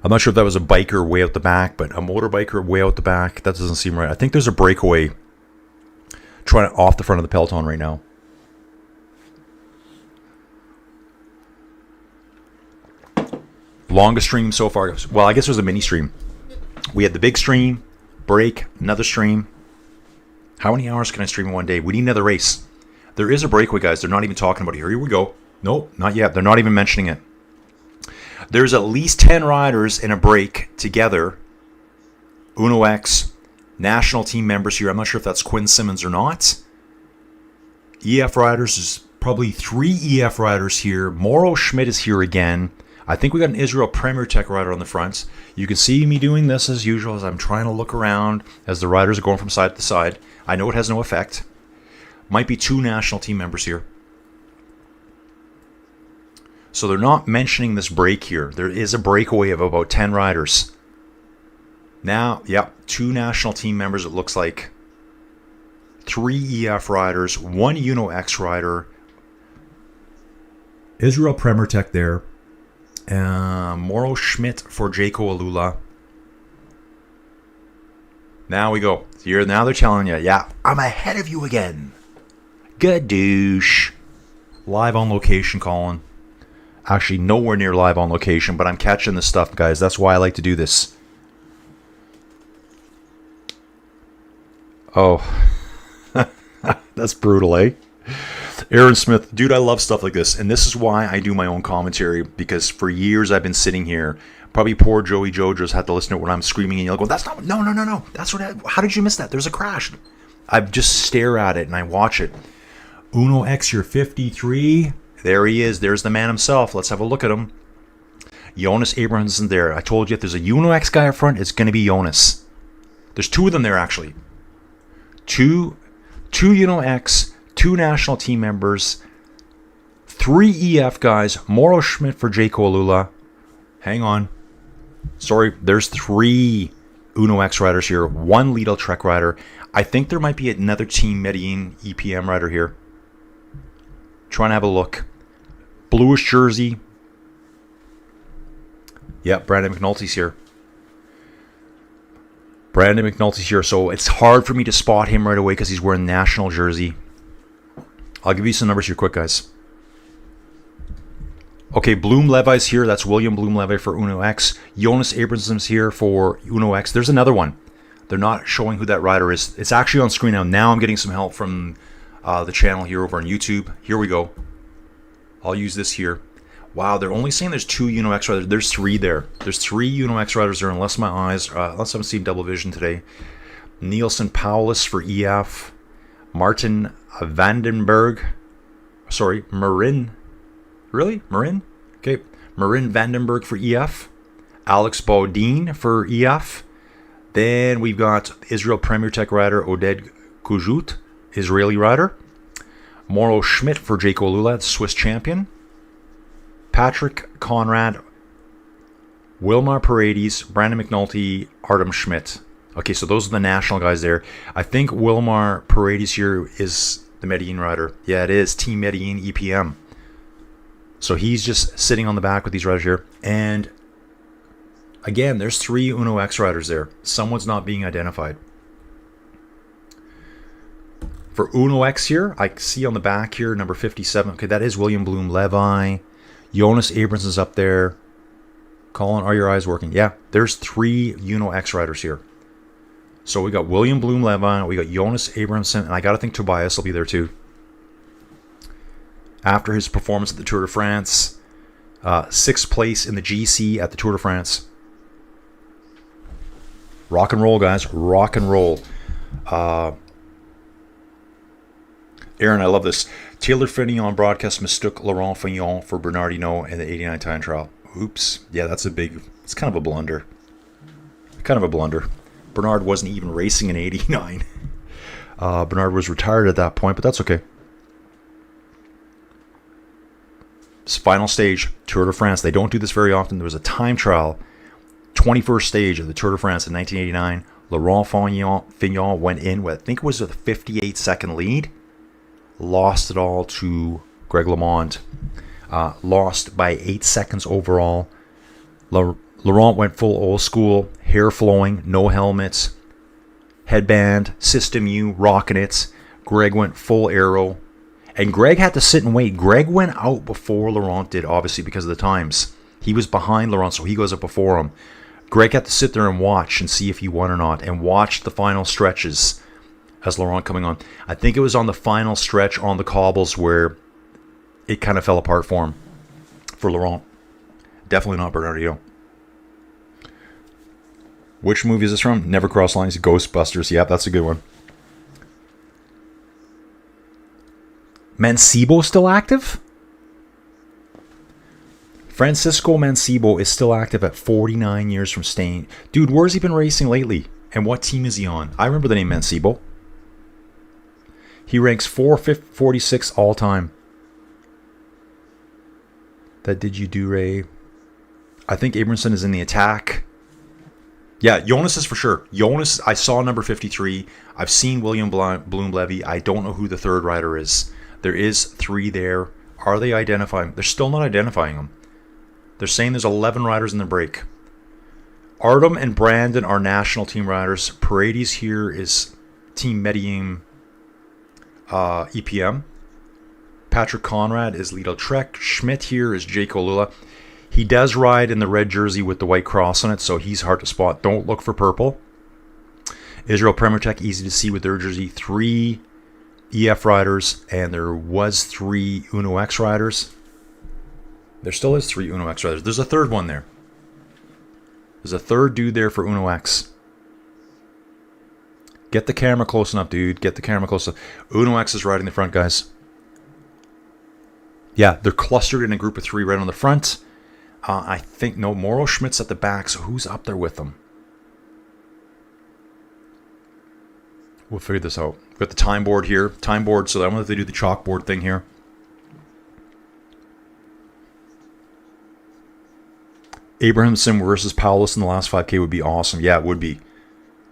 I'm not sure if that was a biker way out the back, but a motorbiker way out the back, that doesn't seem right. I think there's a breakaway trying to off the front of the Peloton right now. Longest stream so far. Well, I guess it was a mini stream. We had the big stream, break, another stream. How many hours can I stream in one day? We need another race. There is a breakaway, guys. They're not even talking about it. Here we go. Nope, not yet. They're not even mentioning it. There's at least 10 riders in a break together. Uno X, national team members here. I'm not sure if that's Quinn Simmons or not. EF riders, is probably 3 EF riders here. Mauro Schmidt is here again. I think we got an Israel Premier Tech rider on the front. You can see me doing this as usual as I'm trying to look around as the riders are going from side to side. I know it has no effect. Might be 2 national team members here. So they're not mentioning this break here. There is a breakaway of about 10 riders. Now, yep, 2 national team members it looks like. 3 EF riders, 1 Uno X rider. Israel Premier Tech there. Mauro Schmidt for Jaco Alula. Now we go. Now they're telling you, yeah, I'm ahead of you again. Good douche. Live on location, Colin. Actually, nowhere near live on location, but I'm catching this stuff, guys. That's why I like to do this. Oh. That's brutal, eh? Aaron Smith, dude, I love stuff like this. And this is why I do my own commentary, because for years I've been sitting here. Probably poor Joey Jojo's had to listen to it when I'm screaming and you'll go, that's not, no. That's what, how did you miss that? There's a crash. I just stare at it and I watch it. Uno X, you're 53. There he is. There's the man himself. Let's have a look at him. Jonas Abrahamson there. I told you if there's a Uno X guy up front, it's going to be Jonas. There's 2 of them there, actually. Two Uno X, 2 national team members, 3 EF guys, Mauro Schmidt for Jaco Alula. Hang on. Sorry, there's 3 Uno X riders here, 1 Lidl Trek rider. I think there might be another Team Medellin EPM rider here. Trying to have a look. Bluish jersey. Yep, Brandon McNulty's here. Brandon McNulty's here, so it's hard for me to spot him right away because he's wearing national jersey. I'll give you some numbers here quick, guys. Okay, Bloom Levi's here. That's William Bloom Levi for Uno X. Jonas Abrahamson's here for Uno X. There's another one. They're not showing who that rider is. It's actually on screen now. Now I'm getting some help from the channel here over on YouTube. Here we go. I'll use this here. Wow, they're only saying there's 2 Uno X riders. There's 3 there. There's 3 Uno X riders there, unless my eyes, unless I'm seeing double vision today. Nielsen Paulus for EF. Martin Vandenberg. Sorry, Marin. Really? Marin? Okay. Marin Vandenberg for EF. Alex Baudin for EF. Then we've got Israel Premier Tech rider Oded Kujut, Israeli rider. Mauro Schmidt for Jaco Alula, Swiss champion. Patrick Conrad, Wilmar Paredes, Brandon McNulty, Artem Schmidt. Okay, so those are the national guys there. I think Wilmar Paredes here is the Medellin rider. Yeah, it is. Team Medellin EPM. So he's just sitting on the back with these riders here. And again, there's 3 Uno X riders there. Someone's not being identified. For Uno X here, I see on the back here, number 57. Okay, that is William Bloom Levi. Jonas Abrahamson's up there. Colin, are your eyes working? Yeah, there's 3 Uno X riders here. So we got William Bloom Levi, we got Jonas Abrahamson, and I got to think Tobias will be there too. After his performance at the Tour de France, 6th place in the GC at the Tour de France. Rock and roll, guys. Rock and roll. Aaron, I love this. Taylor Fignon broadcast mistook Laurent Fignon for Bernard Hinault in the 89 time trial. Oops. Yeah, it's kind of a blunder. Bernard wasn't even racing in 89. Bernard was retired at that point, but that's okay. Final stage, Tour de France. They don't do this very often. There was a time trial, 21st stage of the Tour de France in 1989. Laurent Fignon went in with, I think it was a 58-second lead. Lost it all to Greg LeMond. Lost by 8 seconds overall. Laurent went full old school, hair flowing, no helmets, headband, System U, rocking it. Greg went full aero. And Greg had to sit and wait. Greg went out before Laurent did, obviously, because of the times. He was behind Laurent, so he goes up before him. Greg had to sit there and watch and see if he won or not, and watch the final stretches as Laurent coming on. I think it was on the final stretch on the cobbles where it kind of fell apart for him, for Laurent. Definitely not Bernardino. Which movie is this from? Never Cross Lines. Ghostbusters. Yep, that's a good one. Mancebo still active? Francisco Mancebo is still active at 49 years from staying. Dude, where's he been racing lately? And what team is he on? I remember the name Mancebo. He ranks 446 all time. That did you do, Ray? I think Abramson is in the attack. Yeah, Jonas is for sure. Jonas, I saw number 53. I've seen William Bloom-Levy. I don't know who the third rider is. There is 3 there. Are they identifying? They're still not identifying them. They're saying there's 11 riders in the break. Artem and Brandon are national team riders. Paredes here is Team Medellin EPM. Patrick Conrad is Lido Trek. Schmidt here is Jake Olula. He does ride in the red jersey with the white cross on it, so he's hard to spot. Don't look for purple. Israel Premier Tech, easy to see with their jersey. 3 EF riders, and there was 3 Uno X riders. There still is 3 Uno X riders. There's a third one there. There's a third dude there for Uno X. Get the camera close enough, dude. Get the camera close enough. Uno X is riding the front, guys. Yeah, they're clustered in a group of 3 right on the front. I think, no, Mauro Schmidt's at the back, so who's up there with them? We'll figure this out. We've got the time board here. Time board, so I wonder if they do the chalkboard thing here. Abrahamson versus Paulus in the last 5K would be awesome. Yeah, it would be.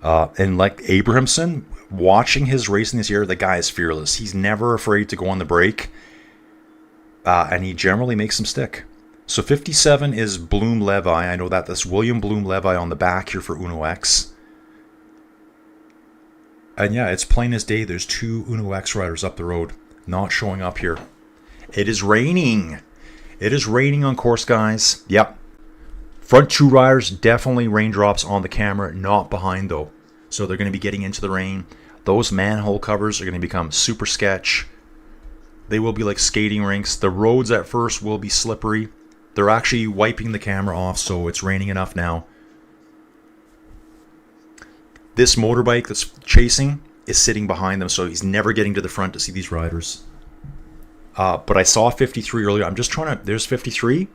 And like Abrahamson, watching his racing this year, the guy is fearless. He's never afraid to go on the break. And he generally makes them stick. So 57 is Bloom-Levi. I know that. That's William Bloom-Levi on the back here for Uno X. And yeah, it's plain as day. There's 2 Uno X riders up the road. Not showing up here. It is raining. It is raining on course, guys. Yep. Front 2 riders, definitely raindrops on the camera. Not behind, though. So they're going to be getting into the rain. Those manhole covers are going to become super sketch. They will be like skating rinks. The roads at first will be slippery. They're actually wiping the camera off, so it's raining enough now. This motorbike that's chasing is sitting behind them, so he's never getting to the front to see these riders. But I saw 53 earlier. I'm just trying to... There's 53.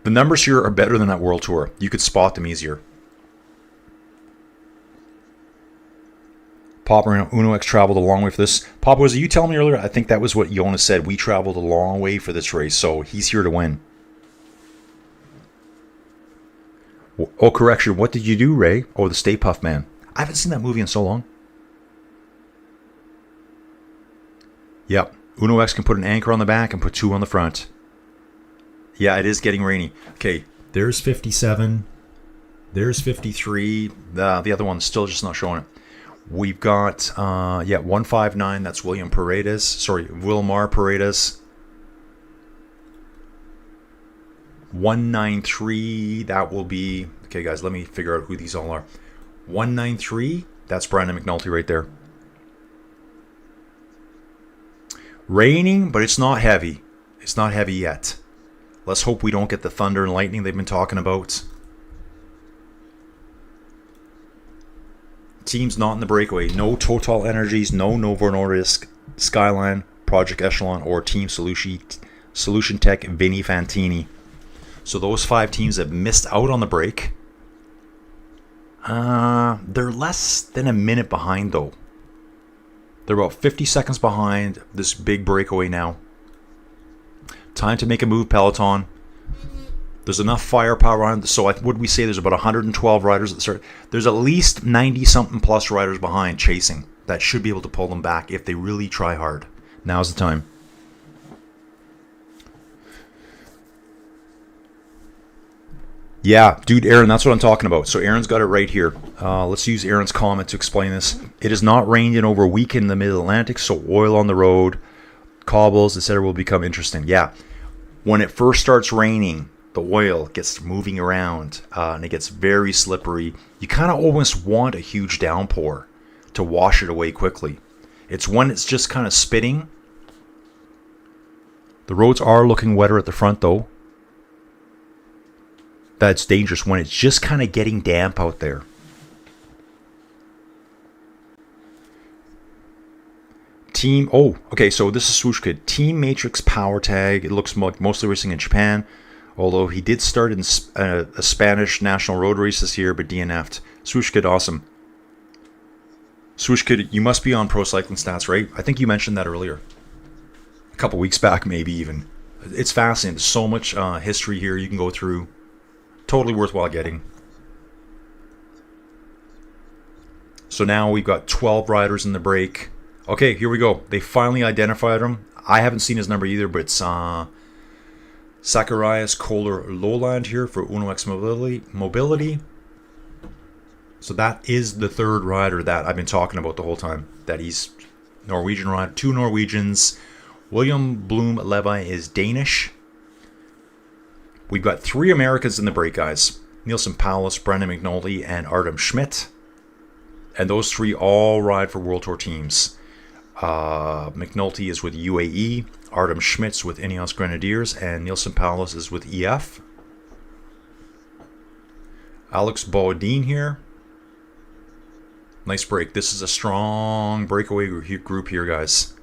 The numbers here are better than that World Tour. You could spot them easier. Papa, Uno X traveled a long way for this. Papa, was it you telling me earlier? I think that was what Jonas said. We traveled a long way for this race, so he's here to win. Oh, correction. What did you do, Ray? Oh, the Stay Puft Man. I haven't seen that movie in so long. Yep. Uno X can put an anchor on the back and put 2 on the front. Yeah, it is getting rainy. Okay, there's 57. There's 53. The other one's still just not showing it. We've got, 159. That's William Paredes. Sorry, Wilmar Paredes. 193. That will be... Okay, guys, let me figure out who these all are. 193. That's Brandon McNulty right there. Raining, but it's not heavy. It's not heavy yet. Let's hope we don't get the thunder and lightning they've been talking about. Teams not in the breakaway. No Total Energies, no Novo Nordisk, Skyline, Project Echelon, or Team Solution Tech, Vinny Fantini. So those 5 teams have missed out on the break. They're less than a minute behind, though. They're about 50 seconds behind this big breakaway now. Time to make a move, Peloton. There's enough firepower on. So would we say there's about 112 riders at the start? There's at least 90-something plus riders behind chasing that should be able to pull them back if they really try hard. Now's the time. Yeah, dude, Aaron, that's what I'm talking about. So Aaron's got it right here. Let's use Aaron's comment to explain this. It has not rained in over a week in the Mid-Atlantic, so oil on the road, cobbles, etc. will become interesting. Yeah. When it first starts raining, the oil gets moving around and it gets very slippery. You kind of almost want a huge downpour to wash it away quickly. It's when it's just kind of spitting. The roads are looking wetter at the front though. That's dangerous when it's just kind of getting damp out there. Okay, so this is Swoosh Kid. Team Matrix Power Tag. It looks mostly racing in Japan, although he did start in a Spanish national road race this year, but DNF'd. Swoosh Kid, awesome. Swoosh Kid, you must be on Pro Cycling Stats, right? I think you mentioned that earlier. A couple weeks back, maybe even. It's fascinating. There's so much history here you can go through. Totally worthwhile getting. So now we've got 12 riders in the break. Okay, here we go. They finally identified him. I haven't seen his number either, but it's Zacharias Kohler Roland here for Uno X Mobility. So that is the third rider that I've been talking about the whole time. That he's Norwegian rider. 2 Norwegians. William Bloom Levi is Danish. We've got 3 Americans in the break, guys. Nielsen Paulus, Brendan McNulty, and Artem Schmidt. And those 3 all ride for World Tour teams. McNulty is with UAE, Artem Schmidt's with Ineos Grenadiers, and Nielsen Paulus is with EF. Alex Baudin here. Nice break. This is a strong breakaway group here, guys.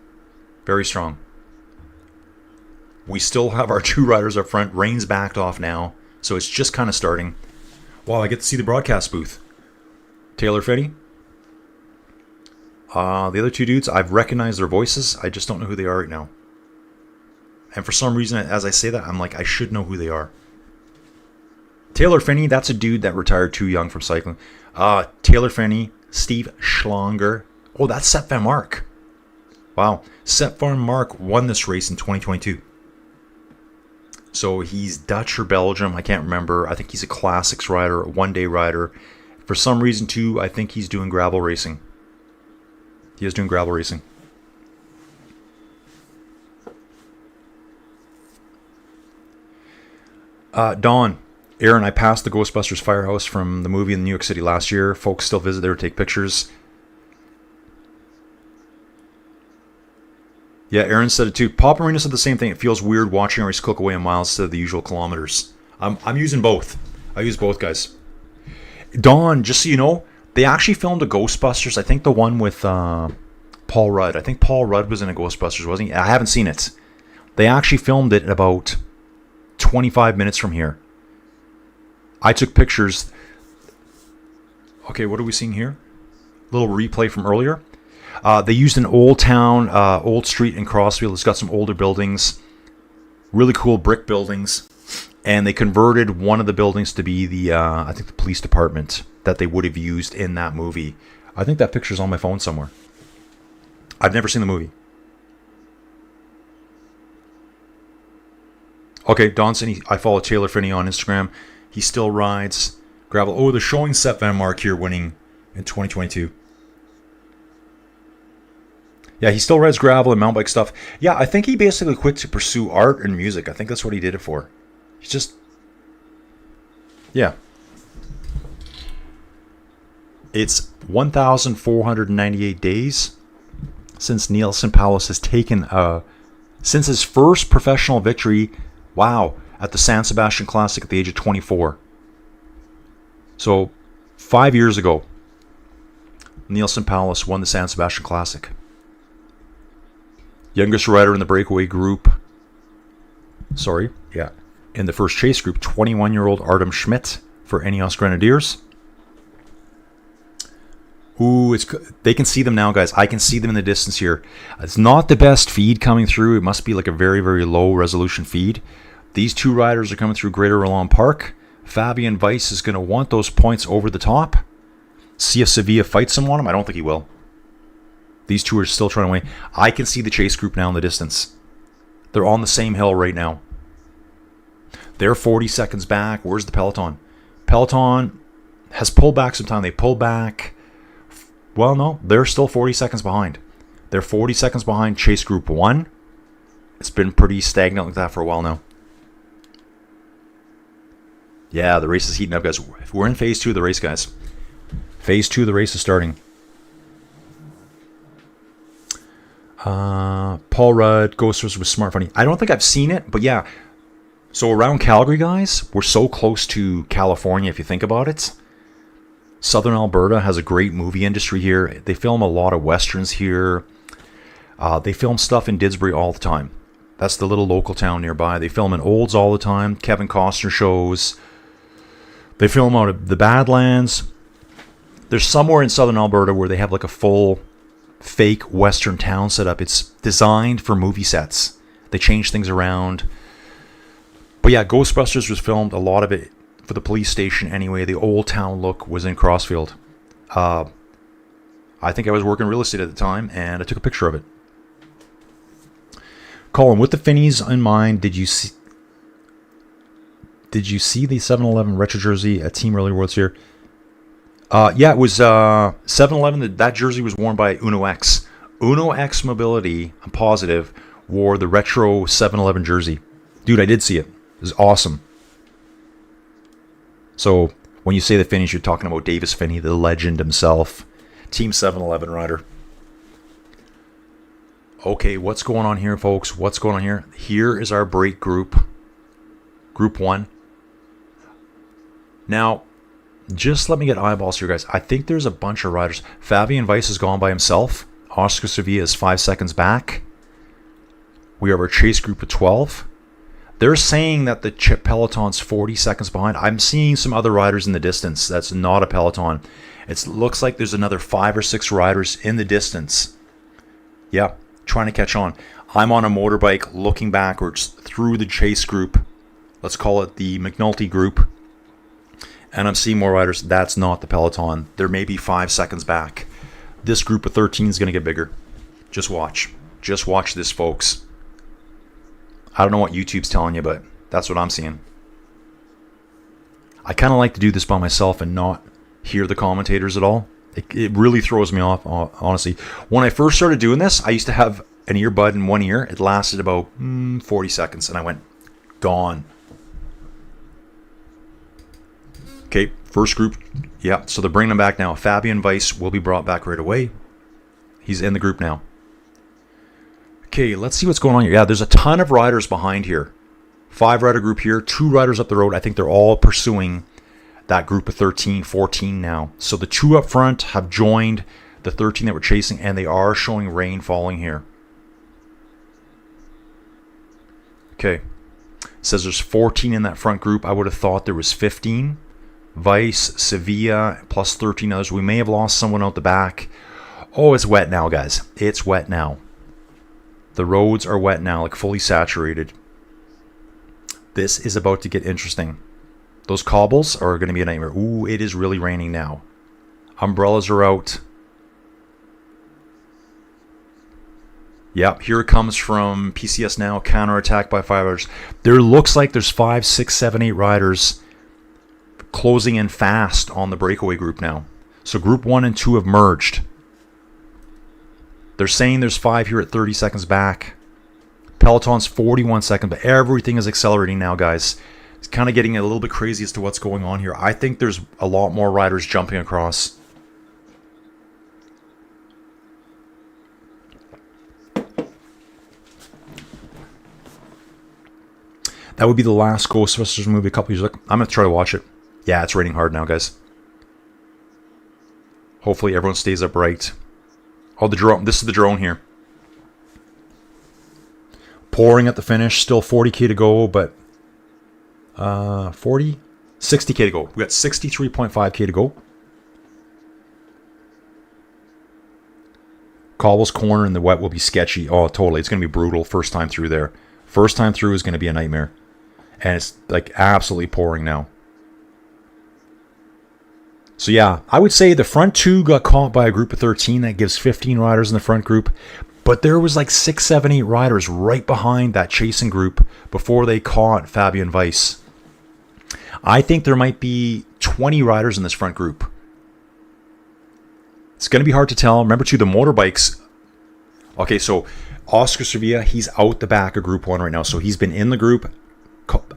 Very strong. We still have our 2 riders up front. Rain's backed off now, so it's just kind of starting. Wow, I get to see the broadcast booth. Taylor Finney. The other 2 dudes, I've recognized their voices. I just don't know who they are right now. And for some reason, as I say that, I'm like, I should know who they are. Taylor Finney, that's a dude that retired too young from cycling. Taylor Finney, Steve Schlanger. Oh, that's Sepp Van Mark. Wow. Sepp Van Mark won this race in 2022. So he's Dutch or Belgium. I can't remember. I think he's a classics rider, a one-day rider. For some reason, too, I think he's doing gravel racing. He is doing gravel racing. Dawn. Aaron, I passed the Ghostbusters firehouse from the movie in New York City last year. Folks still visit there to take pictures. Yeah, Aaron said it too. Pop Marina said the same thing. It feels weird watching a race click away in miles instead of the usual kilometers. I'm using both. I use both, guys. Dawn, just so you know, they actually filmed a Ghostbusters. I think the one with Paul Rudd. I think Paul Rudd was in a Ghostbusters, wasn't he? I haven't seen it. They actually filmed it about 25 minutes from here. I took pictures. Okay, what are we seeing here? A little replay from earlier. They used an old town, old street in Crossfield. It's got some older buildings. Really cool brick buildings. And they converted one of the buildings to be the, I think, the police department that they would have used in that movie. I think that picture's on my phone somewhere. I've never seen the movie. Okay, Donson, I follow Taylor Finney on Instagram. He still rides gravel. Oh, they're showing Sepp Van Mark here winning in 2022. Yeah, he still rides gravel and mountain bike stuff. Yeah, I think he basically quit to pursue art and music. I think that's what he did it for. He's just... Yeah. It's 1,498 days since Nielsen Paulus has taken... since his first professional victory, wow, at the San Sebastian Classic at the age of 24. So, 5 years ago, Nielsen Paulus won the San Sebastian Classic. Youngest rider in the breakaway group. Sorry, yeah. In the first chase group, 21-year-old Artem Schmidt for Ineos Grenadiers. Ooh, they can see them now, guys. I can see them in the distance here. It's not the best feed coming through. It must be like a very, very low resolution feed. These 2 riders are coming through Greater Roland Park. Fabian Weiss is going to want those points over the top. See if Sevilla fights him on him. I don't think he will. These 2 are still trying to win. I can see the chase group now in the distance. They're on the same hill right now. They're 40 seconds back. Where's the Peloton? Peloton has pulled back some time. They pulled back. Well, no, they're still 40 seconds behind. They're 40 seconds behind chase group 1. It's been pretty stagnant like that for a while now. Yeah, the race is heating up, guys. We're in phase 2 of the race, guys. Phase 2 of the race is starting. Paul Rudd, Ghosters with Smart Funny. I don't think I've seen it, but yeah. So around Calgary, guys, we're so close to California if you think about it. Southern Alberta has a great movie industry here. They film a lot of westerns here. They film stuff in Didsbury all the time. That's the little local town nearby. They film in Olds all the time. Kevin Costner shows. They film out of the Badlands. There's somewhere in Southern Alberta where they have like a full fake western town set up. It's designed for movie sets. They change things around. But yeah, Ghostbusters was filmed, a lot of it for the police station anyway. The old town look was in Crossfield. I think I was working real estate at the time, and I took a picture of it. Colin, with the Finneys in mind, did you see the 7-Eleven retro jersey at Team Early Worlds here? Yeah, it was 7-Eleven. That jersey was worn by Uno X. Uno X Mobility, I'm positive, wore the retro 7-Eleven jersey. Dude, I did see it. It was awesome. So, when you say the Finneys, you're talking about Davis Finney, the legend himself. Team 7-Eleven rider. Okay, what's going on here, folks? What's going on here? Here is our break group. Group 1. Now, just let me get eyeballs here, guys. I think there's a bunch of riders. Fabian Weiss has gone by himself. Oscar Sevilla is 5 seconds back. We have our chase group of 12. They're saying that the Peloton's 40 seconds behind. I'm seeing some other riders in the distance. That's not a Peloton. It looks like there's another 5 or 6 riders in the distance. Yeah, trying to catch on. I'm on a motorbike looking backwards through the chase group. Let's call it the McNulty group. And I'm seeing more riders. That's not the Peloton. They're maybe 5 seconds back. This group of 13 is going to get bigger. Just watch. Just watch this, folks. I don't know what YouTube's telling you, but that's what I'm seeing. I kind of like to do this by myself and not hear the commentators at all. It really throws me off, honestly. When I first started doing this, I used to have an earbud in one ear. It lasted about 40 seconds, and I went, gone. Okay, first group. Yeah, so they're bringing them back now. Fabian Weiss will be brought back right away. He's in the group now. Okay, let's see what's going on here. Yeah, there's a ton of riders behind here. 5 rider group here, 2 riders up the road. I think they're all pursuing that group of 13, 14 now. So the 2 up front have joined the 13 that we're chasing, and they are showing rain falling here. Okay. It says there's 14 in that front group. I would have thought there was 15. Weiss, Sevilla, plus 13 others. We may have lost someone out the back. Oh, it's wet now, guys. It's wet now. The roads are wet now, like fully saturated. This is about to get interesting. Those cobbles are going to be a nightmare. Ooh, it is really raining now. Umbrellas are out. Yep, here it comes from PCS now. Counterattack by 5 riders. There looks like there's 5, 6, 7, 8 riders closing in fast on the breakaway group now. So group 1 and 2 have merged. They're saying there's 5 here at 30 seconds back. Peloton's 41 seconds, but everything is accelerating now, guys. It's kind of getting a little bit crazy as to what's going on here. I think there's a lot more riders jumping across. That would be the last Ghostbusters movie a couple years ago. I'm going to try to watch it. Yeah, it's raining hard now, guys. Hopefully everyone stays upright. Oh, the drone. This is the drone here. Pouring at the finish. Still 40k to go, but 60k to go. We got 63.5k to go. Cobble's corner in the wet will be sketchy. Oh, totally. It's going to be brutal first time through there. First time through is going to be a nightmare. And it's like absolutely pouring now. So yeah, I would say the front 2 got caught by a group of 13. That gives 15 riders in the front group. But there was like 6, 7, 8 riders right behind that chasing group before they caught Fabian Weiss. I think there might be 20 riders in this front group. It's going to be hard to tell. Remember too, the motorbikes. Okay, so Oscar Sevilla, he's out the back of group 1 right now. So he's been in the group.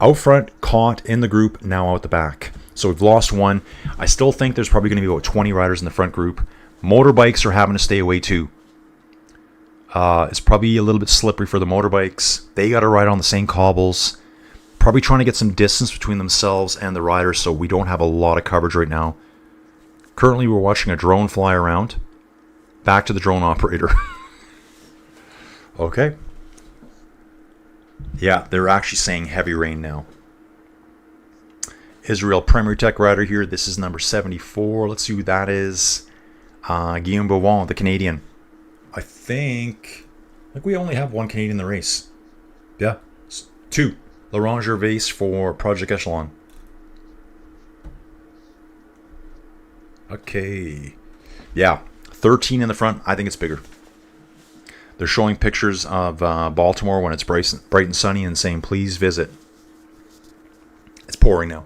out front, caught in the group, now out the back. So we've lost one. I still think there's probably going to be about 20 riders in the front group. Motorbikes are having to stay away too. It's probably a little bit slippery for the motorbikes. They got to ride on the same cobbles. Probably trying to get some distance between themselves and the riders, so we don't have a lot of coverage right now. Currently, we're watching a drone fly around. Back to the drone operator. Okay. Yeah, they're actually saying heavy rain now. Israel Premier Tech rider here. This is number 74. Let's see who that is. Guillaume Beauvon, the Canadian. I think we only have one Canadian in the race. Yeah, two. Laurent Gervais for Project Echelon. Okay. Yeah, 13 in the front. I think it's bigger. They're showing pictures of Baltimore when it's bright and sunny and saying, please visit. It's pouring now.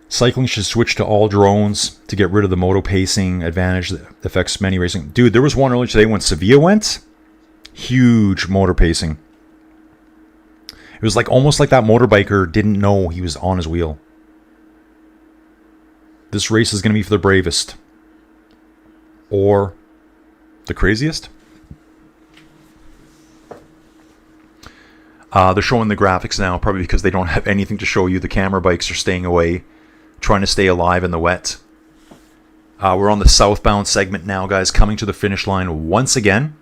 Cycling should switch to all drones to get rid of the moto pacing advantage that affects many racing. Dude, there was one earlier today when Sevilla went. Huge motor pacing. It was like almost like that motorbiker didn't know he was on his wheel. This race is going to be for the bravest. Or the craziest. They're showing the graphics now, probably because they don't have anything to show you. The camera bikes are staying away, trying to stay alive in the wet. We're on the southbound segment now, guys, coming to the finish line once again.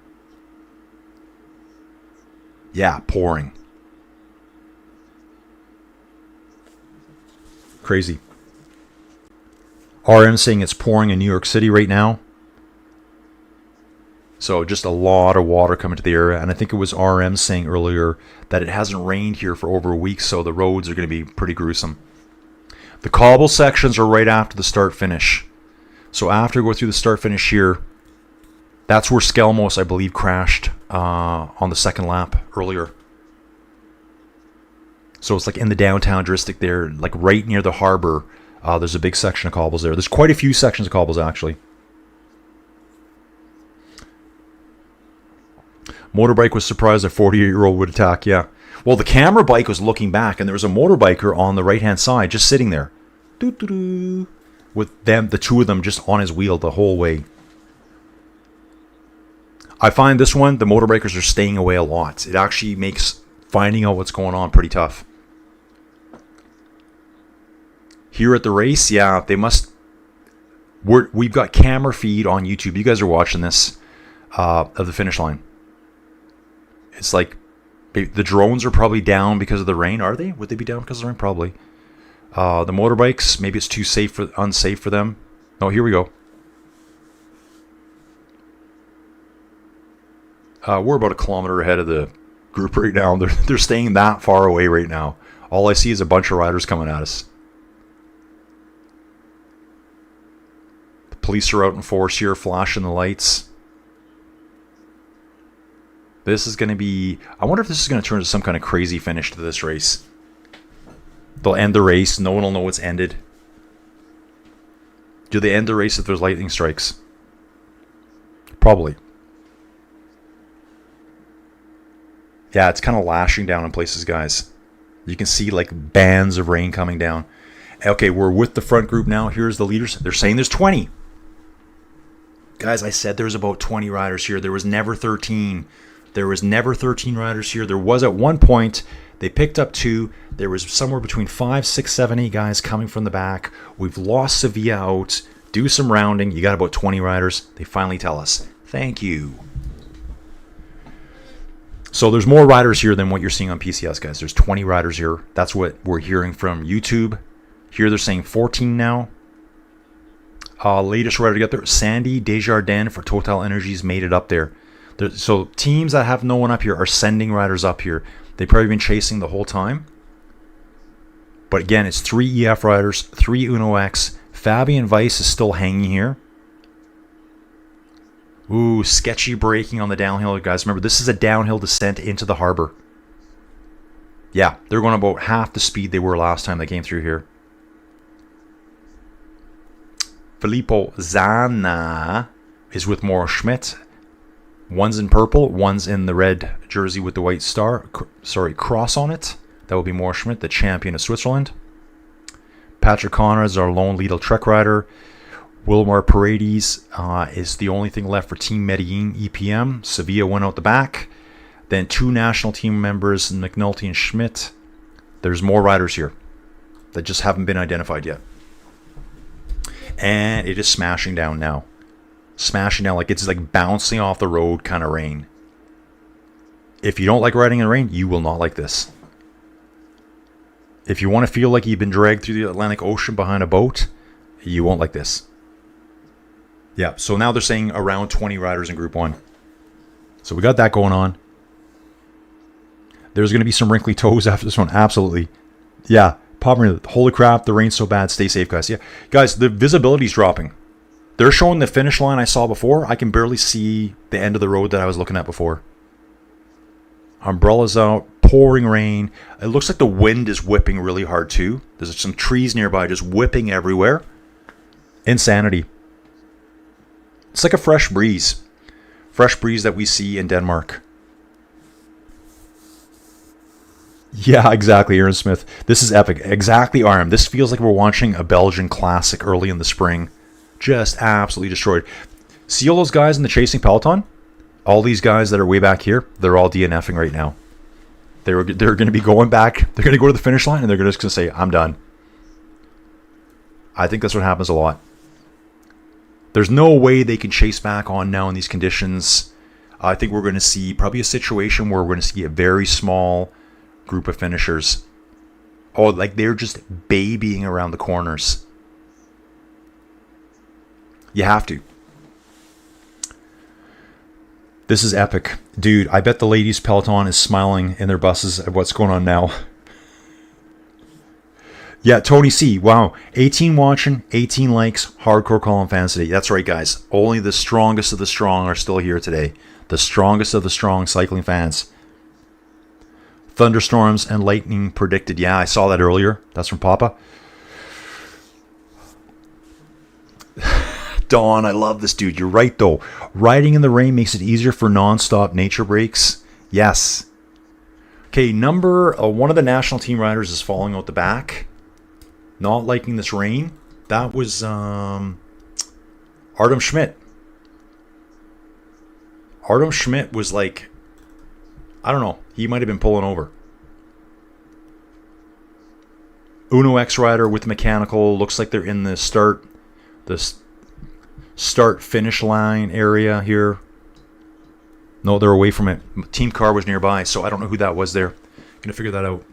Yeah, pouring. Crazy. RM saying it's pouring in New York City right now. So just a lot of water coming to the area. And I think it was RM saying earlier that it hasn't rained here for over a week, so the roads are going to be pretty gruesome. The cobble sections are right after the start-finish. So after we go through the start-finish here, that's where Skelmos, I believe, crashed on the second lap earlier. So it's like in the downtown district there, like right near the harbor. There's a big section of cobbles there. There's quite a few sections of cobbles, actually. Motorbike was surprised a 48-year-old would attack. Yeah. Well, the camera bike was looking back, and there was a motorbiker on the right-hand side just sitting there. Doo-doo-doo. With them, the two of them just on his wheel the whole way. I find this one, the motorbikers are staying away a lot. It actually makes finding out what's going on pretty tough. Here at the race, yeah, they must... We've got camera feed on YouTube. You guys are watching this of the finish line. It's like the drones are probably down because of the rain. Are they? Would they be down because of the rain? Probably. The motorbikes, maybe it's too unsafe for them. Oh, here we go. We're about a kilometer ahead of the group right now. They're staying that far away right now. All I see is a bunch of riders coming at us. The police are out in force here, flashing the lights. This is going to be... I wonder if this is going to turn into some kind of crazy finish to this race. They'll end the race. No one will know it's ended. Do they end the race if there's lightning strikes? Probably. Yeah, it's kind of lashing down in places, guys. You can see like bands of rain coming down. Okay, we're with the front group now. Here's the leaders. They're saying there's 20. Guys, I said there's about 20 riders here. There was never 13. There was never 13 riders here. There was at one point. They picked up 2. There was somewhere between 5, 6, 7, 8 guys coming from the back. We've lost Sevilla out. Do some rounding. You got about 20 riders. They finally tell us. Thank you. So there's more riders here than what you're seeing on PCS, guys. There's 20 riders here. That's what we're hearing from YouTube. Here they're saying 14 now. Latest rider to get there, Sandy Desjardins for Total Energies made it up there. So teams that have no one up here are sending riders up here. They've probably been chasing the whole time. But again, it's 3 EF riders, 3 Uno X. Fabian Weiss is still hanging here. Ooh, sketchy braking on the downhill, guys. Remember, this is a downhill descent into the harbor. Yeah, they're going about half the speed they were last time they came through here. Filippo Zanna is with Mauro Schmidt. One's in purple, one's in the red jersey with the white cross on it. That will be Maurice Schmidt, the champion of Switzerland. Patrick Connor is our lone Lidl Trek rider. Wilmar Paredes is the only thing left for Team Medellin EPM. Sevilla went out the back. Then 2 national team members, McNulty and Schmidt. There's more riders here that just haven't been identified yet. And it is smashing down now. Smashing down like it's like bouncing off the road kind of rain. If you don't like riding in the rain, you will not like this. If you want to feel like you've been dragged through the Atlantic Ocean behind a boat, you won't like this. Yeah, so now they're saying around 20 riders in Group 1. So we got that going on. There's going to be some wrinkly toes after this one. Absolutely. Yeah, holy crap, the rain's so bad. Stay safe, guys. Yeah, guys, the visibility's dropping. They're showing the finish line I saw before. I can barely see the end of the road that I was looking at before. Umbrellas out, pouring rain. It looks like the wind is whipping really hard too. There's some trees nearby just whipping everywhere. Insanity. It's like a fresh breeze. Fresh breeze that we see in Denmark. Yeah, exactly, Aaron Smith. This is epic. Exactly, Arm. This feels like we're watching a Belgian classic early in the spring. Just absolutely destroyed. See all those guys in the chasing peloton? All these guys that are way back here, they're all DNFing right now. They're going to be going back. They're going to go to the finish line and they're just going to say, I'm done. I think that's what happens a lot. There's no way they can chase back on now in these conditions. I think we're going to see probably a situation where we're going to see a very small group of finishers. Oh, like they're just babying around the corners. You have to. This is epic. Dude, I bet the ladies' peloton is smiling in their buses at what's going on now. Yeah, Tony C. Wow. 18 watching, 18 likes, hardcore Colin fans today. That's right, guys. Only the strongest of the strong are still here today. The strongest of the strong cycling fans. Thunderstorms and lightning predicted. Yeah, I saw that earlier. That's from Papa. Dawn, I love this dude. You're right, though. Riding in the rain makes it easier for non-stop nature breaks. Yes. Okay, one of the national team riders is falling out the back. Not liking this rain. That was Artem Schmidt. Artem Schmidt was like, I don't know. He might have been pulling over. Uno X rider with mechanical. Looks like they're in the start finish line area here. No, they're away from it. Team car was nearby, so I don't know who that was there. Gonna figure that out.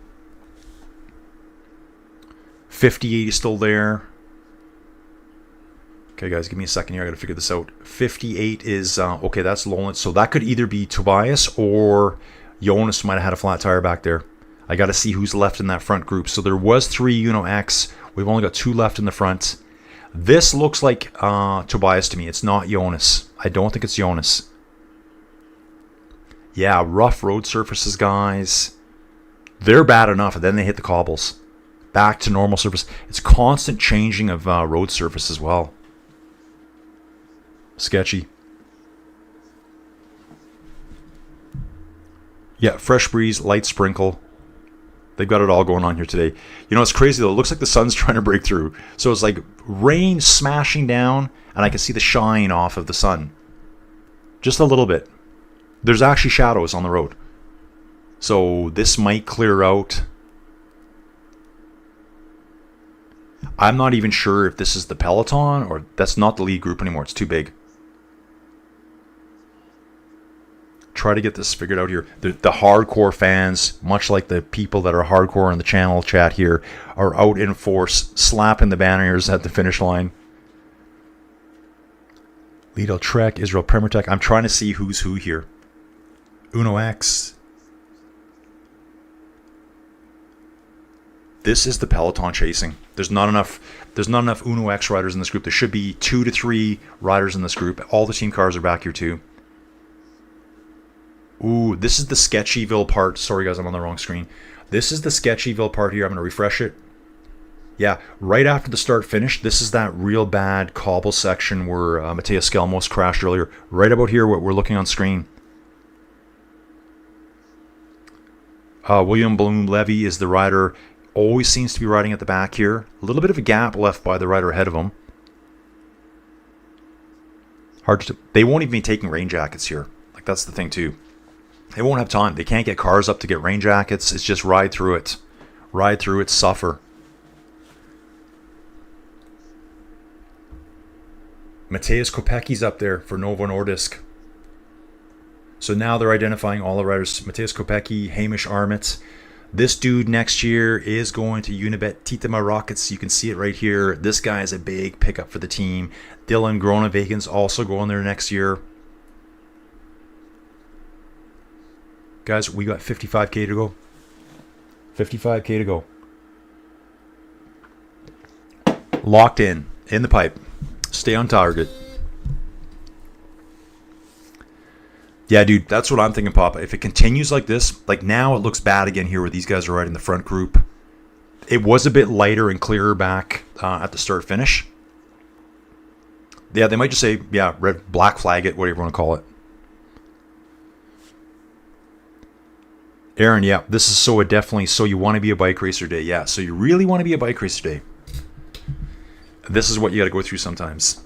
58 is still there. Okay, guys, give me a second here. I gotta figure this out. 58 is okay. That's Roland. So that could either be Tobias or Jonas. Might have had a flat tire back there. I gotta see who's left in that front group. So there was 3 Uno X. We've only got 2 left in the front. This looks like Tobias to me. It's not Jonas. I don't think it's Jonas. Yeah, rough road surfaces, guys. They're bad enough, and then they hit the cobbles. Back to normal surface. It's constant changing of road surface as well. Sketchy. Yeah, fresh breeze, light sprinkle. They've got it all going on here today. You know, it's crazy though. It looks like the sun's trying to break through. So it's like rain smashing down, and I can see the shine off of the sun. Just a little bit. There's actually shadows on the road. So this might clear out. I'm not even sure if this is the Peloton or that's not the lead group anymore. It's too big. Try to get this figured out here. The hardcore fans, much like the people that are hardcore in the channel chat here, are out in force, slapping the banners at the finish line. Lidl Trek, Israel Premier Tech. I'm trying to see who's who here. Uno X. This is the Peloton chasing. There's not enough Uno X riders in this group. There should be 2 to 3 riders in this group. All the team cars are back here too. Ooh, this is the Sketchyville part. Sorry guys, I'm on the wrong screen. This is the Sketchyville part here. I'm going to refresh it. Yeah, right after the start finish, this is that real bad cobble section where Matteo Skelmos crashed earlier. Right about here, what we're looking on screen. William Bloom Levy is the rider. Always seems to be riding at the back here. A little bit of a gap left by the rider ahead of him. Hard to. They won't even be taking rain jackets here. Like, that's the thing too. They won't have time. They can't get cars up to get rain jackets. It's just ride through it. Ride through it, suffer. Mateusz Kopecki's up there for Novo Nordisk. So now they're identifying all the riders. Mateusz Kopecki, Hamish Armit. This dude next year is going to Unibet Titema Rockets. You can see it right here. This guy is a big pickup for the team. Dylan Groeneweghen's also going there next year. Guys, we got 55K to go. 55K to go. Locked in the pipe. Stay on target. Yeah, dude, that's what I'm thinking, Papa. If it continues like this, like now it looks bad again here where these guys are riding the front group. It was a bit lighter and clearer back at the start finish. Yeah, they might just say, yeah, red, black flag it, whatever you want to call it. Aaron, yeah, this is so definitely, so you want to be a bike racer day. Yeah, so you really want to be a bike racer day. This is what you got to go through sometimes.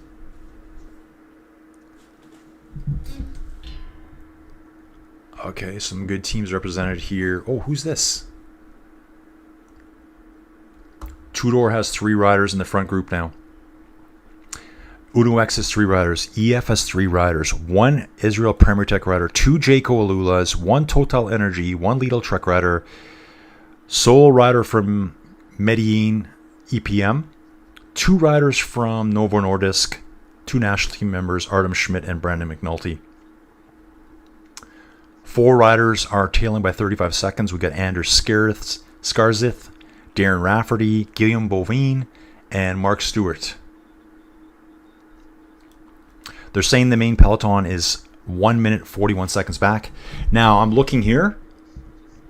Okay, some good teams represented here. Oh, who's this? Tudor has 3 riders in the front group now. UnoX has 3 riders. EF has 3 riders. 1 Israel Premier Tech rider. 2 Jayco Alulas. 1 Total Energy. 1 Lidl Trek rider. Solo rider from Medellin EPM. 2 riders from Novo Nordisk. 2 national team members, Artem Schmidt and Brandon McNulty. 4 riders are tailing by 35 seconds. We got Anders Skarzith, Darren Rafferty, Guillaume Bovine, and Mark Stewart. They're saying the main peloton is 1 minute 41 seconds back. Now I'm looking here.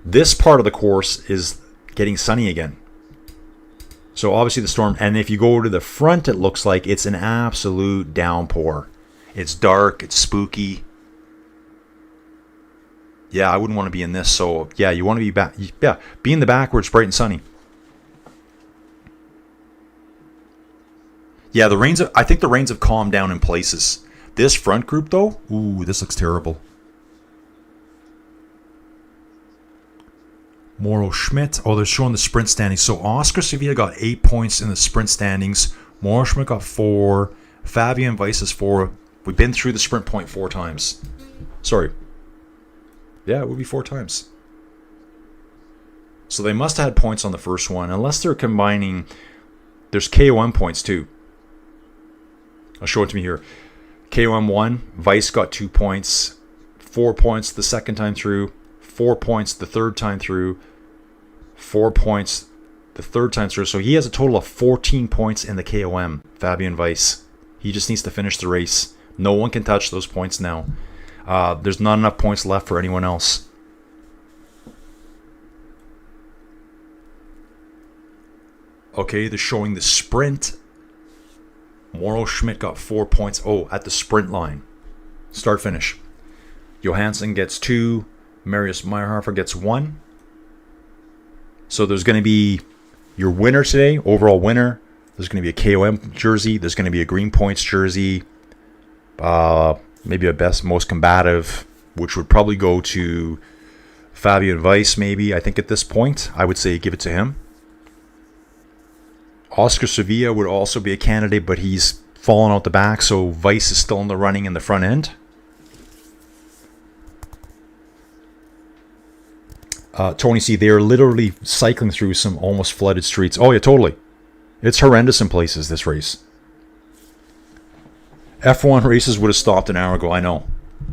This part of the course is getting sunny again. So obviously the storm, and if you go to the front, it looks like it's an absolute downpour. It's dark, it's spooky. Yeah, I wouldn't want to be in this. So yeah, you want to be back. Yeah, be in the back where it's bright and sunny. Yeah, the rains. I think the rains have calmed down in places. This front group though, ooh, this looks terrible. Mauro Schmidt. Oh, they're showing the sprint standings. So Oscar Sevilla got 8 points in the sprint standings. Mauro Schmidt got 4. Fabian Weiss has 4. We've been through the sprint point 4 times. Sorry. Yeah, it would be 4 times. So they must have had points on the first one. Unless they're combining. There's KOM points too. I'll show it to me here. KOM 1. Weiss got 2 points. 4 points the second time through. 4 points the third time through. 4 points the third time through. So he has a total of 14 points in the KOM, Fabian Weiss. He just needs to finish the race. No one can touch those points now. There's not enough points left for anyone else. Okay, they're showing the sprint. Mauro Schmidt got 4 points. Oh, at the sprint line. Start finish. Johansson gets 2. Marius Meyerhofer gets 1. So there's going to be your winner today, overall winner. There's going to be a KOM jersey. There's going to be a Green Points jersey. Maybe a best, most combative, which would probably go to Fabian Weiss maybe. I think at this point, I would say give it to him. Oscar Sevilla would also be a candidate, but he's fallen out the back, so Weiss is still in the running in the front end. Tony C, they are literally cycling through some almost flooded streets. Oh yeah, totally. It's horrendous in places, this race. F1 races would have stopped an hour ago, I know.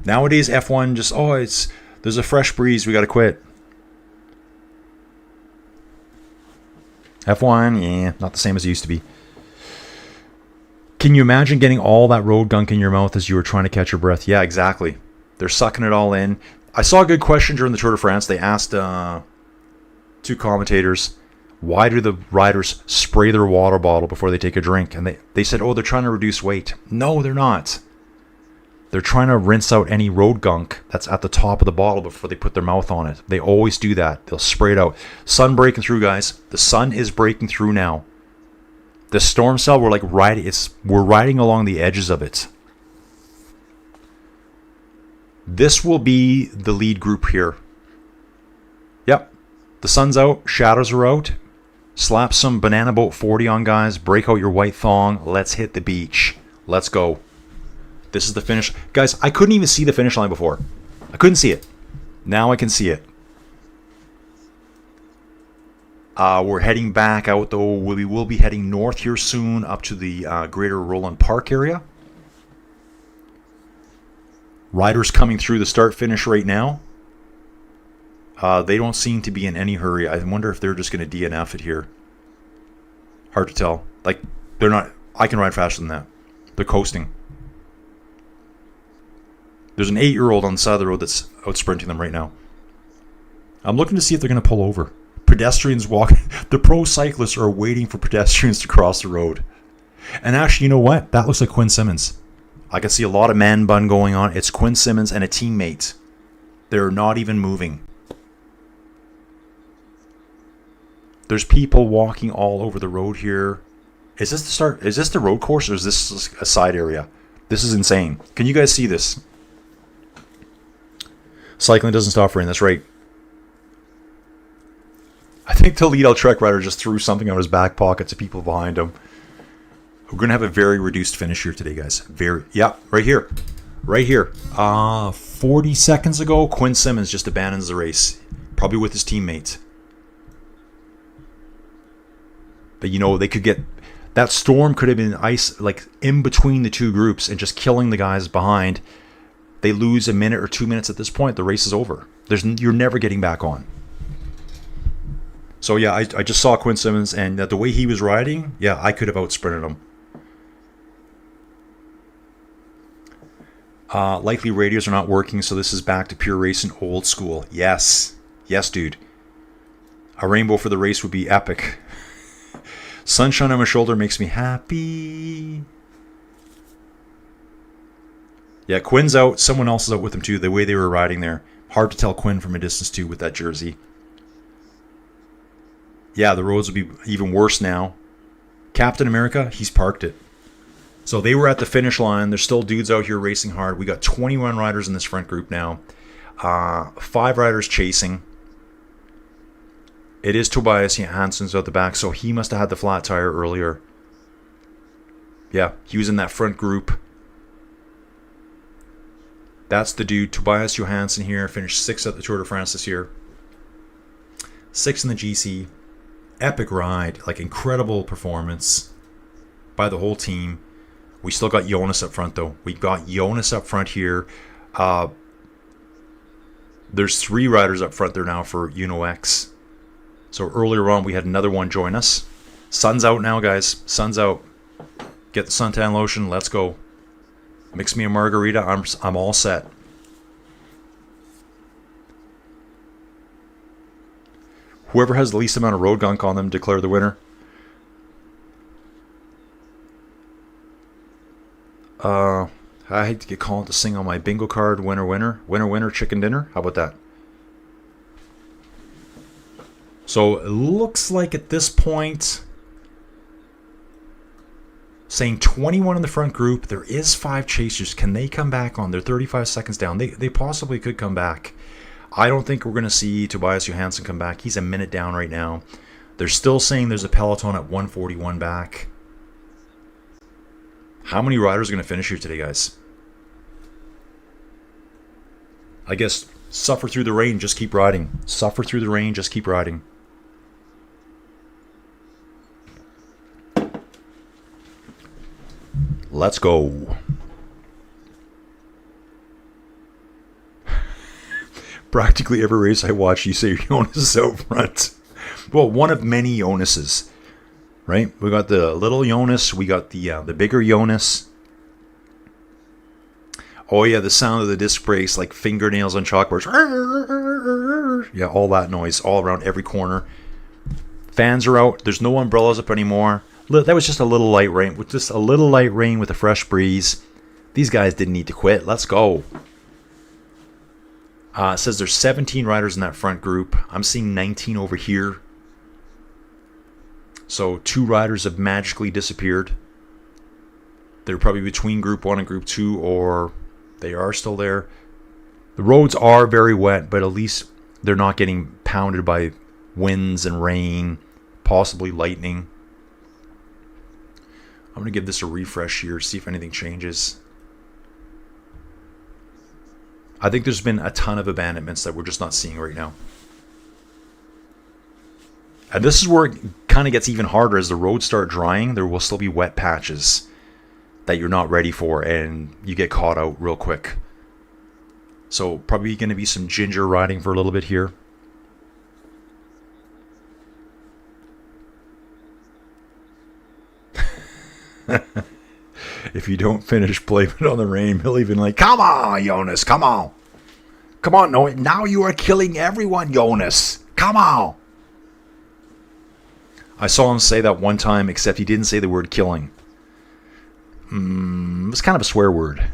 Nowadays, F1 just, there's a fresh breeze, we got to quit. F1, yeah, not the same as it used to be. Can you imagine getting all that road gunk in your mouth as you were trying to catch your breath? Yeah, exactly. They're sucking it all in. I saw a good question during the Tour de France. They asked 2 commentators, Why do the riders spray their water bottle before they take a drink? And they said, oh, they're trying to reduce weight. No, they're not. They're trying to rinse out any road gunk that's at the top of the bottle before they put their mouth on it. They always do that. They'll spray it out. Sun breaking through, guys. The sun is breaking through now. The storm cell, we're riding along the edges of it. This will be the lead group here. Yep. The sun's out. Shadows are out. Slap some Banana Boat 40 on, guys. Break out your white thong. Let's hit the beach. Let's go. This is the finish. Guys, I couldn't even see the finish line before. I couldn't see it. Now I can see it. We're heading back out, though. We will be heading north here soon up to the greater Roland Park area. Riders coming through the start-finish right now. They don't seem to be in any hurry. I wonder if they're just going to DNF it here. Hard to tell. Like, they're not... I can ride faster than that. They're coasting. There's an 8-year-old on the side of the road that's out sprinting them right now. I'm looking to see if they're going to pull over. Pedestrians walking. The pro cyclists are waiting for pedestrians to cross the road. And actually, you know what? That looks like Quinn Simmons. I can see a lot of man bun going on. It's Quinn Simmons and a teammate. They're not even moving. There's people walking all over the road here. Is this the start? Is this the road course or is this a side area? This is insane. Can you guys see this? Cycling doesn't stop for rain. That's right. I think the lead out trek rider just threw something out of his back pocket to people behind him. We're going to have a very reduced finish here today, guys. Yeah, right here. Right here. 40 seconds ago, Quinn Simmons just abandons the race. Probably with his teammate. But, you know, they could get... That storm could have been ice, like, in between the two groups and just killing the guys behind. They lose a minute or 2 minutes at this point, the race is over. You're never getting back on. So, yeah, I just saw Quinn Simmons, and the way he was riding, yeah, I could have out-sprinted him. Likely radios are not working, so this is back to pure racing old school. Yes. Yes, dude. A rainbow for the race would be epic. Sunshine on my shoulder makes me happy. Yeah, Quinn's out. Someone else is out with him, too. The way they were riding there. Hard to tell Quinn from a distance, too, with that jersey. Yeah, the roads will be even worse now. Captain America, he's parked it. So they were at the finish line. There's still dudes out here racing hard. We got 21 riders in this front group now. 5 riders chasing. It is Tobias Hansen's out the back, so he must have had the flat tire earlier. Yeah, he was in that front group. That's the dude, Tobias Johansson here. Finished 6th at the Tour de France this year. 6th in the GC. Epic ride. Like, incredible performance by the whole team. We still got Jonas up front, though. We got Jonas up front here. There's 3 riders up front there now for UNO-X. So earlier on, we had another one join us. Sun's out now, guys. Sun's out. Get the suntan lotion. Let's go. Mix me a margarita. I'm all set. Whoever has the least amount of road gunk on them, declare the winner. I hate to get called to sing on my bingo card. Winner, winner. Winner, winner, chicken dinner. How about that? So it looks like at this point, saying 21 in the front group. There is 5 chasers. Can they come back on? They're 35 seconds down. They possibly could come back. I don't think we're going to see Tobias Johansson come back. He's a minute down right now. They're still saying there's a Peloton at 141 back. How many riders are going to finish here today, guys? I guess suffer through the rain, just keep riding. Suffer through the rain, just keep riding. Let's go. Practically every race I watch, you say Jonas is out front. Well, one of many Jonases, right? We got the little Jonas. We got the bigger Jonas. Oh, yeah, the sound of the disc brakes, like fingernails on chalkboards. Yeah, all that noise all around every corner. Fans are out. There's no umbrellas up anymore. That was just a little light rain. With just a little light rain with a fresh breeze. These guys didn't need to quit. Let's go. It says there's 17 riders in that front group. I'm seeing 19 over here. So 2 riders have magically disappeared. They're probably between Group 1 and Group 2, or they are still there. The roads are very wet, but at least they're not getting pounded by winds and rain, possibly lightning. I'm going to give this a refresh here, see if anything changes. I think there's been a ton of abandonments that we're just not seeing right now. And this is where it kind of gets even harder. As the roads start drying, there will still be wet patches that you're not ready for, and you get caught out real quick. So probably going to be some ginger riding for a little bit here. If you don't finish, blame it on the rain. He'll even like, come on, Jonas, come on. Come on, no, now you are killing everyone, Jonas. Come on. I saw him say that one time, except he didn't say the word killing. It was kind of a swear word.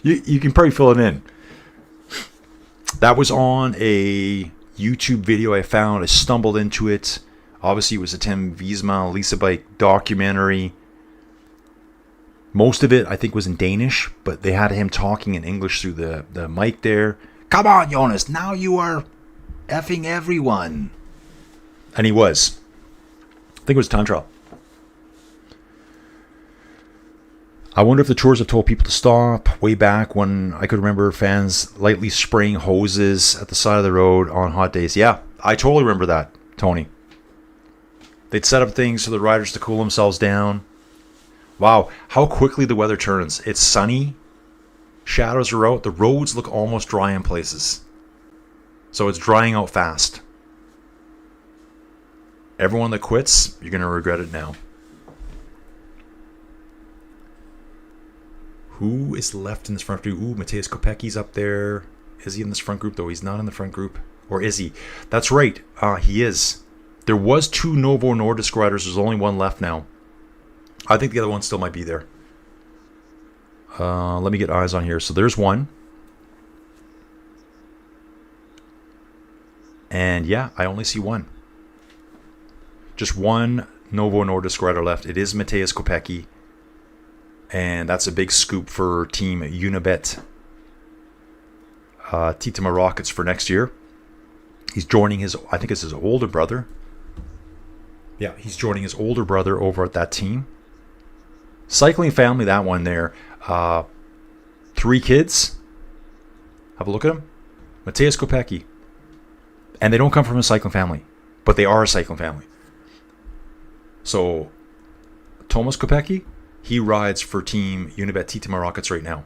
You can probably fill it in. That was on a YouTube video I found. I stumbled into it. Obviously, it was a Tim Wiesma, Lisa Bike documentary. Most of it, I think, was in Danish, but they had him talking in English through the mic there. Come on, Jonas, now you are effing everyone. And he was. I think it was time trial. I wonder if the tours have told people to stop. Way back when I could remember fans lightly spraying hoses at the side of the road on hot days. Yeah, I totally remember that, Tony. They'd set up things for the riders to cool themselves down. Wow, how quickly the weather turns. It's sunny. Shadows are out. The roads look almost dry in places. So it's drying out fast. Everyone that quits, you're going to regret it now. Who is left in this front group? Ooh, Mateusz Kopecki's up there. Is he in this front group, though? He's not in the front group. Or is he? That's right. He is. There was 2 Novo Nordisk riders. There's only one left now. I think the other one still might be there. Let me get eyes on here. So there's one. And yeah, I only see one. Just one Novo Nordisk rider left. It is Mateusz Kopecki. And that's a big scoop for Team Unibet Titema Rockets for next year. He's joining I think it's his older brother. Yeah, he's joining his older brother over at that team. Cycling family, that one there. 3 kids. Have a look at them. Mateusz Kopecki. And they don't come from a cycling family, but they are a cycling family. So, Tomasz Kopecki, he rides for Team Unibet Titema Rockets right now.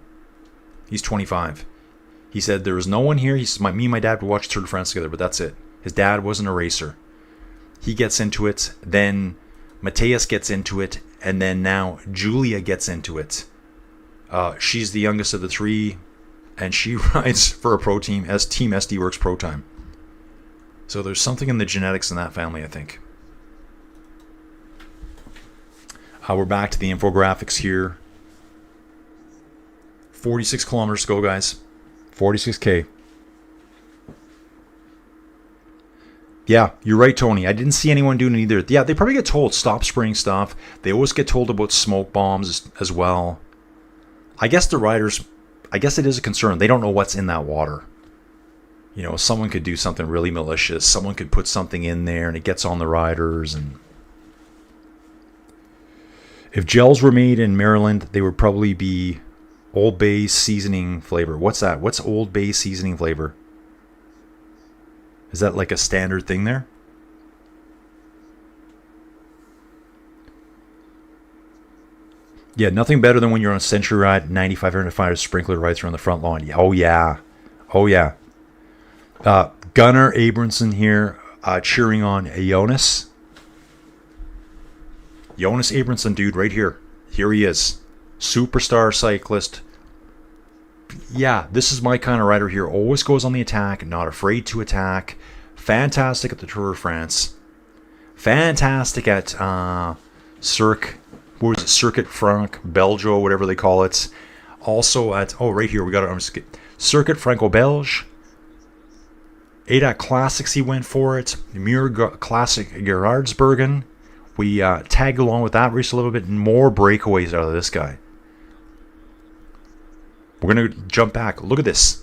He's 25. He said there was no one here. He says, me and my dad would watch Tour de France together, but that's it. His dad wasn't a racer. He gets into it. Then Mateusz gets into it. And then now Julia gets into it. She's the youngest of the 3. And she rides for a pro team as Team SD Works Pro Time. So there's something in the genetics in that family, I think. We're back to the infographics here. 46 kilometers to go, guys. 46K. Yeah, you're right, Tony. I didn't see anyone doing it either. Yeah, they probably get told, stop spraying stuff. They always get told about smoke bombs as well. I guess the riders, I guess it is a concern. They don't know what's in that water. You know, someone could do something really malicious. Someone could put something in there and it gets on the riders. And if gels were made in Maryland, they would probably be Old Bay seasoning flavor. What's that? What's Old Bay seasoning flavor? Is that like a standard thing there? Yeah, nothing better than when you're on a Century ride, 9,500 fire sprinkler right through on the front lawn. Oh, yeah. Oh, yeah. Gunnar Abramson here cheering on Jonas. Jonas Abramson, dude, right here. Here he is. Superstar cyclist. Yeah, this is my kind of rider here. Always goes on the attack, not afraid to attack. Fantastic at the Tour de France. Fantastic at Circuit Franc Belgio, whatever they call it. Also at, right here, we got it. Circuit Franco-Belge. ADAC Classics, he went for it. Muir Classic Gerardsbergen. We tagged along with that race a little bit. More breakaways out of this guy. We're going to jump back. Look at this.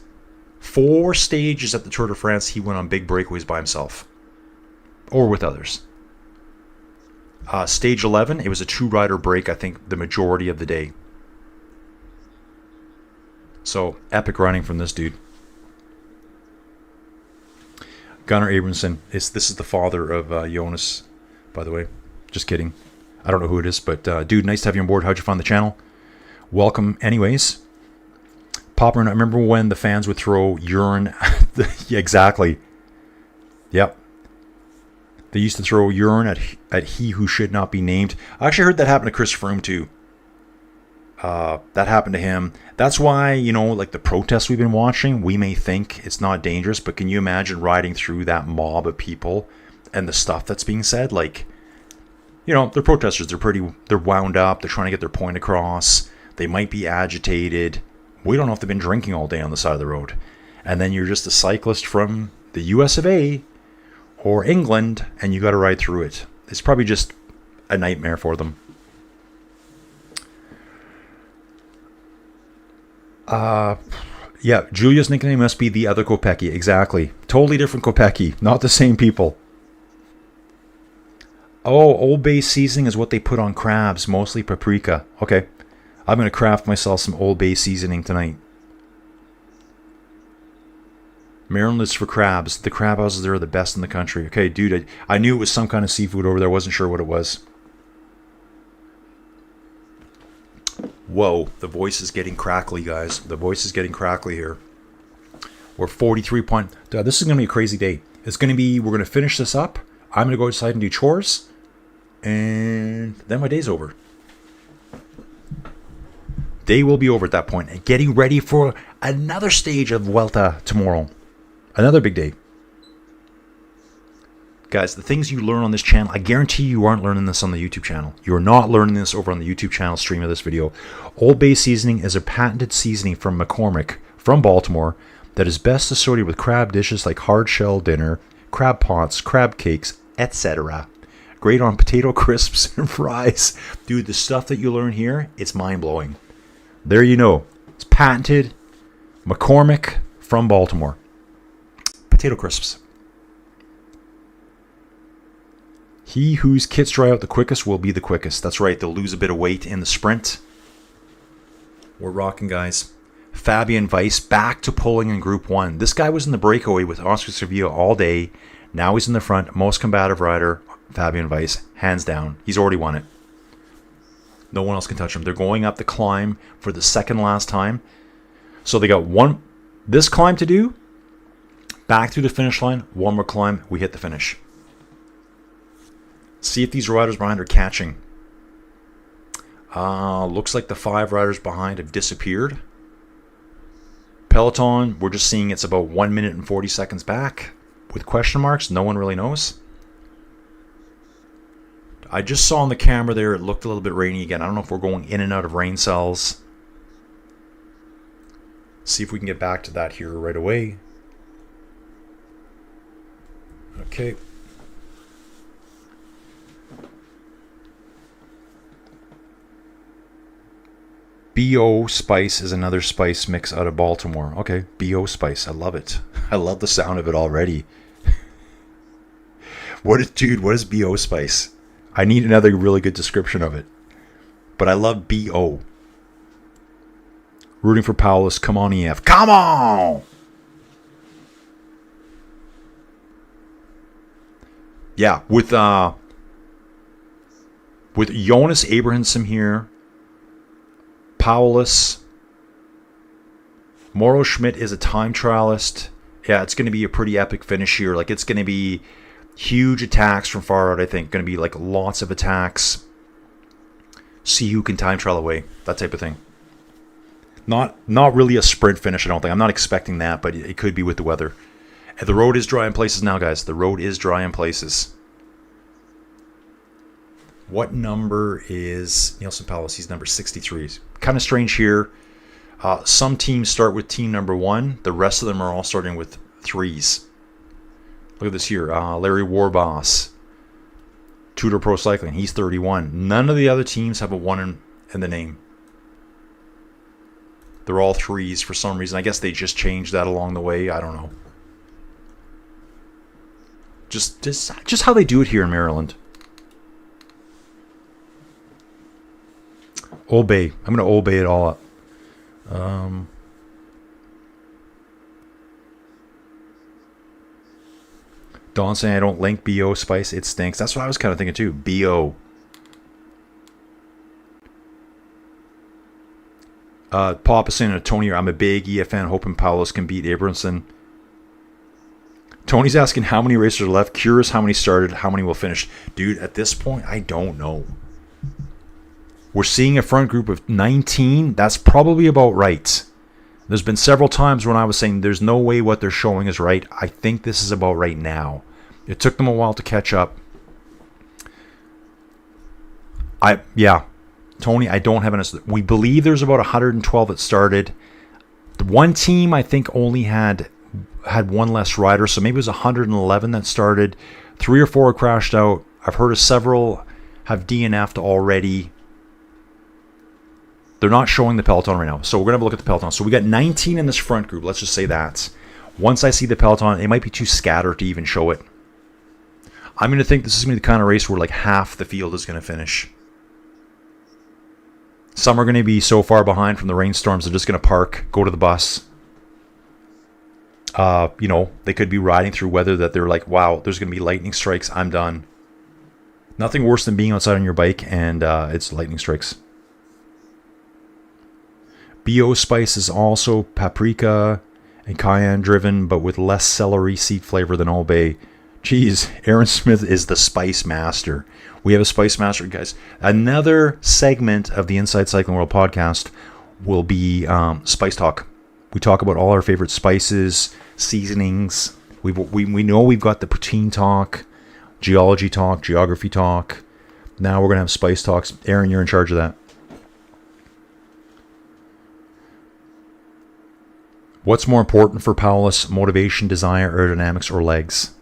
4 stages at the Tour de France, he went on big breakaways by himself. Or with others. Stage 11, it was a 2-rider break, I think, the majority of the day. So, epic running from this dude. Gunnar Abramson. This is the father of Jonas, by the way. Just kidding. I don't know who it is, but dude, nice to have you on board. How'd you find the channel? Welcome anyways. Popper, I remember when the fans would throw urine. Yeah, exactly. Yep. They used to throw urine at he who should not be named. I actually heard that happen to Chris Froome too. That happened to him. That's why, like the protests we've been watching, we may think it's not dangerous, but can you imagine riding through that mob of people and the stuff that's being said? Like, they're protesters. They're wound up. They're trying to get their point across. They might be agitated. We don't know if they've been drinking all day on the side of the road. And then you're just a cyclist from the US of A or England, and you got to ride through it. It's probably just a nightmare for them. Yeah, Julia's nickname must be the other Kopecky. Exactly. Totally different Kopecky. Not the same people. Oh, Old Bay seasoning is what they put on crabs. Mostly paprika. Okay. I'm going to craft myself some Old Bay seasoning tonight. Maryland is for crabs. The crab houses there are the best in the country. Okay, dude, I knew it was some kind of seafood over there. I wasn't sure what it was. Whoa, the voice is getting crackly, guys. The voice is getting crackly here. We're 43 point. Dude, this is going to be a crazy day. We're going to finish this up. I'm going to go outside and do chores. And then my day's over. Day will be over at that point. And getting ready for another stage of Vuelta tomorrow. Another big day. Guys, the things you learn on this channel, I guarantee you aren't learning this on the YouTube channel. You're not learning this over on the YouTube channel stream of this video. Old Bay seasoning is a patented seasoning from McCormick, from Baltimore, that is best associated with crab dishes like hard shell dinner, crab pots, crab cakes, etc. Great on potato crisps and fries. Dude, the stuff that you learn here, it's mind-blowing. There you know. It's patented McCormick from Baltimore. Potato crisps. He whose kits dry out the quickest will be the quickest. That's right. They'll lose a bit of weight in the sprint. We're rocking, guys. Fabian Weiss back to pulling in Group 1. This guy was in the breakaway with Oscar Sevilla all day. Now he's in the front. Most combative rider, Fabian Weiss. Hands down. He's already won it. No one else can touch him. They're going up the climb for the second last time. So they got this climb to do. Back through the finish line. One more climb. We hit the finish. See if these riders behind are catching. Looks like the 5 riders behind have disappeared. Peloton, we're just seeing it's about 1 minute and 40 seconds back. With question marks, no one really knows. I just saw on the camera there, it looked a little bit rainy again. I don't know if we're going in and out of rain cells. See if we can get back to that here right away. Okay. B.O. Spice is another spice mix out of Baltimore. Okay, B.O. Spice. I love it. I love the sound of it already. What is B.O. Spice? I need another really good description of it. But I love B.O. Rooting for Paulus. Come on, EF. Come on! Yeah, with Jonas Abrahamson here, Paulus, Mauro Schmidt is a time trialist. Yeah, it's going to be a pretty epic finish here. Like, it's going to be huge attacks from far out, I think. Going to be, like, lots of attacks. See who can time trial away. That type of thing. Not really a sprint finish, I don't think. I'm not expecting that, but it could be with the weather. The road is dry in places now, guys. The road is dry in places. What number is Nielsen Palace? He's number 63. Kind of strange here. Some teams start with team number 1. The rest of them are all starting with 3s. Look at this here. Larry Warboss. Tudor Pro Cycling. He's 31. None of the other teams have a 1 in the name. They're all 3s for some reason. I guess they just changed that along the way. I don't know. Just how they do it here in Maryland. Old Bay. I'm going to Old Bay it all up. Don saying I don't link BO Spice. It stinks. That's what I was kind of thinking too. BO. Papa saying to Tony, I'm a big EF fan, hoping Paulus can beat Abramson. Tony's asking how many racers are left. Curious how many started, how many will finish. Dude, at this point, I don't know. We're seeing a front group of 19. That's probably about right. There's been several times when I was saying there's no way what they're showing is right. I think this is about right now. It took them a while to catch up. Tony, I don't have an answer. We believe there's about 112 that started. The one team I think only had one less rider, so maybe it was 111 that started. 3 or 4 crashed out. I've heard of several have DNF'd already. They're not showing the Peloton right now, so we're going to have a look at the Peloton. So we got 19 in this front group. Let's just say that. Once I see the Peloton, it might be too scattered to even show it. I'm going to think this is going to be the kind of race where like half the field is going to finish. Some are going to be so far behind from the rainstorms, they're just going to park, go to the bus. They could be riding through weather that they're like, wow, there's going to be lightning strikes. I'm done. Nothing worse than being outside on your bike and it's lightning strikes. BO Spice is also paprika and cayenne driven, but with less celery seed flavor than Old Bay. Jeez, Aaron Smith is the spice master. We have a spice master, guys. Another segment of the Inside Cycling World podcast will be Spice Talk. We talk about all our favorite spices, seasonings. We know we've got the poutine talk, geology talk, geography talk. Now we're going to have spice talks. Aaron, you're in charge of that. What's more important for Paulus? Motivation, desire, aerodynamics, or legs?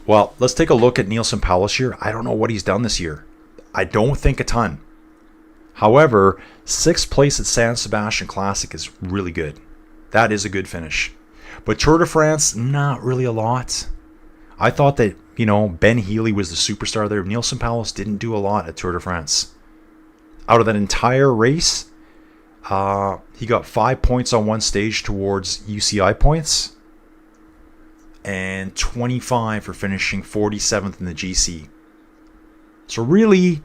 Well, let's take a look at Nielsen Paulus here. I don't know what he's done this year. I don't think a ton. However, 6th place at San Sebastian Classic is really good. That is a good finish. But Tour de France, not really a lot. I thought that, Ben Healy was the superstar there. Nielsen Paulus didn't do a lot at Tour de France. Out of that entire race, he got 5 points on one stage towards UCI points and 25 for finishing 47th in the GC. So really,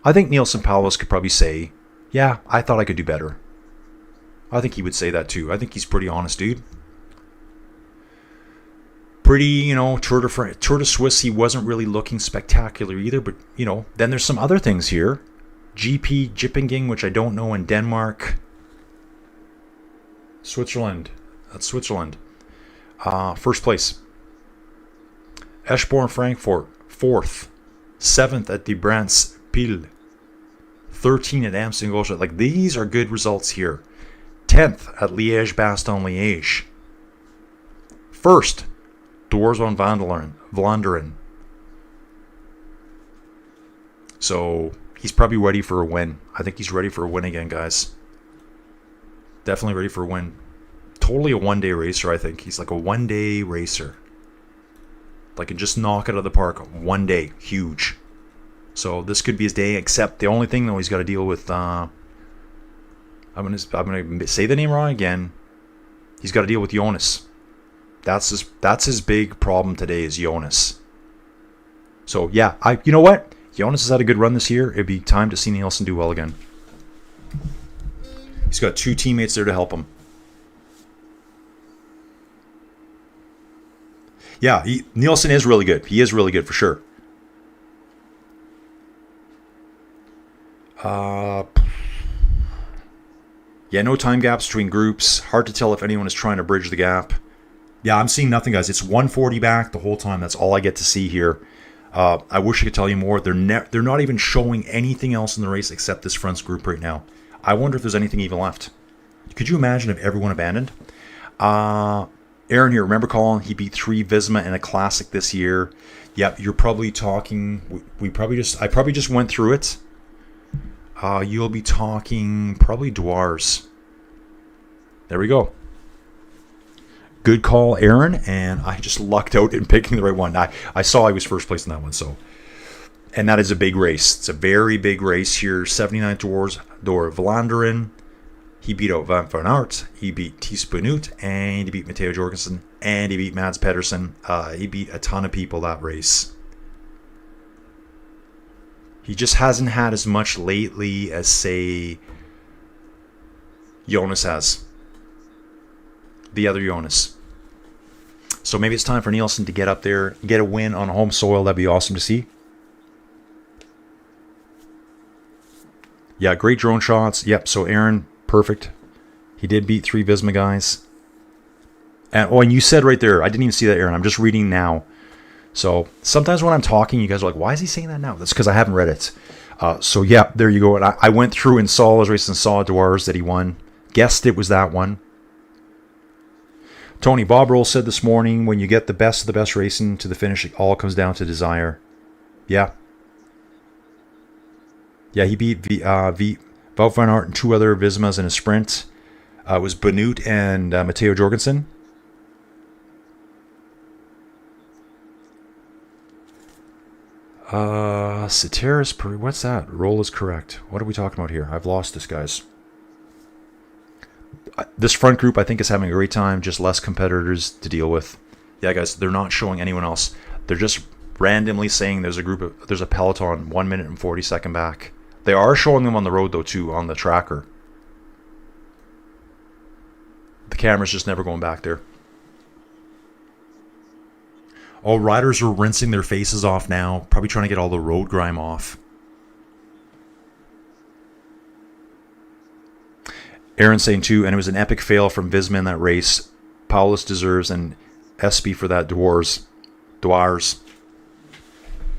I think Nielsen Paulus could probably say, yeah, I thought I could do better. I think he would say that too. I think he's pretty honest, dude. Pretty, Tour de Suisse, he wasn't really looking spectacular either, but, then there's some other things here. GP Jippingen, which I don't know, in Denmark. Switzerland. That's Switzerland. First place. Eschborn Frankfurt, 4th. 7th at the Brandts Pil. 13 at Amsterdam. Like, these are good results here. 10th at Liège-Bastogne-Liège. 1st, Doors van Vlaanderen. So, he's probably ready for a win. I think he's ready for a win again, guys. Definitely ready for a win. Totally a one-day racer, I think. He's like a one-day racer. Like, can just knock it out of the park. One day. Huge. So, this could be his day, except the only thing, though, he's got to deal with... I'm gonna say the name wrong again. He's got to deal with Jonas. That's his big problem today is Jonas. So, yeah. You know what? Jonas has had a good run this year. It'd be time to see Nielsen do well again. He's got 2 teammates there to help him. Yeah, Nielsen is really good. He is really good for sure. Yeah, no time gaps between groups. Hard to tell if anyone is trying to bridge the gap. Yeah, I'm seeing nothing, guys. It's 140 back the whole time. That's all I get to see here. I wish I could tell you more. They're not even showing anything else in the race except this front group right now. I wonder if there's anything even left. Could you imagine if everyone abandoned? Aaron here, remember Colin? He beat 3 Visma in a Classic this year. Yep, you're probably talking. I probably just went through it. You'll be talking probably Dwars. There we go. Good call, Aaron, and I just lucked out in picking the right one. I saw I was first place in that one, so. And that is a big race. It's a very big race here. 79 Door Vlaanderen. He beat out Van Aert. He beat Thies Benoot, and he beat Matteo Jorgensen, and he beat Mads Pedersen. He beat a ton of people that race. He just hasn't had as much lately as, say, Jonas has. The other Jonas. So maybe it's time for Nielsen to get up there, get a win on home soil. That'd be awesome to see. Yeah, great drone shots. Yep, so Aaron, perfect. He did beat 3 Visma guys. And you said right there, I didn't even see that, Aaron. I'm just reading now. So sometimes when I'm talking, you guys are like, why is he saying that now? That's because I haven't read it. So yeah, there you go. And I went through and saw his race and saw Dwars that he won. Guessed it was that one. Tony Bob Roll said this morning, when you get the best of the best racing to the finish, it all comes down to desire. Yeah. Yeah, he beat Wout van Aert and 2 other Vismas in a sprint. It was Benoot and Matteo Jorgensen. Ceteris, what's that? Roll is correct. What are we talking about here? I've lost this, guys. This front group, I think, is having a great time. Just less competitors to deal with. Yeah, guys, they're not showing anyone else. They're just randomly saying there's a Peloton 1 minute and 40 second back. They are showing them on the road, though, too, on the tracker. The camera's just never going back there. All riders are rinsing their faces off now. Probably trying to get all the road grime off. Aaron's saying too, and it was an epic fail from Visma in that race. Paulus deserves an SP for that. Dwars.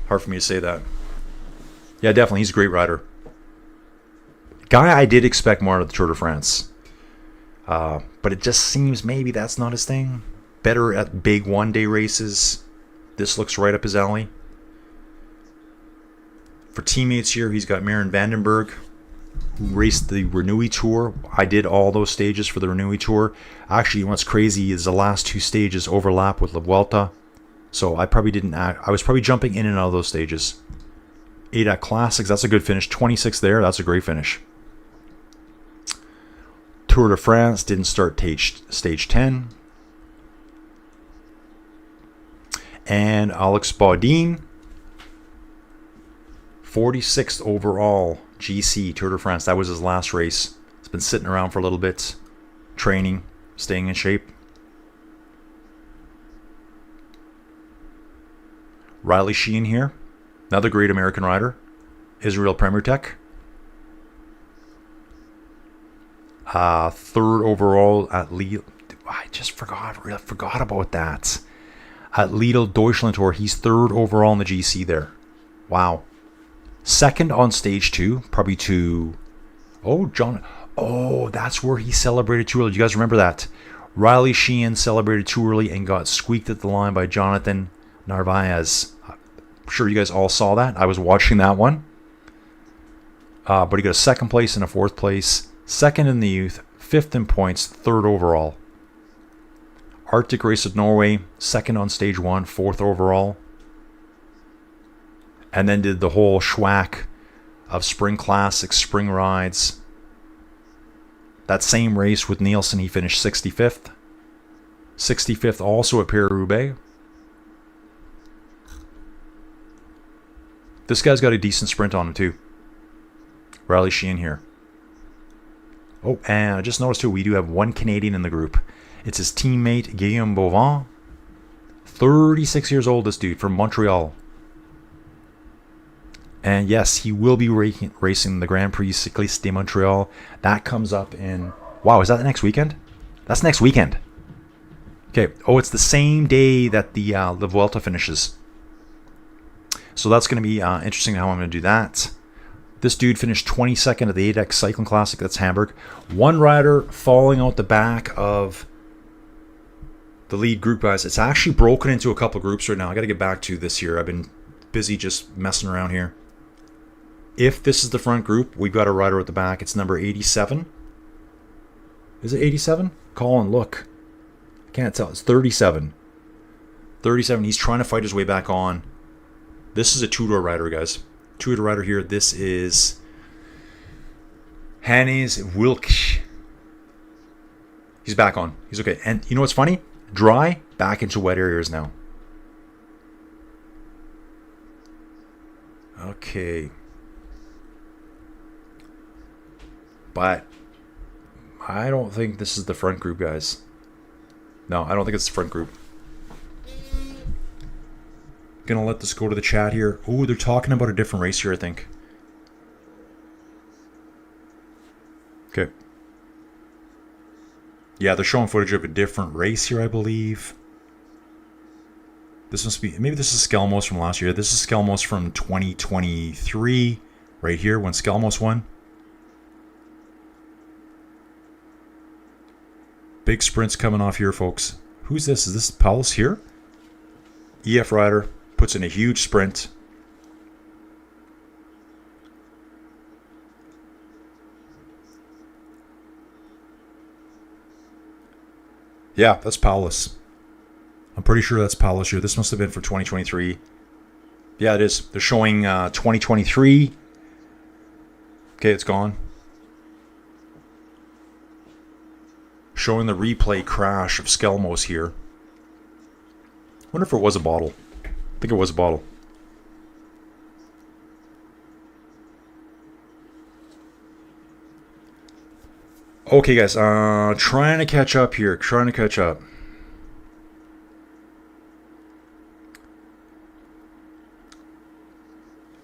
Hard for me to say that. Yeah, definitely. He's a great rider. Guy I did expect more out of the Tour de France. But it just seems maybe that's not his thing. Better at big one-day races. This looks right up his alley. For teammates here, he's got Maren Vandenberg, who raced the Renui Tour. I did all those stages for the Renui Tour. Actually, what's crazy is the last 2 stages overlap with La Vuelta. So I probably didn't I was probably jumping in and out of those stages. 8 at Classics, that's a good finish. 26 there, that's a great finish. Tour de France didn't start stage 10. And Alex Baudin, 46th overall GC Tour de France. That was his last race. He's been sitting around for a little bit, training, staying in shape. Riley Sheehan here, another great American rider. Israel Premier Tech. 3rd overall at Lidl. I just forgot about that. At Lidl Deutschland Tour, he's 3rd overall in the GC there. Wow. 2nd on stage 2, probably to... that's where he celebrated too early. Do you guys remember that? Riley Sheehan celebrated too early and got squeaked at the line by Jonathan Narvaez. I'm sure you guys all saw that. I was watching that one. But he got a 2nd place and a 4th place. 2nd in the youth, 5th in points, 3rd overall. Arctic Race of Norway, 2nd on stage 1, 4th overall. And then did the whole schwack of Spring Classics, Spring Rides. That same race with Nielsen, he finished 65th. 65th also at Paris-Roubaix. This guy's got a decent sprint on him too. Riley Sheehan here. Oh, and I just noticed too, we do have 1 Canadian in the group. It's his teammate, Guillaume Boivin. 36 years old, this dude, from Montreal. And yes, he will be racing the Grand Prix Cycliste de Montreal. That comes up in... Wow, is that the next weekend? That's next weekend. Okay. Oh, it's the same day that the Vuelta finishes. So that's going to be interesting how I'm going to do that. This dude finished 22nd at the 8X Cycling Classic. That's Hamburg. One rider falling out the back of the lead group, guys. It's actually broken into a couple groups right now. I got to get back to this here. I've been busy just messing around here. If this is the front group, we've got a rider at the back. It's number 87. Is it 87? Colin, look. I can't tell. It's 37. 37. He's trying to fight his way back on. This is a two-door rider, guys. Two-door rider here. This is Hannes Wilksch. He's back on. He's okay. And you know what's funny? Dry, back into wet areas now. Okay. But I don't think this is the front group, guys. No, I don't think it's the front group. Gonna let this go to the chat here. Oh, they're talking about a different race here, I think. Okay. Yeah, they're showing footage of a different race here, I believe. This must be... Maybe this is Skelmos from last year. This is Skelmos from 2023. Right here, when Skelmos won. Big sprints coming off here, folks. Who's this? Is this Paulus here? EF rider. Puts in a huge sprint. Yeah, that's Paulus. I'm pretty sure that's Paulus here. This must have been for 2023. Yeah, it is. They're showing 2023. Okay, it's gone. Showing the replay crash of Skelmos here. Wonder if it was a bottle. I think it was a bottle. Okay, guys. Trying to catch up here. Trying to catch up.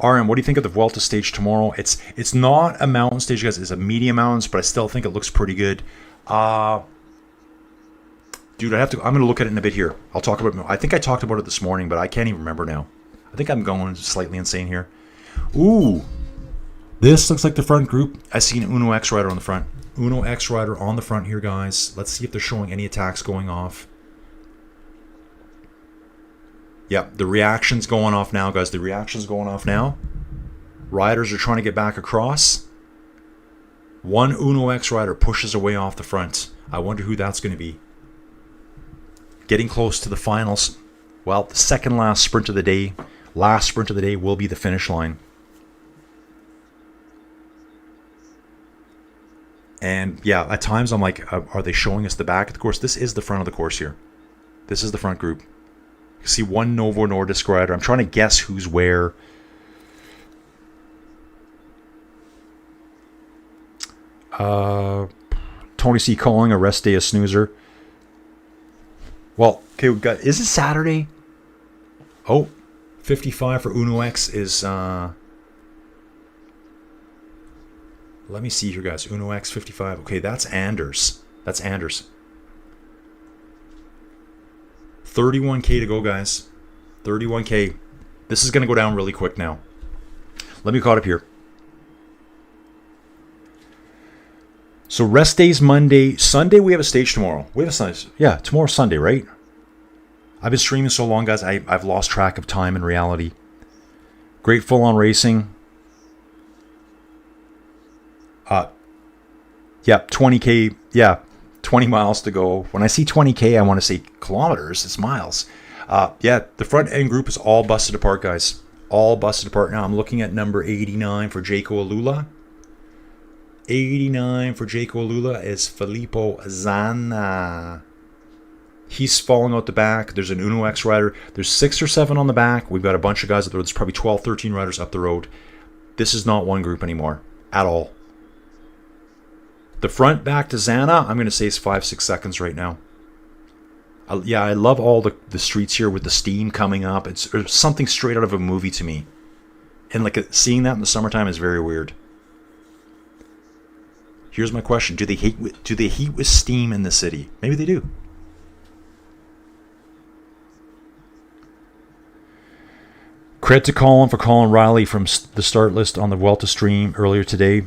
RM, what do you think of the Vuelta stage tomorrow? It's not a mountain stage, guys. It's a medium mountains, but I still think it looks pretty good. Dude, I'm going to look at it in a bit here. I'll talk about it. I think I talked about it this morning, but I can't even remember now. I think I'm going slightly insane here. Ooh. This looks like the front group. I see an Uno X rider on the front. Uno X rider on the front here, guys. Let's see if they're showing any attacks going off. Yeah, the reaction's going off now, guys. The reaction's going off now. Riders are trying to get back across. One Uno X rider pushes away off the front. I wonder who that's going to be. Getting close to the finals. Well, the second last sprint of the day. Last sprint of the day will be the finish line. And yeah, at times I'm like, are they showing us the back of the course? This is the front of the course here. This is the front group. You see one Novo Nordisk rider. I'm trying to guess who's where. Tony C calling a rest day a snoozer. Well, okay, we've got... Is it Saturday? Oh, 55 for Uno X is... Let me see here, guys. Uno X 55. Okay, that's Anders. That's Anders. 31K to go, guys. 31K. This is going to go down really quick now. Let me caught up here. So rest days Monday. Sunday we have a stage tomorrow. We have a Sunday. Yeah, tomorrow's Sunday, right? I've been streaming so long, guys. I've lost track of time and reality. Great full-on racing. Yeah, 20K. Yeah, 20 miles to go. When I see 20K, I want to say kilometers. It's miles. Yeah, the front end group is all busted apart, guys. All busted apart. Now I'm looking at number 89 for Jaco Alula. 89 for Jaco Alula is Filippo Zanna. He's falling out the back. There's an Uno X rider. There's 6 or 7 on the back. We've got a bunch of guys up the road. There's probably 12, 13 riders up the road. This is not one group anymore. At all. The front back to Zanna, I'm going to say is 5-6 seconds right now. Yeah, I love all the streets here with the steam coming up. It's something straight out of a movie to me. And like seeing that in the summertime is very weird. Here's my question. Do they heat with steam in the city? Maybe they do. Credit to Colin for calling Riley from the start list on the Vuelta stream earlier today.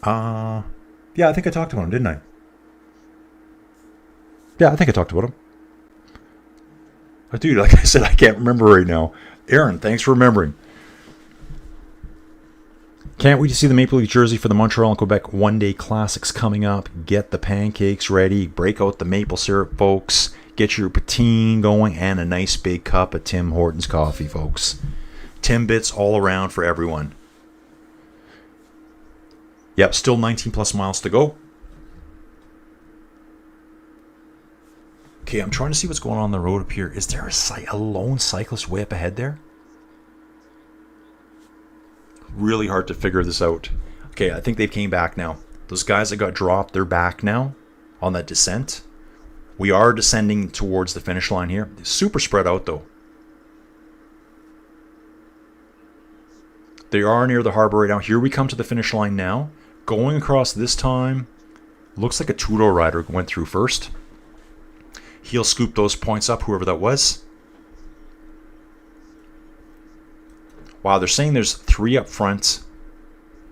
Yeah, I think I talked about him, didn't I? Yeah, I think I talked about him. But dude, like I said, I can't remember right now. Aaron, thanks for remembering. Can't wait to see the Maple Leaf jersey for the Montreal and Quebec one-day classics coming up. Get the pancakes ready. Break out the maple syrup, folks. Get your poutine going and a nice big cup of Tim Hortons coffee, folks. Timbits all around for everyone. Yep, still 19 plus miles to go. Okay, I'm trying to see what's going on the road up here. Is there a lone cyclist way up ahead there? Really hard to figure this out. Okay, I think they came back now. Those guys that got dropped, they're back now on that descent. We are descending towards the finish line here. Super spread out though. They are near the harbor right now. Here we come to the finish line now. Going across this time, looks like a Turo rider went through first. He'll scoop those points up, whoever that was. Wow, they're saying there's 3 up front.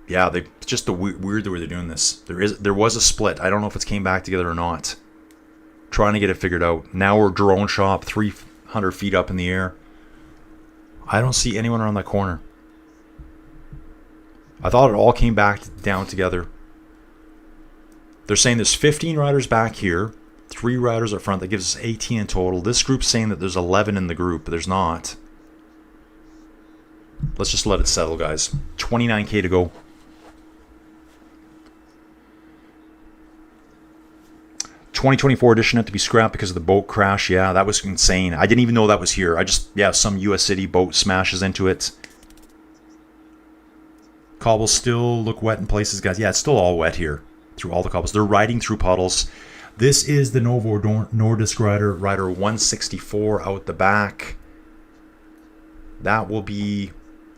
Yeah, just the weird the way they're doing this. There was a split. I don't know if it's came back together or not. Trying to get it figured out. Now we're drone shop 300 feet up in the air. I don't see anyone around that corner. I thought it all came back down together. They're saying there's 15 riders back here, 3 riders up front. That gives us 18 in total. This group's saying that there's 11 in the group, but there's not. Let's just let it settle, guys. 29K to go. 2024 edition had to be scrapped because of the boat crash. Yeah, that was insane. I didn't even know that was here. Some U.S. city boat smashes into it. Cobbles still look wet in places, guys. Yeah, it's still all wet here through all the cobbles. They're riding through puddles. This is the Novo Nordisk rider 164 out the back. That will be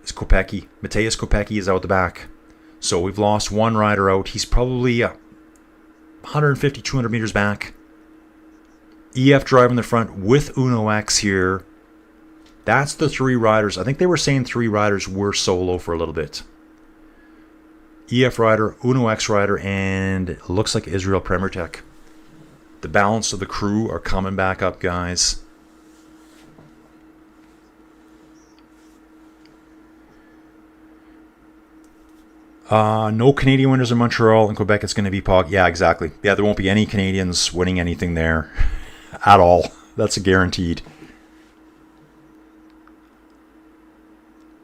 Kopecky. Mateusz Kopecky is out the back. So we've lost one rider out. He's probably 150, 200 meters back. EF driving the front with Uno X here. That's the 3 riders. I think they were saying 3 riders were solo for a little bit. EF rider, Uno X rider, and it looks like Israel Premier Tech. The balance of the crew are coming back up, guys. No Canadian winners in Montreal and Quebec. It's going to be Pog. Yeah, exactly. Yeah, there won't be any Canadians winning anything there at all. That's a guaranteed.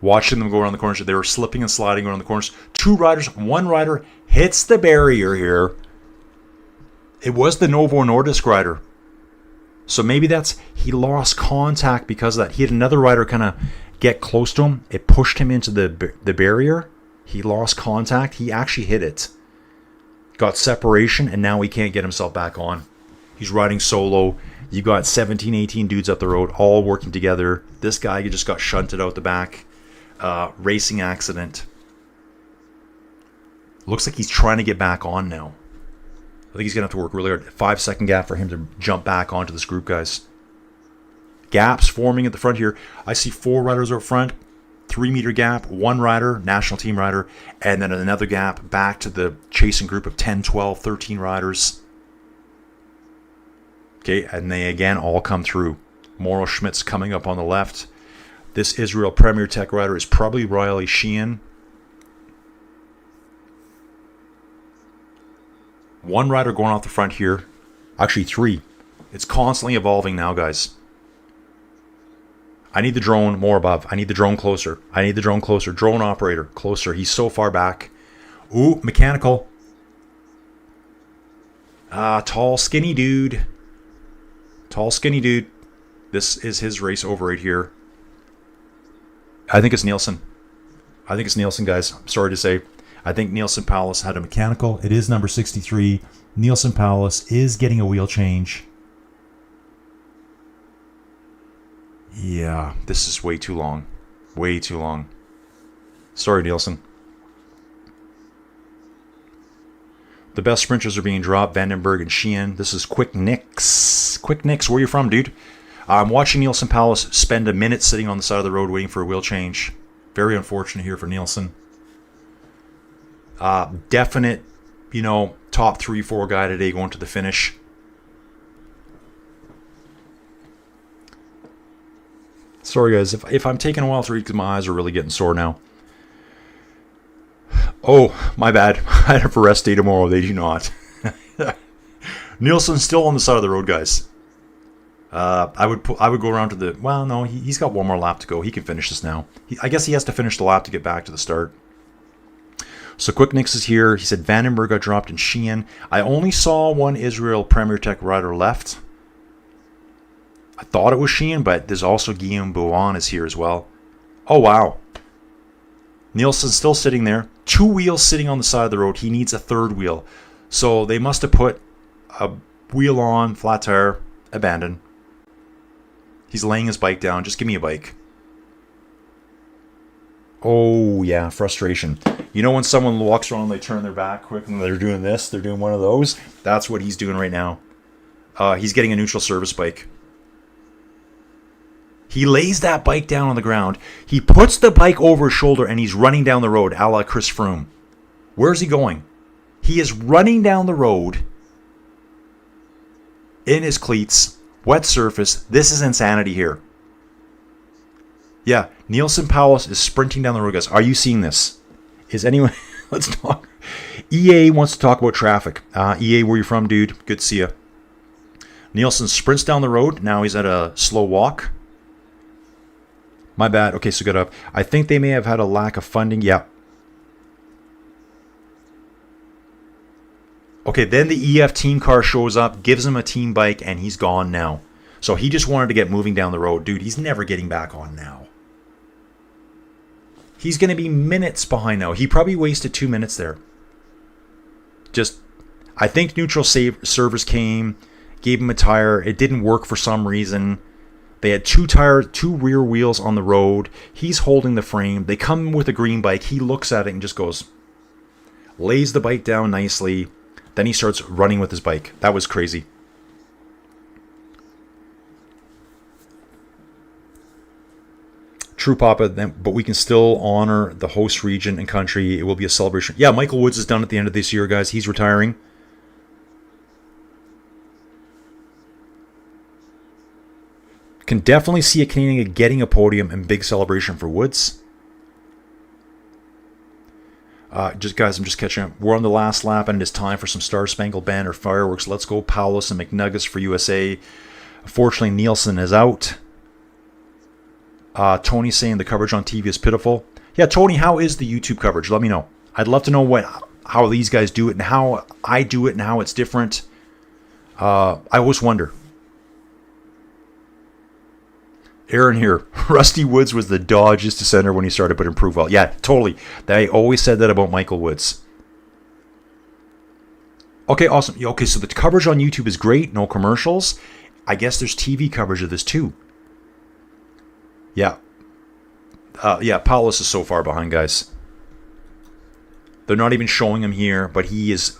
Watching them go around the corners. They were slipping and sliding around the corners. 2 riders. 1 rider hits the barrier here. It was the Novo Nordisk rider. So maybe he lost contact because of that. He had another rider kind of get close to him. It pushed him into the barrier. He lost contact. He actually hit it. Got separation, and now he can't get himself back on. He's riding solo. You got 17, 18 dudes up the road, all working together. This guy just got shunted out the back. Racing accident. Looks like he's trying to get back on now. I think he's going to have to work really hard. 5-second gap for him to jump back onto this group, guys. Gaps forming at the front here. I see 4 riders up front. 3-meter gap, 1 rider, national team rider, and then another gap back to the chasing group of 10, 12, 13 riders. Okay, and they again all come through. Mauro Schmidt's coming up on the left. This Israel Premier Tech rider is probably Riley Sheehan. 1 rider going off the front here. Actually 3. It's constantly evolving now, guys. I need the drone more above. I need the drone closer. I need the drone closer. Drone operator, closer. He's so far back. Ooh, mechanical. Tall, skinny dude. Tall, skinny dude. This is his race over right here. I think it's Nielsen. I think it's Nielsen, guys. I'm sorry to say. I think Nielsen Palace had a mechanical. It is number 63. Nielsen Palace is getting a wheel change. Yeah, this is way too long. Way too long. Sorry, Nielsen. The best sprinters are being dropped. Vandenberg and Sheehan. This is Quick Nicks. Quick Nicks, where are you from, dude? I'm watching Nielsen Powell spend a minute sitting on the side of the road waiting for a wheel change. Very unfortunate here for Nielsen. Definite, top 3-4 guy today going to the finish. Sorry, guys, if I'm taking a while to read because my eyes are really getting sore now. Oh, my bad. I have a rest day tomorrow. They do not. Nielsen's still on the side of the road, guys. I would go around to the... Well, no, he's got one more lap to go. He can finish this now. I guess he has to finish the lap to get back to the start. So Quick Nix is here. He said Vandenberg got dropped in Sheehan. I only saw one Israel Premier Tech rider left. I thought it was Sheehan, but there's also Guillaume Bouin is here as well. Oh, wow. Nielsen's still sitting there. 2 wheels sitting on the side of the road. He needs a 3rd wheel. So they must have put a wheel on, flat tire, abandoned. He's laying his bike down. Just give me a bike. Oh, yeah, frustration. You know when someone walks around, they turn their back quick and they're doing this? They're doing one of those? That's what he's doing right now. He's getting a neutral service bike. He lays that bike down on the ground. He puts the bike over his shoulder and he's running down the road, a la Chris Froome. Where's he going? He is running down the road in his cleats, wet surface. This is insanity here. Yeah, Nielsen Powell is sprinting down the road, guys. Are you seeing this? Is anyone... Let's talk. EA wants to talk about traffic. EA, where you from, dude? Good to see you. Nielsen sprints down the road. Now he's at a slow walk. My bad. Okay, so good up. I think they may have had a lack of funding. Yeah. Okay, then the EF team car shows up, gives him a team bike, and he's gone now. So he just wanted to get moving down the road. Dude, he's never getting back on now. He's going to be minutes behind now. He probably wasted 2 minutes there. I think neutral service came, gave him a tire. It didn't work for some reason. They had 2 rear wheels on the road. He's holding the frame. They come with a green bike. He looks at it and just goes, lays the bike down nicely. Then he starts running with his bike. That was crazy. True, Papa, but we can still honor the host region and country. It will be a celebration. Yeah, Michael Woods is done at the end of this year, guys. He's retiring. Can definitely see a Canadian getting a podium and big celebration for Woods. Guys, I'm just catching up. We're on the last lap, and it is time for some Star Spangled Banner fireworks. Let's go, Paulus and McNuggets for USA. Unfortunately, Nielsen is out. Tony saying the coverage on TV is pitiful. Yeah, Tony, how is the YouTube coverage? Let me know. I'd love to know how these guys do it and how I do it and how it's different. I always wonder. Aaron here. Rusty Woods was the dodgiest descender when he started, but improved well. Yeah, totally. They always said that about Michael Woods. Okay, awesome. Okay, so the coverage on YouTube is great. No commercials. I guess there's TV coverage of this too. Yeah. Yeah, Paulus is so far behind, guys. They're not even showing him here, but he's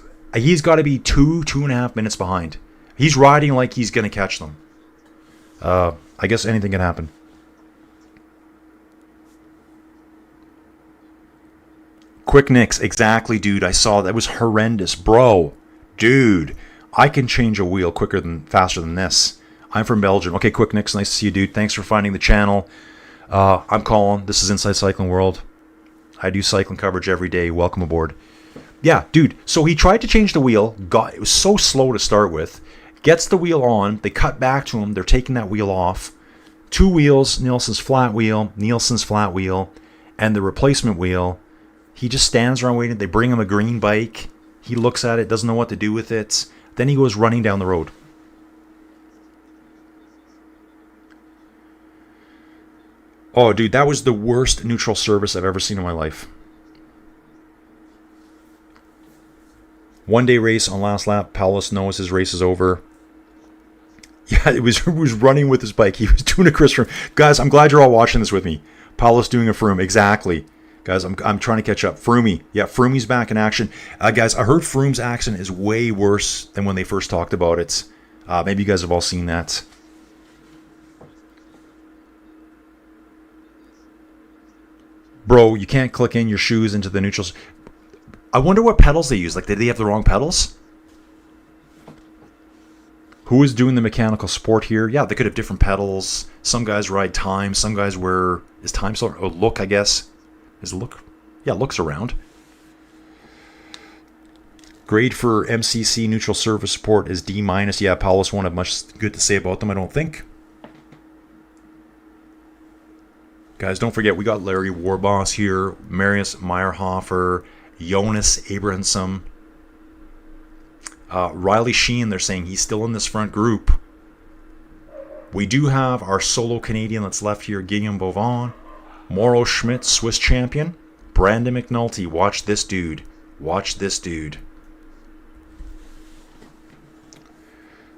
got to be 2.5 minutes behind. He's riding like he's going to catch them. I guess anything can happen. Quick Nix, exactly, dude. I saw that was horrendous, bro. Dude, I can change a wheel faster than this. I'm from Belgium. Okay, Quick Nix, nice to see you, dude. Thanks for finding the channel. I'm Colin. This is Inside Cycling World. I do cycling coverage every day. Welcome aboard. Yeah, dude. So he tried to change the wheel. It was so slow to start with. Gets the wheel on. They cut back to him. They're taking that wheel off. 2 wheels. Nielsen's flat wheel. And the replacement wheel. He just stands around waiting. They bring him a green bike. He looks at it. Doesn't know what to do with it. Then he goes running down the road. Oh, dude, that was the worst neutral service I've ever seen in my life. 1-day race on last lap. Paulus knows his race is over. Yeah, it was running with his bike. He was doing a Chris Froome. Guys, I'm glad you're all watching this with me. Paulus doing a Froome. Exactly. Guys, I'm trying to catch up. Froomey. Yeah, Froome's back in action. Guys, I heard Froome's accident is way worse than when they first talked about it. Maybe you guys have all seen that. Bro, you can't click in your shoes into the neutrals. I wonder what pedals they use. Like, did they have the wrong pedals? Who is doing the mechanical support here? Yeah, they could have different pedals. Some guys ride time. Some guys wear... Is time still... Oh, look, I guess. Is look... Yeah, look's around. Grade for MCC neutral service support is D-. Yeah, Paulus won't have much good to say about them, I don't think. Guys, don't forget, we got Larry Warboss here, Marius Meyerhofer, Jonas Abrahamson, Riley Sheen. They're saying he's still in this front group. We do have our solo Canadian that's left here, Guillaume Boivin, Mauro Schmidt, Swiss champion, Brandon McNulty. Watch this dude. Watch this dude.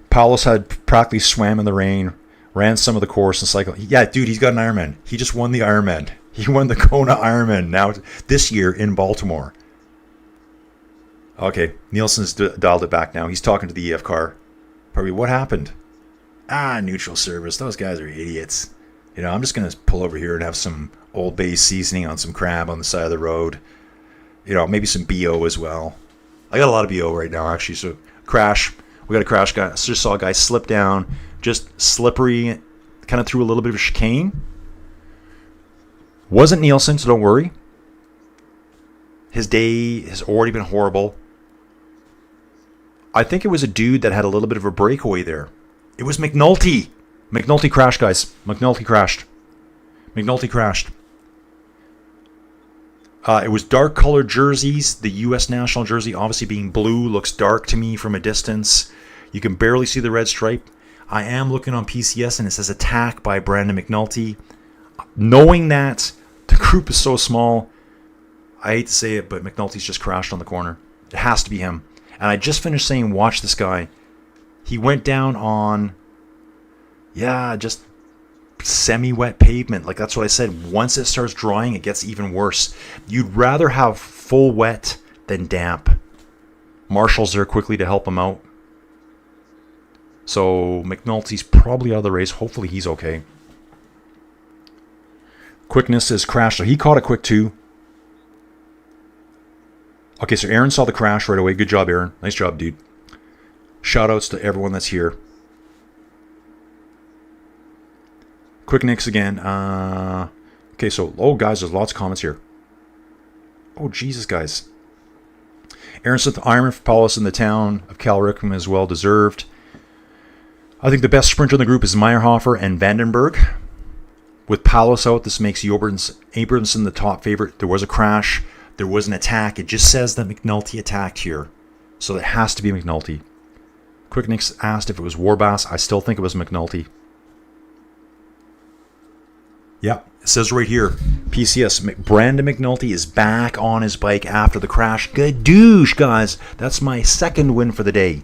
Paulus had practically swam in the rain, ran some of the course and cycled. Yeah, dude, he's got an Ironman. He just won the Ironman. He won the Kona Ironman now this year in Baltimore. Okay, Nielsen's dialed it back now. He's talking to the EF car. Probably, what happened? Neutral service. Those guys are idiots. You know, I'm just going to pull over here and have some Old Bay seasoning on some crab on the side of the road. You know, maybe some BO as well. I got a lot of BO right now, actually. So, crash. We got a crash guy. I just saw a guy slip down. Just slippery. Kind of threw a little bit of a chicane. Wasn't Nielsen, so don't worry. His day has already been horrible. I think it was a dude that had a little bit of a breakaway there. It was McNulty. McNulty crashed, guys. McNulty crashed. McNulty crashed. It was dark colored jerseys. The U.S. national jersey, obviously being blue, looks dark to me from a distance. You can barely see the red stripe. I am looking on PCS and it says attack by Brandon McNulty. Knowing that the group is so small, I hate to say it, but McNulty's just crashed on the corner. It has to be him. And I just finished saying, watch this guy. He went down on, just semi-wet pavement. Like, that's what I said. Once it starts drying, it gets even worse. You'd rather have full wet than damp. Marshall's there quickly to help him out. So McNulty's probably out of the race. Hopefully he's okay. Quickness is crashed. So he caught it quick too. Okay, so Aaron saw the crash right away. Good job, Aaron. Nice job, dude. Shoutouts to everyone that's here. Quick Nicks again. Okay, so, guys, there's lots of comments here. Oh, Jesus, guys. Aaron said the Ironman for Paulus in the town of Cal Ripken is well deserved. I think the best sprinter in the group is Meyerhofer and Vandenberg. With Paulus out, this makes Abramson the top favorite. There was a crash. There was an attack. It just says that McNulty attacked here. So it has to be McNulty. Quick Nicks asked if it was Warbass. I still think it was McNulty. Yeah, it says right here, PCS, Brandon McNulty is back on his bike after the crash. Good douche, guys. That's my second win for the day.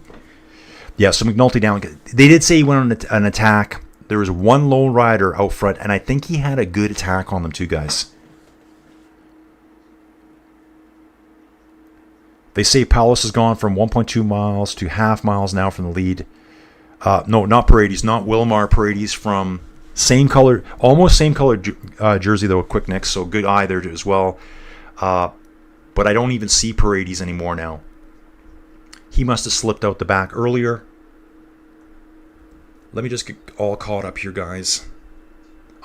Yeah, so McNulty down. They did say he went on an attack. There was one lone rider out front, and I think he had a good attack on them too, guys. They say Paulus has gone from 1.2 miles to half miles now from the lead. No, not Paredes, not Wilmar Paredes from almost same color jersey though, Quick Nicks, so good eye there as well. But I don't even see Paredes anymore now. He must have slipped out the back earlier. Let me just get all caught up here, guys.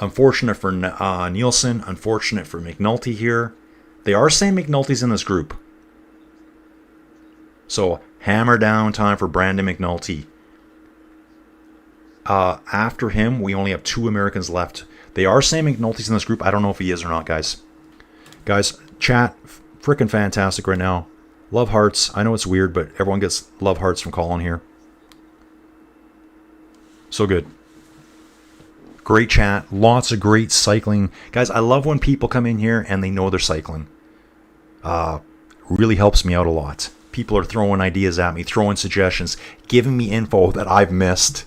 Unfortunate for Nielsen, unfortunate for McNulty here. They are saying McNulty's in this group. So, hammer down time for Brandon McNulty. After him, we only have 2 Americans left. They are saying McNulty's in this group. I don't know if he is or not, guys. Guys, chat, freaking fantastic right now. Love hearts. I know it's weird, but everyone gets love hearts from Colin here. So good. Great chat. Lots of great cycling. Guys, I love when people come in here and they know they're cycling. Really helps me out a lot. People are throwing ideas at me, throwing suggestions, giving me info that I've missed.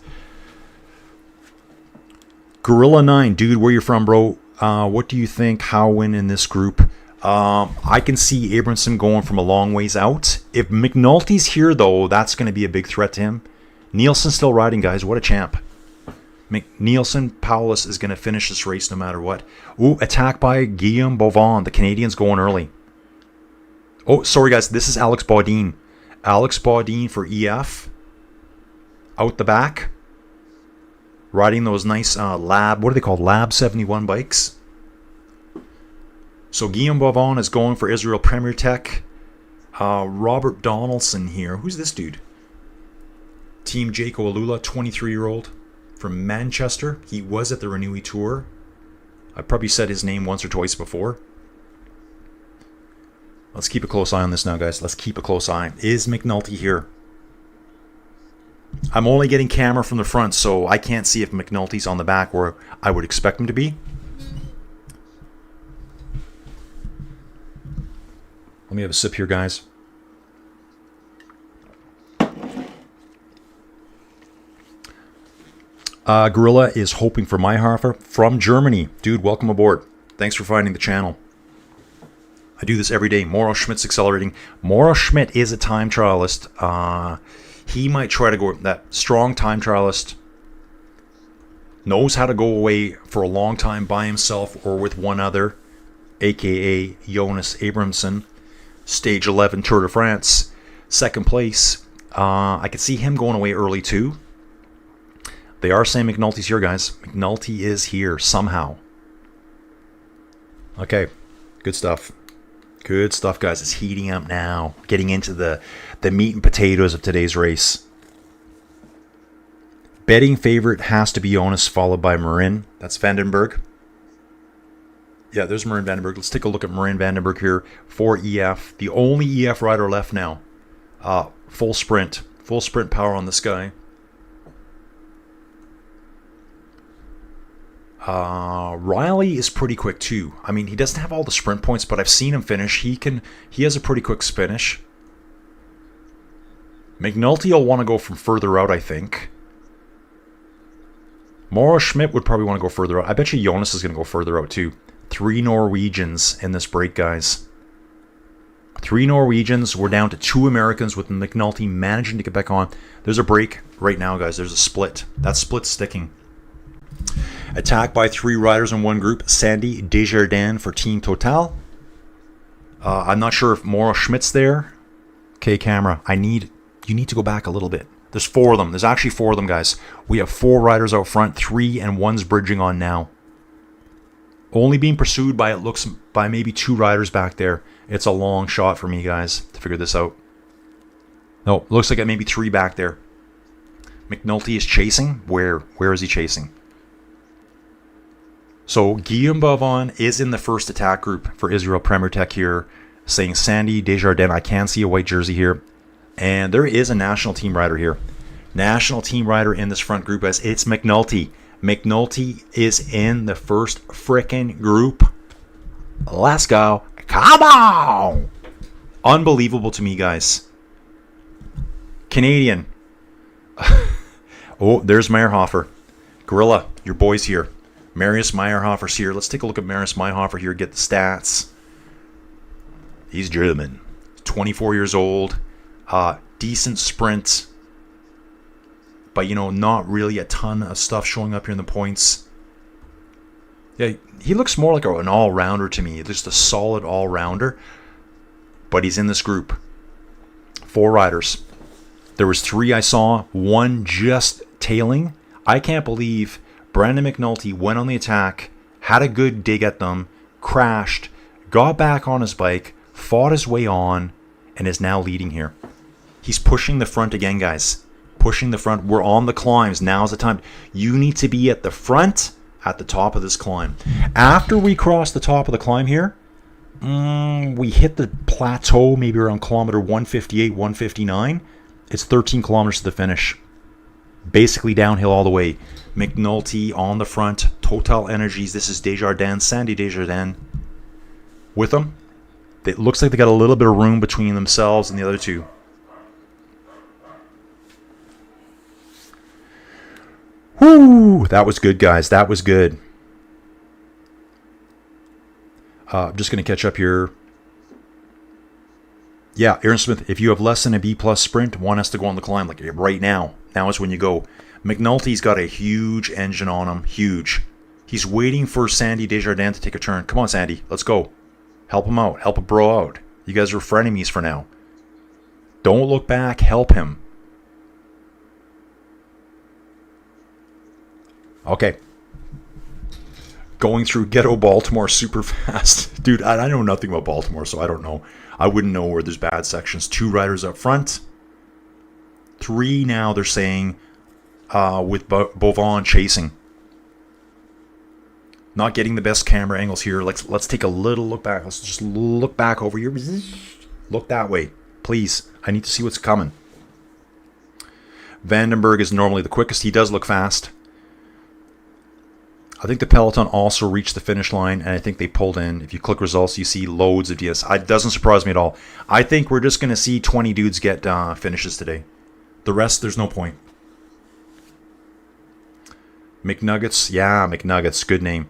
Gorilla9, dude, where you from, bro? What do you think? How win in this group? I can see Abramson going from a long ways out. If McNulty's here, though, that's going to be a big threat to him. Nielsen's still riding, guys. What a champ. Nielsen Paulus is going to finish this race no matter what. Ooh, attack by Guillaume Boivin. The Canadian's going early. Oh, sorry guys, this is Alex Baudin. Alex Baudin for EF. Out the back. Riding those nice Lab, what are they called? Lab 71 bikes. So Guillaume Boivin is going for Israel Premier Tech. Robert Donaldson here. Who's this dude? Team Jaco Alula, 23-year-old from Manchester. He was at the Renewy Tour. I probably said his name once or twice before. Let's keep a close eye on this now, guys. Let's keep a close eye. Is McNulty here? I'm only getting camera from the front, so I can't see if McNulty's on the back where I would expect him to be. Let me have a sip here, guys. Gorilla is hoping for Mayhofer from Germany. Dude, welcome aboard. Thanks for finding the channel. I do this every day. Mauro Schmidt's accelerating. Mauro Schmidt is a time trialist. He might try to go. That strong time trialist knows how to go away for a long time by himself or with one other, aka Jonas Abramson. Stage 11 Tour de France, second place. I could see him going away early too. They are saying McNulty's here, guys. McNulty is here somehow. Okay, good stuff. Good stuff, guys. It's heating up now. Getting into the meat and potatoes of today's race. Betting favorite has to be Jonas, followed by Marin. That's Vandenberg. Yeah, there's Marin Vandenberg. Let's take a look at Marin Vandenberg here for EF. The only EF rider left now. Full sprint. Full sprint power on this guy. Riley is pretty quick too. I mean, he doesn't have all the sprint points, but I've seen him finish. He has a pretty quick finish. McNulty will want to go from further out, I think. Mauro Schmidt would probably want to go further out. I bet you Jonas is going to go further out too. 3 Norwegians in this break, guys. 3 Norwegians. We're down to 2 Americans with McNulty managing to get back on. There's a break right now, guys. There's a split. That split's sticking. Attack by 3 riders in one group. Sandy Desjardins for Team Total. I'm not sure if Mauro Schmidt's there. Okay, camera. You need to go back a little bit. There's 4 of them. There's actually 4 of them, guys. We have 4 riders out front. 3 and 1's bridging on now. Only being pursued by, it looks, by maybe 2 riders back there. It's a long shot for me, guys, to figure this out. No, it looks like maybe 3 back there. McNulty is chasing. Where is he chasing? So Guillaume Boivin is in the first attack group for Israel Premier Tech here, saying Sandy Desjardins. I can see a white jersey here. And there is a national team rider here. National team rider in this front group, as it's McNulty. McNulty is in the first frickin' group. Let's go. Come on! Unbelievable to me, guys. Canadian. Oh, there's Mayhofer. Gorilla, your boy's here. Marius Mayhofer's here. Let's take a look at Marius Mayhofer here, get the stats. He's German. 24 years old. Decent sprint. But, not really a ton of stuff showing up here in the points. Yeah, he looks more like an all-rounder to me. Just a solid all-rounder. But he's in this group. 4 riders. There was 3 I saw. 1 just tailing. I can't believe Brandon McNulty went on the attack, had a good dig at them, crashed, got back on his bike, fought his way on, and is now leading here. He's pushing the front again, guys. Pushing the front. We're on the climbs. Now's the time. You need to be at the front at the top of this climb. After we cross the top of the climb here, we hit the plateau maybe around kilometer 158, 159. It's 13 kilometers to the finish. Basically downhill all the way. McNulty on the front. Total Energies. This is Desjardins. Sandy Desjardins with them. It looks like they got a little bit of room between themselves and the other 2. Whoo! That was good, guys. That was good. I'm just going to catch up here. Yeah, Aaron Smith, if you have less than a B+ sprint, one has to go on the climb like right now. Now is when you go. McNulty's got a huge engine on him. Huge. He's waiting for Sandy Desjardins to take a turn. Come on, Sandy. Let's go. Help him out. Help a bro out. You guys are frenemies for now. Don't look back. Help him. Okay. Going through ghetto Baltimore super fast. Dude, I know nothing about Baltimore, so I don't know. I wouldn't know where there's bad sections. 2 riders up front. 3 now, they're saying, with Beauvon chasing. Not getting the best camera angles here. Let's take a little look back. Let's just look back over here. Look that way, please. I need to see what's coming. Vandenberg is normally the quickest. He does look fast. I think the Peloton also reached the finish line, and I think they pulled in. If you click results, you see loads of DS. It doesn't surprise me at all. I think we're just going to see 20 dudes get finishes today. The rest, there's no point. McNuggets. Yeah, McNuggets. Good name.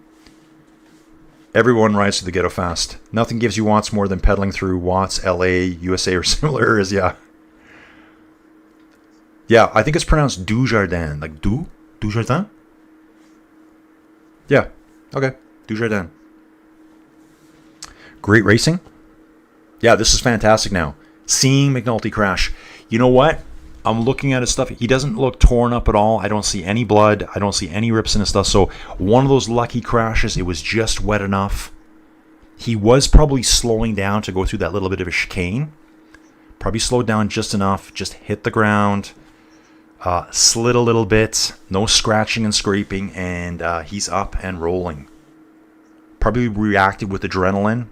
Everyone rides to the ghetto fast. Nothing gives you Watts more than pedaling through Watts, LA, USA, or similar areas. Yeah. Yeah, I think it's pronounced Dujardin. Like Dujardin? Yeah. Okay. Dujardin. Great racing. Yeah, this is fantastic now. Seeing McNulty crash. You know what? I'm looking at his stuff. He doesn't look torn up at all. I don't see any blood. I don't see any rips in his stuff. So one of those lucky crashes, it was just wet enough. He was probably slowing down to go through that little bit of a chicane. Probably slowed down just enough. Just hit the ground. Slid a little bit. No scratching and scraping. And he's up and rolling. Probably reacted with adrenaline.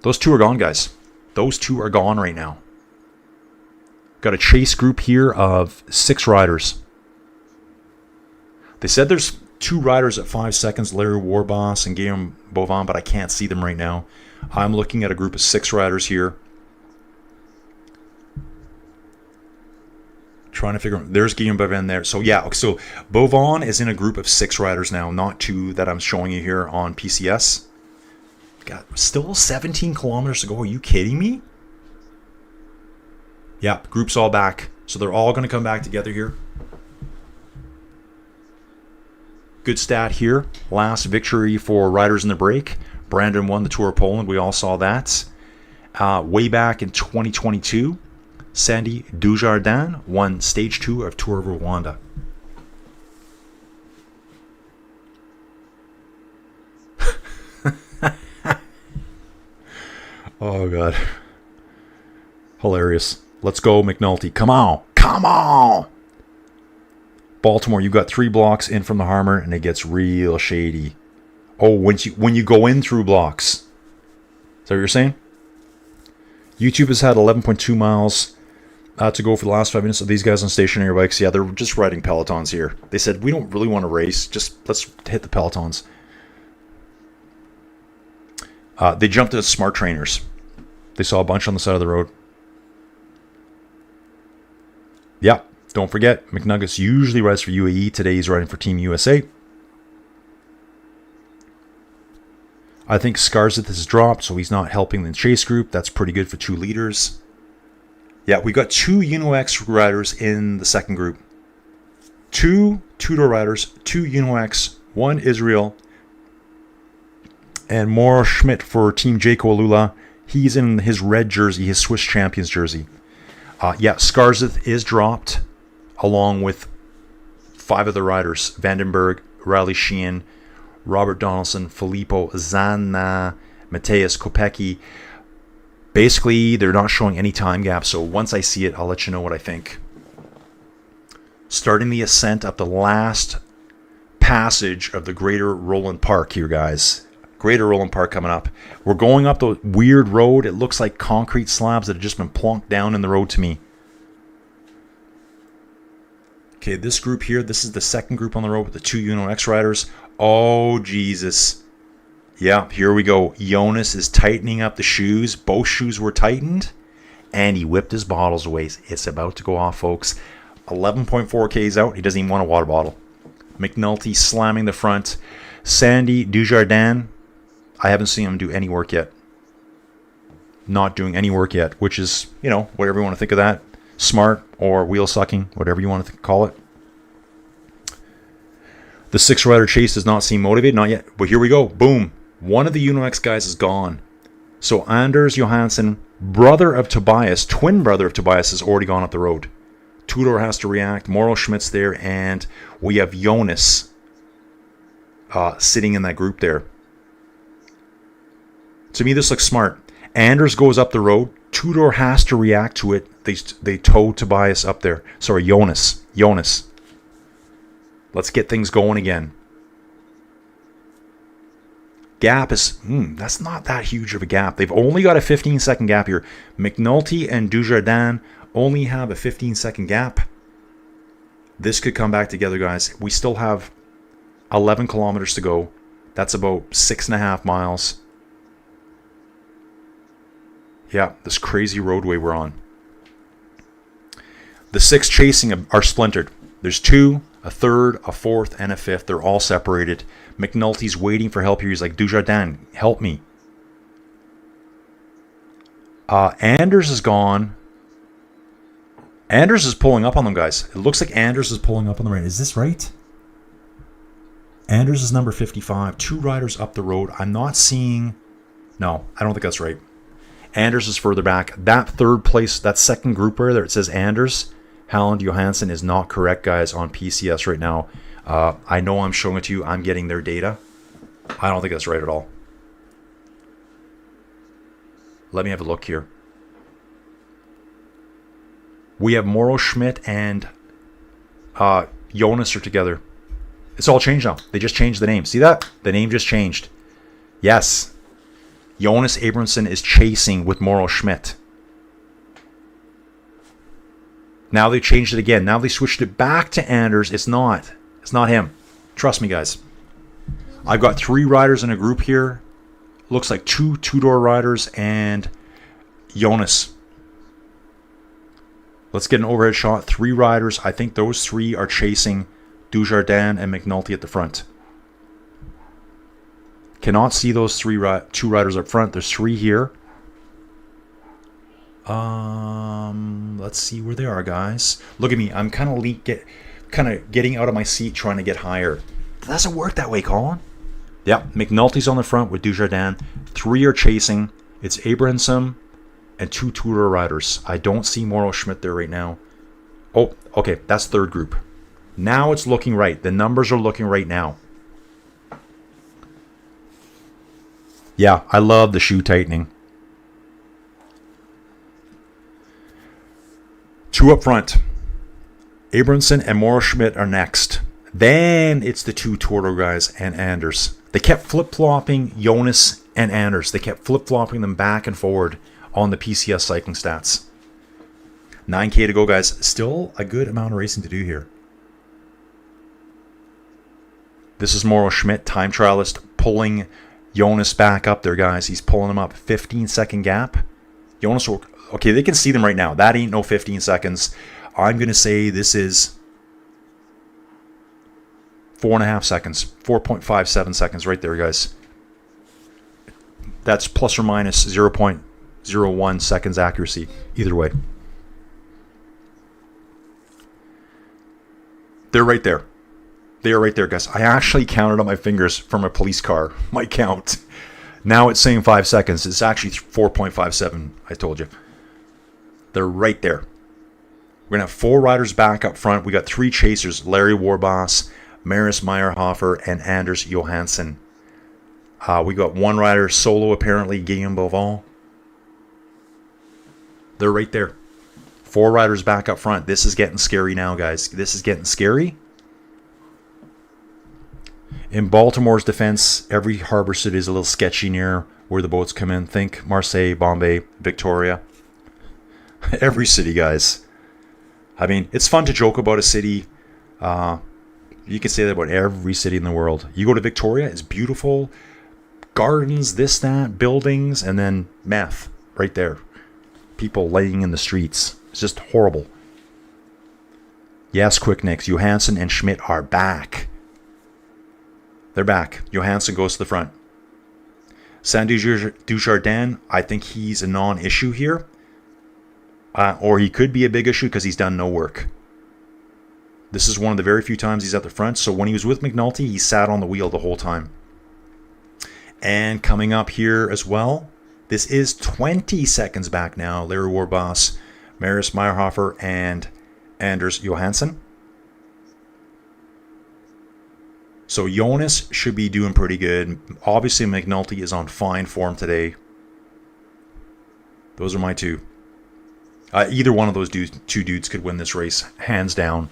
Those 2 are gone, guys. Those 2 are gone right now. Got a chase group here of 6 riders. They said there's 2 riders at 5 seconds, Larry Warboss and Guillaume Beauvon, but I can't see them right now. I'm looking at a group of 6 riders here. Trying to figure out. There's Guillaume Beauvon there. So yeah, so Beauvon is in a group of 6 riders now, not 2 that I'm showing you here on PCS. Got still 17 kilometers to go. Are you kidding me? Yeah, group's all back. So they're all going to come back together here. Good stat here. Last victory for riders in the break. Brandon won the Tour of Poland. We all saw that. Way back in 2022, Sandy Dujardin won Stage 2 of Tour of Rwanda. Oh, God. Hilarious. Let's go, McNulty. Come on. Come on. Baltimore, you've got 3 blocks in from the Harmer, and it gets real shady. Oh, when you go in through blocks. Is that what you're saying? YouTube has had 11.2 miles to go for the last 5 minutes of these guys on stationary bikes. Yeah, they're just riding Pelotons here. They said, we don't really want to race. Just let's hit the Pelotons. They jumped at smart trainers. They saw a bunch on the side of the road. Yeah, don't forget, McNuggets usually rides for UAE. Today he's riding for Team USA. I think Skarzith has dropped, so he's not helping the chase group. That's pretty good for 2 leaders. Yeah, we got 2 UnoX riders in the second group. 2 two-door riders, 2 UnoX, 1 Israel, and Mauro Schmidt for Team Jayco Alula. He's in his red jersey, his Swiss Champions jersey. Yeah, Skarzith is dropped, along with 5 other riders. Vandenberg, Riley Sheehan, Robert Donaldson, Filippo Zanna, Matthias Kopecky. Basically, they're not showing any time gap, so once I see it, I'll let you know what I think. Starting the ascent up the last passage of the Greater Roland Park here, guys. Greater Roland Park coming up. We're going up the weird road. It looks like concrete slabs that have just been plonked down in the road to me. Okay, this group here, this is the second group on the road with the 2 UnoX riders. Oh, Jesus. Yeah, here we go. Jonas is tightening up the shoes. Both shoes were tightened, and he whipped his bottles away. It's about to go off, folks. 11.4 Ks out. He doesn't even want a water bottle. McNulty slamming the front. Sandy Dujardin, I haven't seen him do any work yet. Not doing any work yet, which is, you know, whatever you want to think of that. Smart or wheel sucking, whatever you want to call it. The 6-rider chase does not seem motivated. Not yet. But here we go. Boom. One of the Uno-X guys is gone. So Anders Johansson, brother of Tobias, twin brother of Tobias, has already gone up the road. Tudor has to react. Moro Schmidt's there. And we have Jonas sitting in that group there. To me, this looks smart. Anders goes up the road. Tudor has to react to it. They tow Tobias up there. Sorry, Jonas. Let's get things going again. Gap is, that's not that huge of a gap. They've only got a 15-second gap here. McNulty and Dujardin only have a 15-second gap. This could come back together, guys. We still have 11 kilometers to go. That's about 6.5 miles. Yeah, this crazy roadway we're on. The 6 chasing are splintered. There's 2, a 3rd, a 4th, and a 5th. They're all separated. McNulty's waiting for help here. He's like, Dujardin, help me. Anders is gone. Anders is pulling up on them, guys. It looks like Anders is pulling up on them right. Is this right? Anders is number 55. 2 riders up the road. I'm not seeing... No, I don't think that's right. Anders is further back. That 3rd place, that 2nd group where it says Anders, Halland, Johansson is not correct, guys, on PCS right now. I know I'm showing it to you. I'm getting their data. I don't think that's right at all. Let me have a look here. We have Moro Schmidt and Jonas are together. It's all changed now. They just changed the name. See that? The name just changed. Yes. Jonas Abramson is chasing with Moro Schmidt. Now they changed it again. Now they switched it back to Anders. It's not. It's not him. Trust me, guys. I've got 3 riders in a group here. Looks like 2 two-door riders and Jonas. Let's get an overhead shot. 3 riders. I think those 3 are chasing Dujardin and McNulty at the front. Cannot see those 2 riders up front. There's 3 here. Let's see where they are, guys. Look at me. I'm kind of getting out of my seat, trying to get higher. It doesn't work that way, Colin. Yeah, McNulty's on the front with Dujardin. 3 are chasing. It's Abrahamson and 2 Tudor riders. I don't see Moro Schmidt there right now. Oh, okay. That's 3rd group. Now it's looking right. The numbers are looking right now. Yeah, I love the shoe tightening. 2 up front. Abramson and Moro Schmidt are next. Then it's the 2 Toro guys and Anders. They kept flip-flopping Jonas and Anders. They kept flip-flopping them back and forward on the PCS cycling stats. 9K to go, guys. Still a good amount of racing to do here. This is Moro Schmidt, time trialist, pulling Jonas back up there, guys. He's pulling him up. 15-second gap. Jonas will... Okay, they can see them right now. That ain't no 15 seconds. I'm going to say this is 4.5 seconds. 4.57 seconds right there, guys. That's plus or minus 0.01 seconds accuracy. Either way. They're right there. They are right there, guys. I actually counted on my fingers from a police car. My count. Now it's saying 5 seconds. It's actually 4.57, I told you. They're right there. We're going to have 4 riders back up front. We got 3 chasers. Larry Warboss, Maris Meyerhofer, and Anders Johansson. We got 1 rider solo, apparently, Guillaume Bovon. They're right there. 4 riders back up front. This is getting scary now, guys. This is getting scary. In Baltimore's defense, every harbor city is a little sketchy near where the boats come in. Think Marseille, Bombay, Victoria. Every city, guys. I mean, it's fun to joke about a city. You can say that about every city in the world. You go to Victoria, it's beautiful. Gardens, this, that, buildings, and then meth right there. People laying in the streets. It's just horrible. Yes, quick nicks. Johansson and Schmidt are back. They're back. Johansson goes to the front. Sandy Dujardin, I think he's a non-issue here. Or he could be a big issue because he's done no work. This is one of the very few times he's at the front. So when he was with McNulty, he sat on the wheel the whole time. And coming up here as well, this is 20 seconds back now. Larry Warbass, Marius Meyerhofer, and Anders Johansson. So Jonas should be doing pretty good. Obviously, McNulty is on fine form today. Those are my two. Either one of those two dudes could win this race, hands down.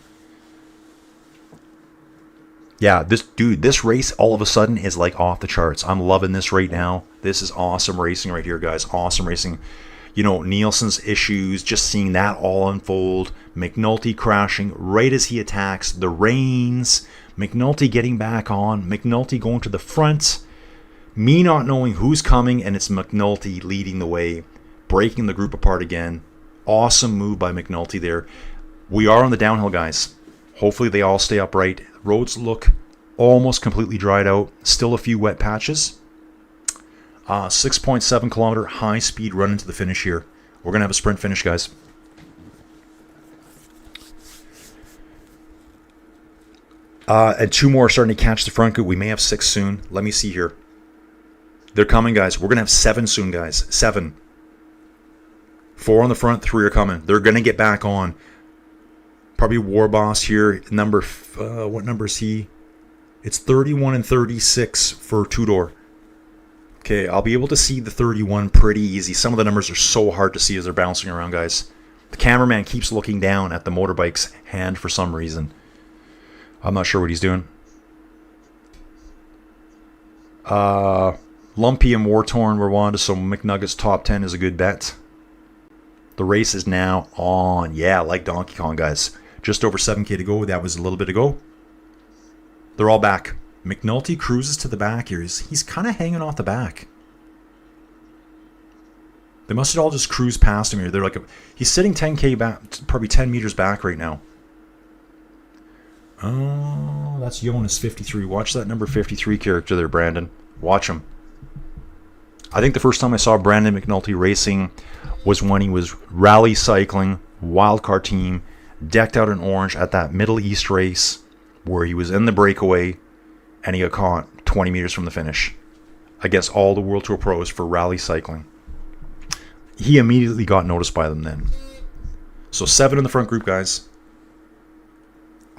Yeah, this race all of a sudden is like off the charts. I'm loving this right now. This is awesome racing right here, guys. Awesome racing. You know, Nielsen's issues, just seeing that all unfold. McNulty crashing right as he attacks. The reins. McNulty getting back on. McNulty going to the front. Me not knowing who's coming, and it's McNulty leading the way. Breaking the group apart again. Awesome move by McNulty there. We are on the downhill, guys. Hopefully they all stay upright. Roads look almost completely dried out. Still a few wet patches. 6.7 kilometer high speed run into the finish here. We're going to have a sprint finish, guys. And two more are starting to catch the front group. We may have 6 soon. Let me see here. They're coming, guys. We're going to have 7 soon, guys. 7. 4 on the front, 3 are coming. They're going to get back on. Probably Warboss here. What number is he? It's 31 and 36 for two-door. Okay, I'll be able to see the 31 pretty easy. Some of the numbers are so hard to see as they're bouncing around, guys. The cameraman keeps looking down at the motorbike's hand for some reason. I'm not sure what he's doing. Lumpy and War-Torn were wanted, so McNugget's top 10 is a good bet. The race is now on. Yeah, like Donkey Kong, guys. Just over 7K to go. That was a little bit ago. They're all back. McNulty cruises to the back here. He's kind of hanging off the back. They must have all just cruised past him here. They're like he's sitting 10K back, probably 10 meters back right now. Oh, that's Jonas 53. Watch that number 53 character there, Brandon. Watch him. I think the first time I saw Brandon McNulty racing was when he was rally cycling, wildcard team, decked out in orange at that Middle East race where he was in the breakaway and he got caught 20 meters from the finish against all the World Tour pros for rally cycling. He immediately got noticed by them then. So 7 in the front group, guys.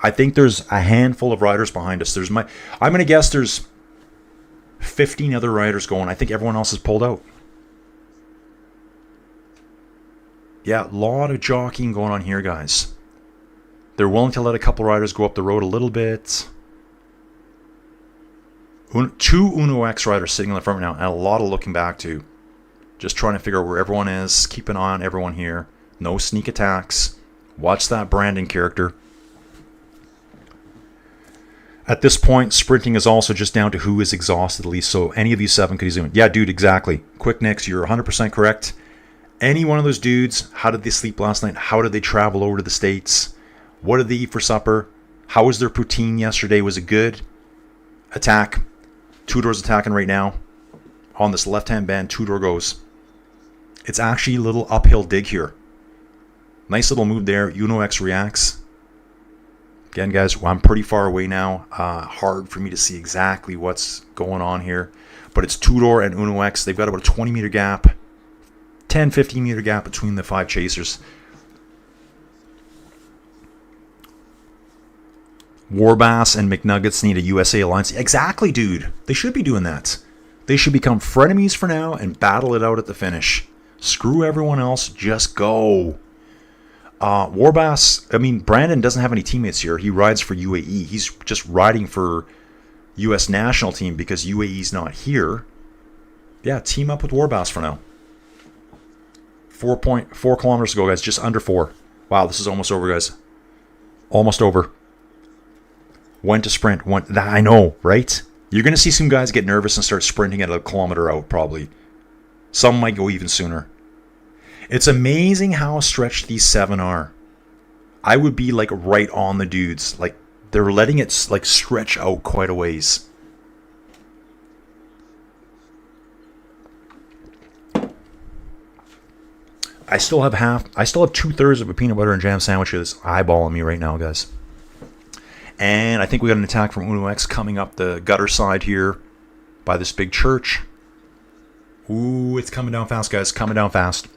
I think there's a handful of riders behind us. I'm going to guess there's 15 other riders going. I think everyone else has pulled out. Yeah, a lot of jockeying going on here, guys. They're willing to let a couple riders go up the road a little bit. 2 Uno X riders sitting on the front right now, and a lot of looking back too. Just trying to figure out where everyone is. Keep an eye on everyone here. No sneak attacks. Watch that Brandon character. At this point, sprinting is also just down to who is exhausted at least. So any of these 7 could easily win. Yeah, dude, exactly. Quick Nicks, you're 100% correct. Any one of those dudes, how did they sleep last night? How did they travel over to the States? What did they eat for supper? How was their poutine yesterday? Was it good? Attack. Two-door's attacking right now. On this left-hand bend, two-door goes. It's actually a little uphill dig here. Nice little move there. Uno X reacts. Again, guys, I'm pretty far away now. Hard for me to see exactly what's going on here. But it's two-door and Uno X. They've got about a 20-meter gap. 10, 15-meter gap between the 5 chasers. Warbass and McNuggets need a USA alliance. Exactly, dude. They should be doing that. They should become frenemies for now and battle it out at the finish. Screw everyone else. Just go. Warbass, I mean, Brandon doesn't have any teammates here. He rides for UAE. He's just riding for U.S. national team because UAE's not here. Yeah, team up with Warbass for now. 4.4 kilometers to go, guys. Just under 4. Wow, this is almost over, guys. Almost over. Went to sprint. I know, right? You're going to see some guys get nervous and start sprinting at a kilometer out, probably. Some might go even sooner. It's amazing how stretched these 7 are. I would be like right on the dudes. Like they're letting it like stretch out quite a ways. I still have 2/3 of a peanut butter and jam sandwich that's eyeballing me right now, guys. And I think we got an attack from Uno X coming up the gutter side here by this big church. Ooh, it's coming down fast, guys. Coming down fast.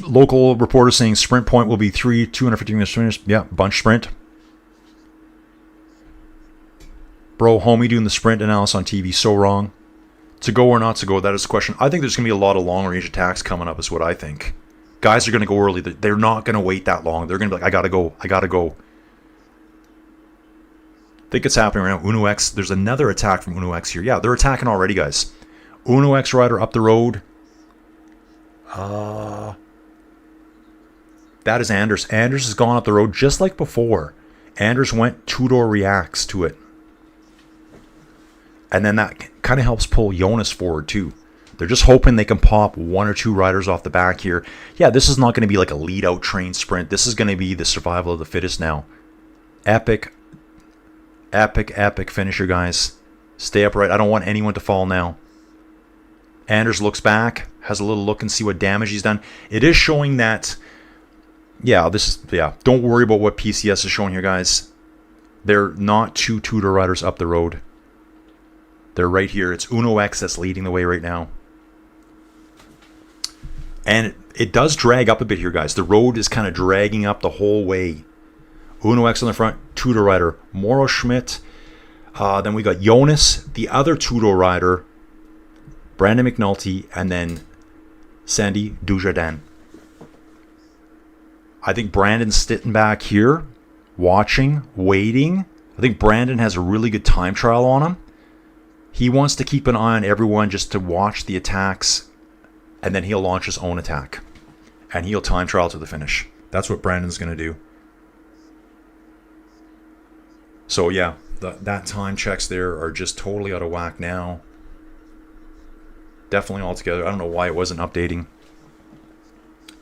Local reporter saying sprint point will be 250 meters finish. Yeah, bunch sprint. Bro, homie doing the sprint analysis on TV. So wrong. To go or not to go, that is the question. I think there's going to be a lot of long-range attacks coming up is what I think. Guys are going to go early. They're not going to wait that long. They're going to be like, I got to go. I got to go. I think it's happening right now. Uno X. There's another attack from Uno X here. Yeah, they're attacking already, guys. Uno X rider up the road. That is Anders. Anders has gone up the road just like before. Anders went two-door reacts to it. And then that kind of helps pull Jonas forward too. They're just hoping they can pop one or two riders off the back here. Yeah, this is not going to be like a lead-out train sprint. This is going to be the survival of the fittest now. Epic, epic, epic finisher, guys. Stay upright. I don't want anyone to fall now. Anders looks back, has a little look and see what damage he's done. It is showing that... Yeah, don't worry about what PCS is showing here, guys. They're not two two-door riders up the road. They're right here. It's Uno X that's leading the way right now. And it does drag up a bit here, guys. The road is kind of dragging up the whole way. Uno X on the front, two-door rider. Mauro Schmidt. Then we got Jonas, the other two-door rider. Brandon McNulty, and then Sandy Dujardin. I think Brandon's sitting back here, watching, waiting. I think Brandon has a really good time trial on him. He wants to keep an eye on everyone just to watch the attacks, and then he'll launch his own attack. And he'll time trial to the finish. That's what Brandon's going to do. So yeah, that time checks there are just totally out of whack now. Definitely all together. I don't know why it wasn't updating.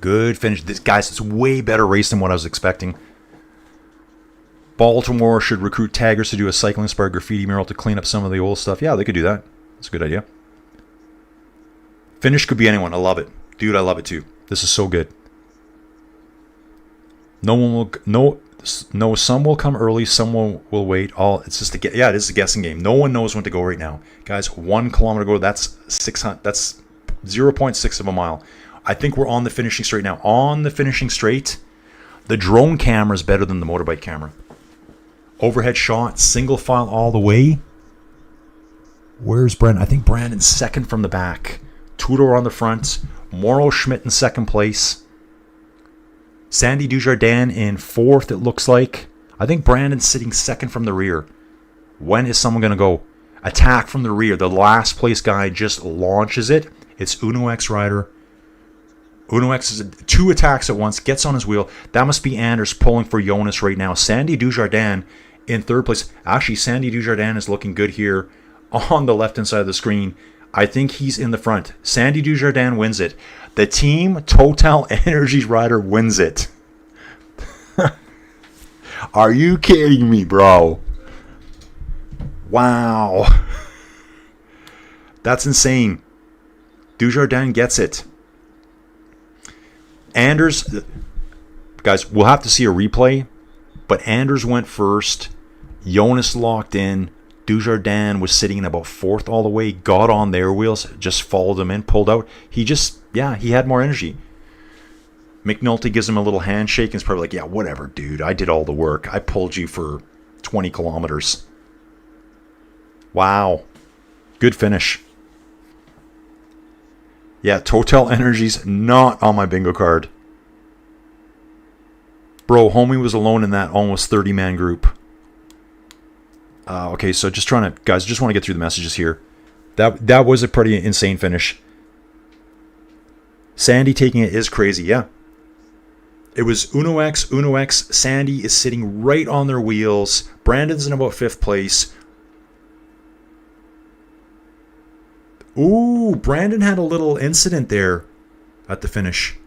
Good finish. This, guys, it's way better race than what I was expecting. Baltimore should recruit taggers to do a cycling-inspired graffiti mural to clean up some of the old stuff. Yeah, they could do that. That's a good idea. Finish could be anyone. I love it. Dude, I love it too. This is so good. No one will... No, some will come early, some will wait. It's just it is a guessing game. No one knows when to go right now. Guys, 1 kilometer to go, that's 600, that's 0.6 of a mile. I think we're on the finishing straight now. On the finishing straight, the drone camera is better than the motorbike camera. Overhead shot, single file all the way. Where's Brandon? I think Brandon's second from the back. Tudor on the front. Mauro Schmidt in second place. Sandy Dujardin in fourth, it looks like. I think Brandon's sitting second from the rear. When is someone going to go? Attack from the rear. The last place guy just launches it. It's Uno X rider. Uno X is 2 attacks at once. Gets on his wheel. That must be Anders pulling for Jonas right now. Sandy Dujardin in third place. Actually, Sandy Dujardin is looking good here on the left-hand side of the screen. I think he's in the front. Sandy Dujardin wins it. The Team Total Energies rider wins it. Are you kidding me, bro? Wow. That's insane. Dujardin gets it. Anders, guys, we'll have to see a replay, but Anders went first. Jonas locked in. Dujardin was sitting in about fourth all the way, got on their wheels, just followed them in, pulled out. He had more energy. McNulty gives him a little handshake and is probably like, yeah, whatever, dude. I did all the work. I pulled you for 20 kilometers. Wow. Good finish. Yeah, Total Energies not on my bingo card. Bro, homie was alone in that almost 30-man group. Okay, so just trying to... Guys, just want to get through the messages here. That was a pretty insane finish. Sandy taking it is crazy, yeah. It was Uno X. Sandy is sitting right on their wheels. Brandon's in about 5th place. Ooh, Brandon had a little incident there at the finish.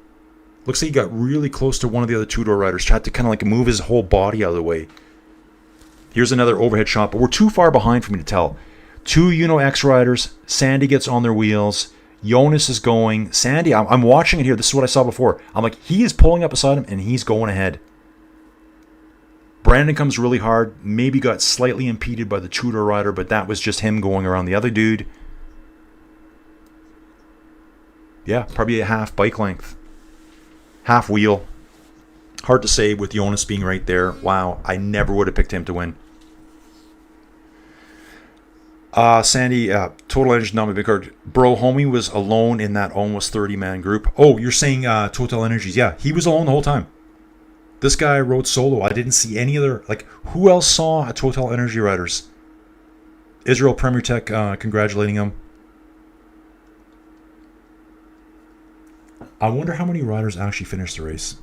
Looks like he got really close to one of the other two-door riders. Tried to kind of like move his whole body out of the way. Here's another overhead shot, but we're too far behind for me to tell. 2 Uno X riders. Sandy gets on their wheels. Jonas is going. Sandy, I'm watching it here. This is what I saw before. I'm like, he is pulling up beside him, and he's going ahead. Brandon comes really hard. Maybe got slightly impeded by the Tudor rider, but that was just him going around the other dude. Yeah, probably a half bike length. Half wheel. Hard to say with Jonas being right there. Wow, I never would have picked him to win. Sandy, Total Energy not my big card. Bro, homie was alone in that almost 30-man group. Oh, you're saying Total Energies. Yeah, he was alone the whole time. This guy rode solo. I didn't see any other... Like, who else saw a Total Energy riders? Israel Premier Tech congratulating him. I wonder how many riders actually finished the race.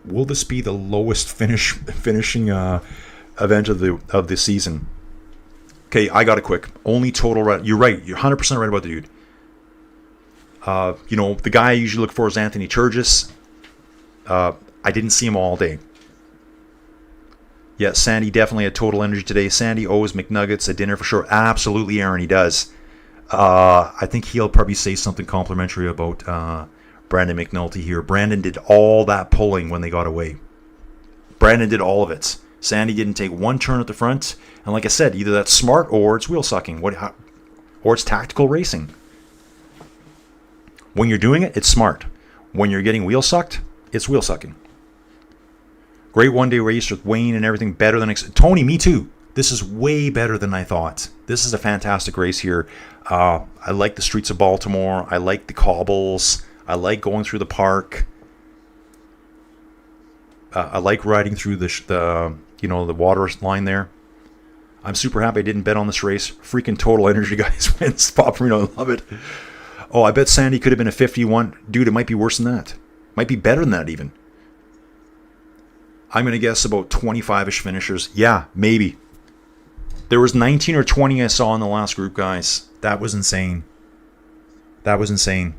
Will this be the lowest finishing event of the season? Okay, I got it quick. Only total right. You're right. You're 100% right about the dude. The guy I usually look for is Anthony Turgis. I didn't see him all day. Yeah, Sandy definitely had Total Energy today. Sandy owes McNuggets a dinner for sure. Absolutely, Aaron, he does. I think he'll probably say something complimentary about Brandon McNulty here. Brandon did all that pulling when they got away. Brandon did all of it. Sandy didn't take one turn at the front. And like I said, either that's smart or it's wheel sucking. Or it's tactical racing. When you're doing it, it's smart. When you're getting wheel sucked, it's wheel sucking. Great one-day race with Wayne and everything better than... Tony, me too. This is way better than I thought. This is a fantastic race here. I like the streets of Baltimore. I like the cobbles. I like going through the park. I like riding through the water line there. I'm super happy I didn't bet on this race. Freaking Total Energy guys win. Spot for me. I love it. Oh, I bet Sandy could have been a 51. Dude, it might be worse than that. Might be better than that even. I'm going to guess about 25-ish finishers. Yeah, maybe. There was 19 or 20 I saw in the last group, guys. That was insane. That was insane.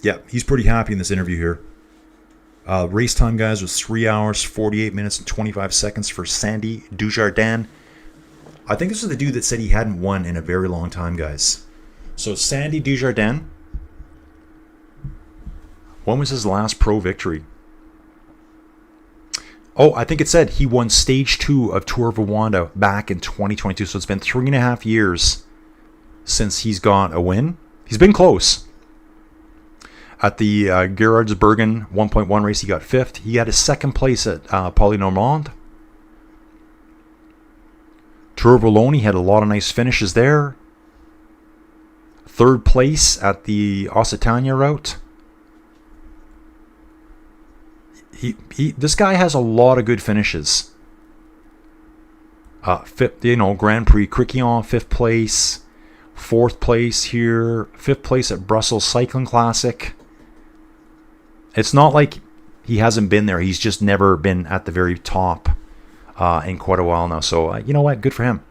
Yeah, he's pretty happy in this interview here. Race time, guys, was 3 hours, 48 minutes, and 25 seconds for Sandy Dujardin. I think this is the dude that said he hadn't won in a very long time, guys. So Sandy Dujardin. When was his last pro victory? Oh, I think it said he won stage 2 of Tour of Rwanda back in 2022. So it's been 3.5 years since he's got a win. He's been close. At the Gerardsbergen 1.1 race, he got 5th. He had a 2nd place at Poly-Normand. Tour of Wallonie had a lot of nice finishes there. 3rd place at the Occitania route. This guy has a lot of good finishes. Grand Prix Cricquillon, 5th place. 4th place here. 5th place at Brussels Cycling Classic. It's not like he hasn't been there. He's just never been at the very top in quite a while now. So, you know what? Good for him.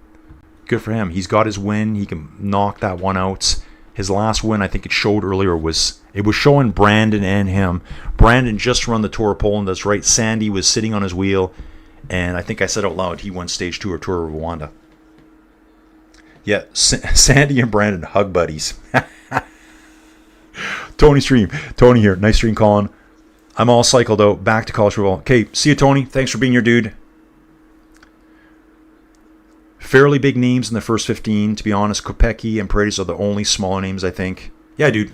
Good for him. He's got his win. He can knock that one out. His last win, I think it showed earlier, was showing Brandon and him. Brandon just run the Tour of Poland. That's right. Sandy was sitting on his wheel. And I think I said out loud he won stage 2 of Tour of Rwanda. Yeah, Sandy and Brandon, hug buddies. Tony here. Nice stream, Colin. I'm all cycled out. Back to college football. Okay, see you, Tony. Thanks for being your dude. Fairly big names in the first 15. To be honest, Kopecky and Paredes are the only smaller names, I think. Yeah, dude.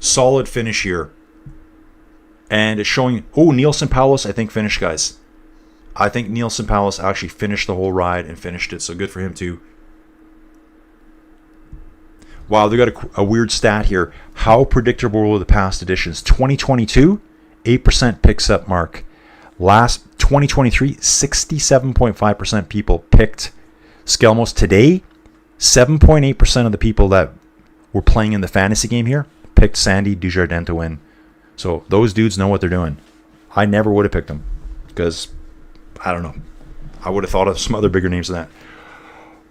Solid finish here. And it's showing... Oh, Nielsen Paulus, I think, finished, guys. I think Nielsen Paulus actually finished the whole ride and finished it. So good for him, too. Wow, they got a weird stat here. How predictable were the past editions? 2022, 8% picks up mark. Last 2023, 67.5% people picked Skelmos. Today, 7.8% of the people that were playing in the fantasy game here picked Sandy Dujardin to win. So those dudes know what they're doing. I never would have picked them because, I don't know. I would have thought of some other bigger names than that.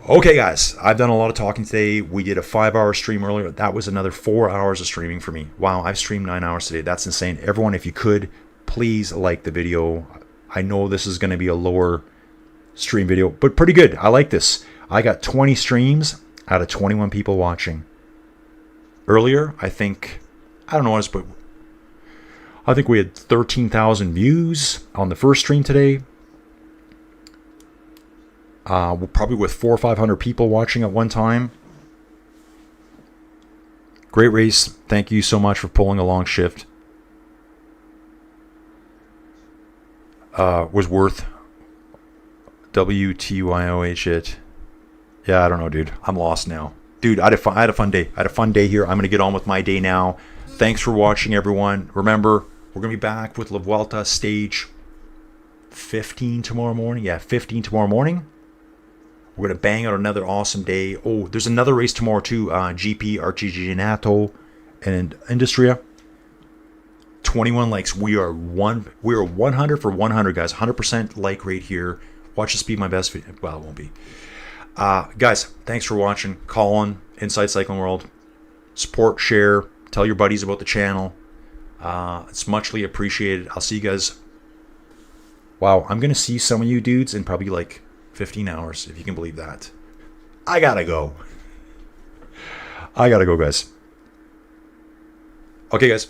Okay, guys, I've done a lot of talking today. We did a 5-hour stream earlier. That was another 4 hours of streaming for me. Wow, I've streamed 9 hours today. That's insane. Everyone, if you could, please like the video. I know this is going to be a lower stream video, but pretty good. I like this. I got 20 streams out of 21 people watching. Earlier, I think we had 13,000 views on the first stream today. We're probably with 400 or 500 people watching at one time. Great race. Thank you so much for pulling a long shift. Was worth WTYOH it. Yeah, I don't know, dude. I'm lost now. Dude, I had a fun day. I had a fun day here. I'm going to get on with my day now. Thanks for watching, everyone. Remember, we're going to be back with La Vuelta stage 15 tomorrow morning. Yeah, 15 tomorrow morning. We're going to bang out another awesome day. Oh, there's another race tomorrow too. GP Artigianato and Industria. 21 likes. We are 100 for 100, guys. 100% like rate here. Watch this be my best video. Well, it won't be. Guys, thanks for watching. Colin, Inside Cycling World. Support, share, tell your buddies about the channel. It's muchly appreciated. I'll see you guys. Wow, I'm going to see some of you dudes in probably like 15 hours, if you can believe that. I gotta go. Guys. Okay, guys.